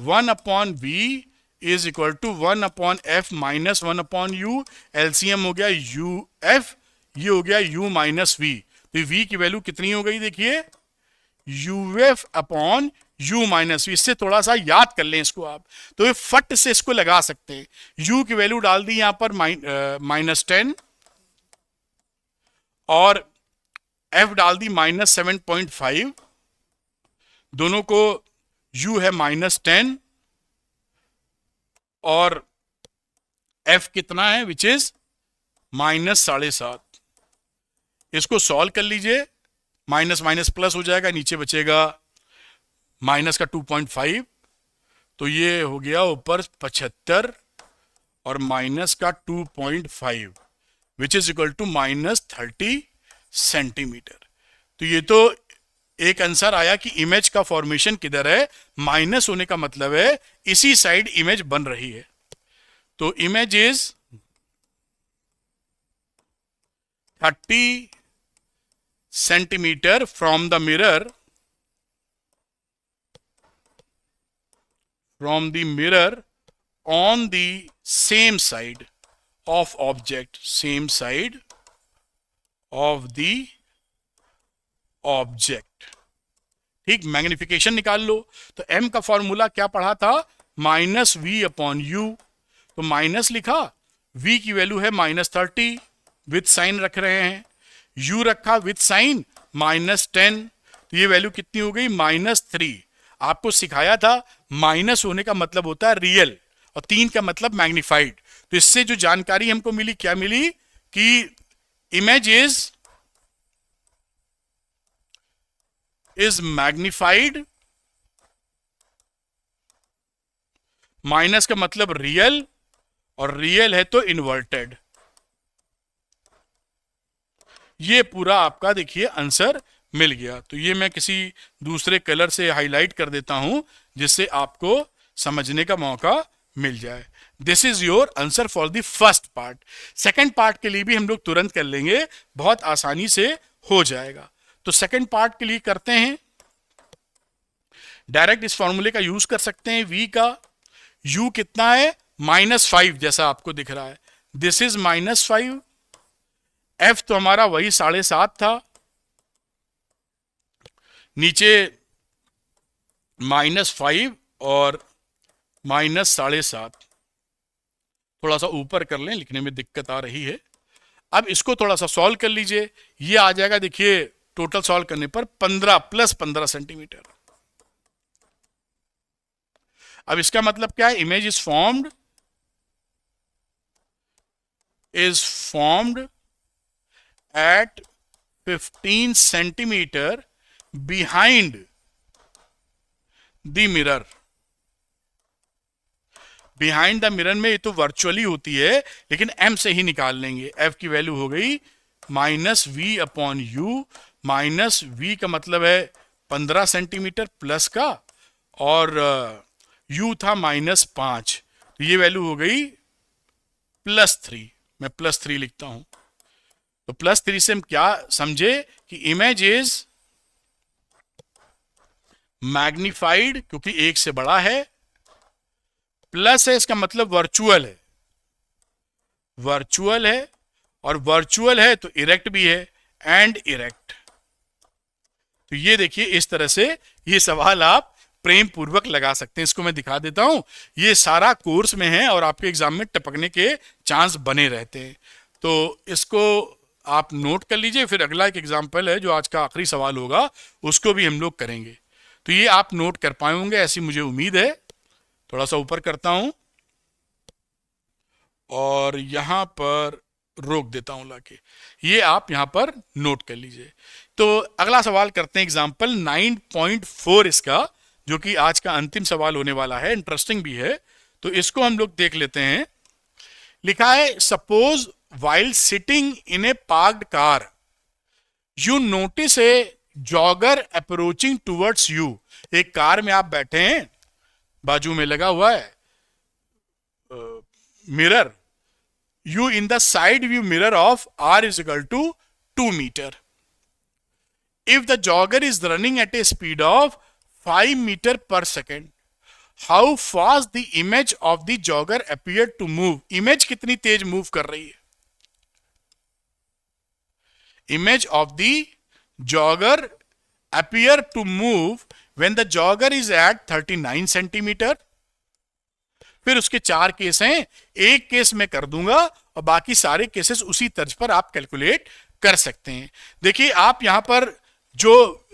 1/v is equal to 1/f minus 1/u, LCM हो गया uf, ये हो गया u माइनस v, तो v की वैल्यू कितनी हो गई देखिए uf/u माइनस v। इससे थोड़ा सा याद कर लें इसको आप, तो ये फट से इसको लगा सकते हैं। u की वैल्यू डाल दी यहां पर -10 और f डाल दी -7.5, दोनों को u है -10 और f कितना है विच इज -7.5। इसको सॉल्व कर लीजिए, माइनस माइनस प्लस हो जाएगा, नीचे बचेगा माइनस का 2.5, तो ये हो गया ऊपर 75 और माइनस का 2.5 which is equal to -30 centimetre. तो ये तो एक आंसर आया कि इमेज का फॉर्मेशन किधर है, माइनस होने का मतलब है इसी साइड इमेज बन रही है। तो image is 30 centimetre from the mirror, on the same side of object, same side of the object। ठीक, मैग्निफिकेशन निकाल लो, तो m का फॉर्मूला क्या पढ़ा था -v/u, तो माइनस लिखा, v की वैल्यू है -30 विथ साइन रख रहे हैं, u रखा विथ साइन -10, तो ये वैल्यू कितनी हो गई -3। आपको सिखाया था माइनस होने का मतलब होता है रियल और 3 का मतलब मैग्नीफाइड। तो इससे जो जानकारी हमको मिली, क्या मिली कि इमेज इज मैग्नीफाइड, माइनस का मतलब रियल और रियल है तो इन्वर्टेड। ये पूरा आपका देखिए आंसर मिल गया। तो ये मैं किसी दूसरे कलर से हाईलाइट कर देता हूं जिससे आपको समझने का मौका मिल जाए। This is your answer for the first part. Second part के लिए भी हम लोग तुरंत कर लेंगे, बहुत आसानी से हो जाएगा। तो सेकंड पार्ट के लिए करते हैं, डायरेक्ट इस फॉर्मूले का यूज कर सकते हैं। v का u कितना है, -5 जैसा आपको दिख रहा है, दिस इज -5। f तो हमारा वही 7.5 था, नीचे -5 और -7.5, थोड़ा सा ऊपर कर लें, लिखने में दिक्कत आ रही है। अब इसको थोड़ा सा सॉल्व कर लीजिए, ये आ जाएगा, देखिए टोटल सॉल्व करने पर 15 + 15 सेंटीमीटर। अब इसका मतलब क्या है, image is formed at 15 centimetre behind the mirror. Behind the mirror में ये तो वर्चुअली होती है, लेकिन m से ही निकाल लेंगे। f की वैल्यू हो गई -v/u, -v का मतलब है 15 सेंटीमीटर प्लस का, और u था -5, तो ये वैल्यू हो गई +3। मैं +3 लिखता हूं। तो +3 से हम क्या समझे कि इमेज इज मैग्निफाइड, क्योंकि 1 से बड़ा है, प्लस है इसका मतलब वर्चुअल है, वर्चुअल है, और वर्चुअल है तो इरेक्ट भी है, एंड इरेक्ट। तो ये देखिए, इस तरह से ये सवाल आप प्रेम पूर्वक लगा सकते हैं। इसको मैं दिखा देता हूं, ये सारा कोर्स में है और आपके एग्जाम में टपकने के चांस बने रहते हैं। तो इसको आप नोट कर लीजिए, फिर अगला एक एग्जाम्पल है जो आज का आखिरी सवाल होगा, उसको भी हम लोग करेंगे। तो ये आप नोट कर पाए होंगे, ऐसी मुझे उम्मीद है। थोड़ा सा ऊपर करता हूं और यहां पर रोक देता हूं लाके, ये आप यहां पर नोट कर लीजिए। तो अगला सवाल करते हैं, एग्जाम्पल 9.4 इसका, जो कि आज का अंतिम सवाल होने वाला है, इंटरेस्टिंग भी है। तो इसको हम लोग देख लेते हैं। लिखा है, suppose while sitting in A parked car you notice A jogger approaching towards you. एक कार में आप बैठे हैं, बाजू में लगा हुआ है mirror, you in the side view mirror of r is equal to 2 meter. If the jogger is running at a speed of 5 meter per second, how fast the image of the jogger appeared to move? Image कितनी तेज move कर रही है? Image of the jogger appear to move when the jogger is at 39 centimetre. फिर उसके 4 case हैं, एक case मैं कर दूंगा और बाकी सारे केसेस उसी तर्ज पर आप कैलकुलेट कर सकते हैं। देखिए, आप यहां पर जो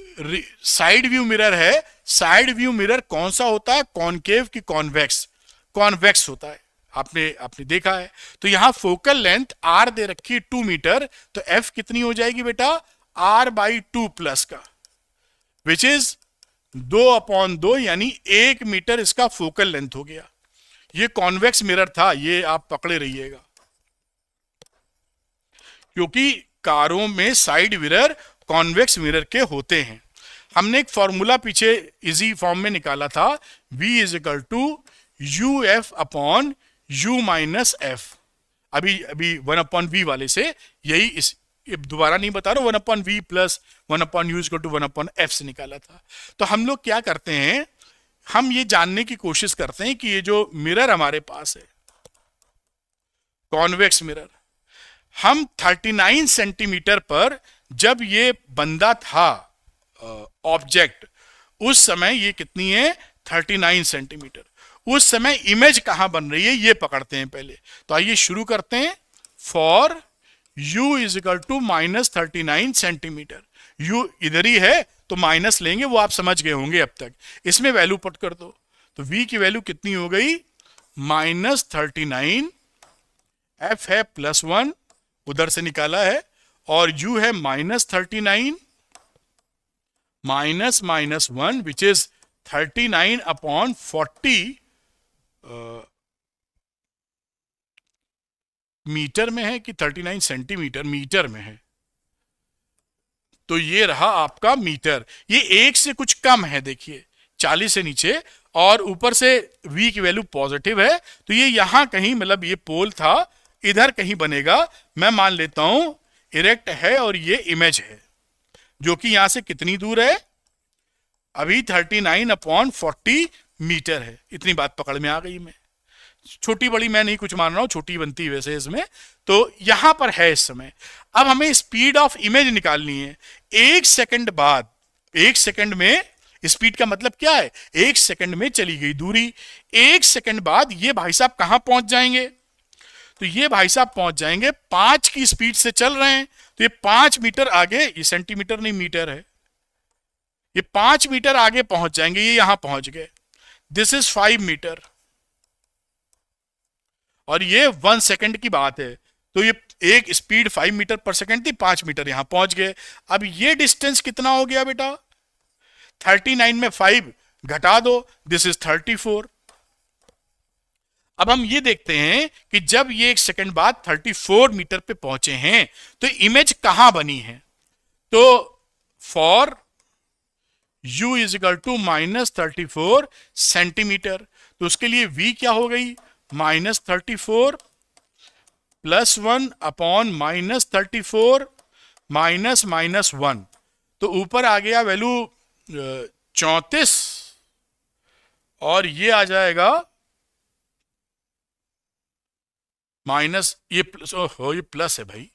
साइड व्यू मिरर है, साइड व्यू मिरर कौन सा होता है, कॉनकेव की कॉन्वेक्स? कॉन्वेक्स होता है, आपने देखा है। तो यहां फोकल लेंथ r दे रखी है 2 मीटर, तो f कितनी हो जाएगी बेटा, r/2 प्लस का, विच इज 2/2, यानी 1 मीटर इसका फोकल लेंथ हो गया। ये कॉन्वेक्स मिरर था, ये आप पकड़े रहिएगा, क्योंकि कारों में साइड मिरर कॉन्वेक्स मिरर के होते हैं। हमने एक फॉर्मूला पीछे इजी फॉर्म में निकाला था, v = uf/u-f। अभी 1/v वाले से यही, इस दोबारा नहीं बता रहा, 1/v + 1/u = 1/f से निकाला था। तो हम लोग क्या करते हैं, हम ये जानने की कोशिश करते हैं कि ये जो मिरर हमारे पास है, कॉन्वेक्स मिरर, हम 39 सेंटीमीटर पर जब ये बंदा था ऑब्जेक्ट, उस समय ये कितनी है, 39 सेंटीमीटर। उस समय इमेज कहां बन रही है ये पकड़ते हैं पहले। तो आइए शुरू करते हैं। फॉर u = -39 सेंटीमीटर, u इधर ही है तो माइनस लेंगे, वो आप समझ गए होंगे अब तक। इसमें वैल्यू पुट कर दो, तो v की वैल्यू कितनी हो गई, -39, f है +1 उधर से निकाला है, और u है -39 -1 विच इज 39/40 मीटर में है कि 39 सेंटीमीटर मीटर में है, तो ये रहा आपका मीटर। ये 1 से कुछ कम है, देखिए 40 से नीचे, और ऊपर से v की वैल्यू पॉजिटिव है, तो ये यहां कहीं, मतलब ये पोल था, इधर कहीं बनेगा। मैं मान लेता हूं इरेक्ट है और ये इमेज है, जो कि यहां से कितनी दूर है, अभी 39/40 मीटर है। इतनी बात पकड़ में आ गई। मैं छोटी बड़ी मैं नहीं कुछ मान रहा हूं, छोटी बनती है वैसे इसमें। तो यहां पर है इस समय। अब हमें स्पीड ऑफ इमेज निकालनी है। 1 सेकंड बाद, 1 सेकंड में स्पीड का मतलब क्या है, 1 सेकंड में चली गई दूरी। 1 सेकंड बाद ये भाई साहब कहां पहुंच जाएंगे, तो ये भाई साहब पहुंच जाएंगे 5 की स्पीड से चल रहे हैं, तो ये 5 मीटर आगे, ये सेंटीमीटर नहीं मीटर है, ये 5 मीटर आगे पहुंच जाएंगे, ये यहां पहुंच गए। दिस इज 5 मीटर, और ये 1 सेकंड की बात है। तो ये एक स्पीड 5 मीटर पर सेकंड थी, 5 मीटर यहां पहुंच गए। अब ये डिस्टेंस कितना हो गया बेटा, 39 में 5 घटा दो, दिस इज 34। अब हम ये देखते हैं कि जब ये 1 सेकंड बाद 34 मीटर पे पहुंचे हैं, तो इमेज कहां बनी है। तो for u is equal to -34 centimetre, तो उसके लिए v क्या हो गई, -34 + 1 अपॉन -34 -1, तो ऊपर आ गया वैल्यू 34, और ये आ जाएगा माइनस, ये प्लस, ओहो ये प्लस है भाई,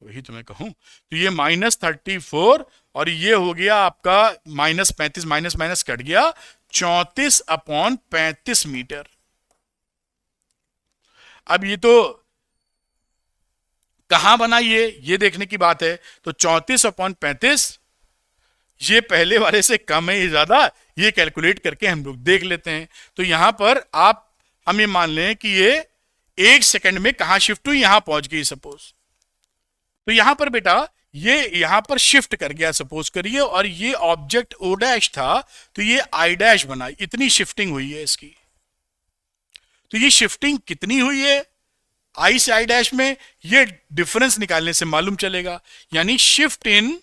वही तो मैं कहूं। तो ये -34, और ये हो गया आपका -35, माइनस माइनस कट गया, 34/35 मीटर। अब ये तो कहां बना, ये देखने की बात है। तो 34/35, ये पहले वाले से कम है, ये ज्यादा, ये कैलकुलेट करके हम लोग देख लेते हैं। तो यहां पर हम ये मान लें कि ये 1 सेकंड में कहां शिफ्ट हुई, यहां पहुंच गई सपोज। तो यहां पर बेटा ये यहां पर शिफ्ट कर गया सपोज करिए, और ये ऑब्जेक्ट ओ डैश था, तो ये आई डैश बना, इतनी शिफ्टिंग हुई है इसकी। तो ये शिफ्टिंग कितनी हुई है आई से आई डैश में, ये डिफरेंस निकालने से मालूम चलेगा। यानी shift in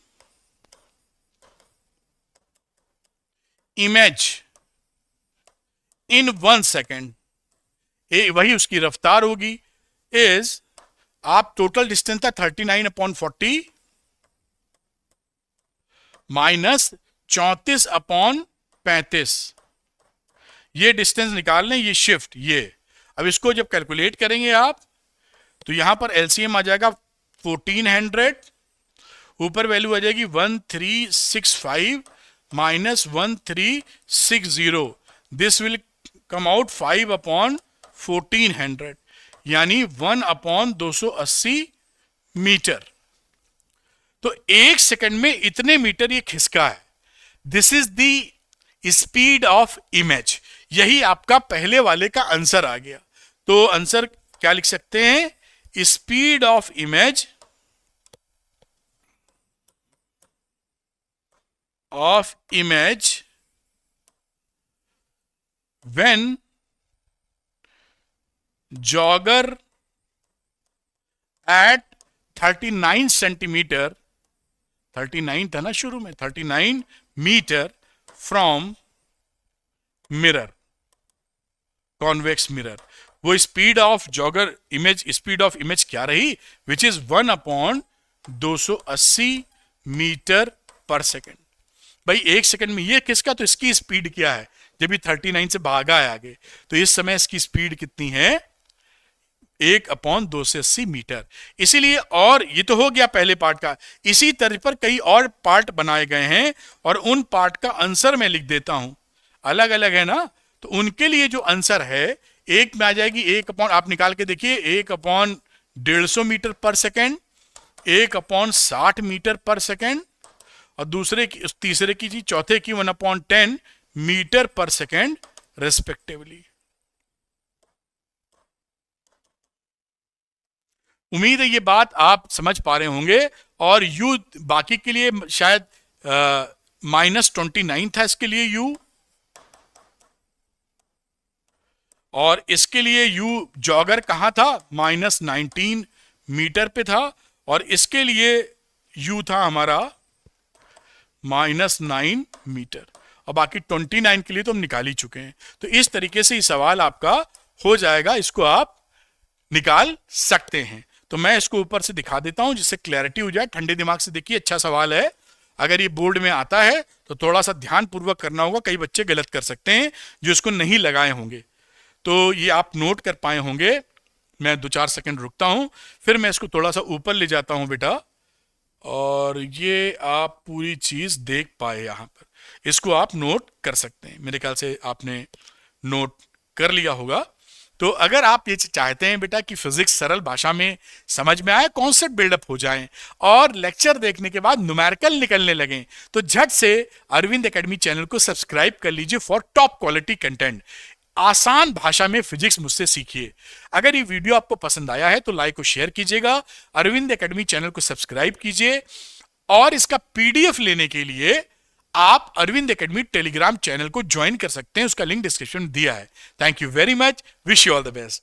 image in 1 second, वही उसकी रफ्तार होगी, इज, आप टोटल डिस्टेंस था 39/40 माइनस 34/35, ये डिस्टेंस निकाल लें, ये शिफ्ट, ये अब इसको जब कैलकुलेट करेंगे आप, तो यहां पर एलसीएम आ जाएगा 1400, ऊपर वैल्यू आ जाएगी 1365 minus 1360, this will come out 5/1400, यानी 1/280 मीटर। तो 1 सेकंड में इतने मीटर ये खिसका है। This is the speed of image. यही आपका पहले वाले का आंसर आ गया। तो आंसर क्या लिख सकते हैं, speed of image when jogger at 39 centimetre, 39 था ना शुरू में, 39 metre from mirror, convex mirror. वो speed of jogger image, speed of image क्या रही, which is 1/280 metre per second. भाई 1 सेकंड में ये किसका, तो इसकी स्पीड क्या है, जब ये 39 से भागा है आगे, तो इस समय इसकी स्पीड कितनी है, 1/280 मीटर। इसीलिए, और ये तो हो गया पहले पार्ट का, इसी तरह पर कई और पार्ट बनाए गए हैं, और उन पार्ट का आंसर मैं लिख देता हूं, अलग अलग है ना। तो उनके लिए जो आंसर है, एक में आ जाएगी 1 आप निकाल के देखिए, 1/150 metre per second, 1/60 metre per second, और दूसरे की, तीसरे की जी, चौथे की 1/10 मीटर पर सेकेंड रेस्पेक्टिवली। उम्मीद है ये बात आप समझ पा रहे होंगे। और यू बाकी के लिए शायद -29 था इसके लिए यू, और इसके लिए यू जॉगर कहां था, -19 मीटर पे था, और इसके लिए यू था हमारा -9 मीटर, और बाकी 29 के लिए तो हम निकाल ही चुके हैं। तो इस तरीके से ये सवाल आपका हो जाएगा, इसको आप निकाल सकते हैं। तो मैं इसको ऊपर से दिखा देता हूं जिससे क्लैरिटी हो जाए। ठंडे दिमाग से देखिए, अच्छा सवाल है। अगर ये बोर्ड में आता है तो थोड़ा सा ध्यान पूर्वक करना होगा, कई बच्चे गलत कर सकते हैं जो इसको नहीं लगाए होंगे। तो ये आप नोट कर पाए होंगे। मैं 2-4 सेकंड रुकता हूं, फिर मैं इसको थोड़ा सा ऊपर ले जाता हूं बेटा, और ये आप पूरी चीज देख पाए। यहां पर इसको आप नोट कर सकते हैं। मेरे ख्याल से आपने नोट कर लिया होगा। तो अगर आप ये चाहते हैं बेटा कि फिजिक्स सरल भाषा में समझ में आए, कॉन्सेप्ट बिल्डअप हो जाए और लेक्चर देखने के बाद न्यूमेरिकल निकलने लगे, तो झट से अरविंद एकेडमी चैनल को सब्सक्राइब कर लीजिए फॉर टॉप क्वालिटी कंटेंट। आसान भाषा में फिजिक्स मुझसे सीखिए। अगर ये वीडियो आपको पसंद आया है तो लाइक और शेयर कीजिएगा, अरविंद एकेडमी चैनल को सब्सक्राइब कीजिए, और इसका पीडीएफ लेने के लिए आप अरविंद एकेडमी टेलीग्राम चैनल को ज्वाइन कर सकते हैं। उसका लिंक डिस्क्रिप्शन में दिया है। Thank you very much, wish you all the best.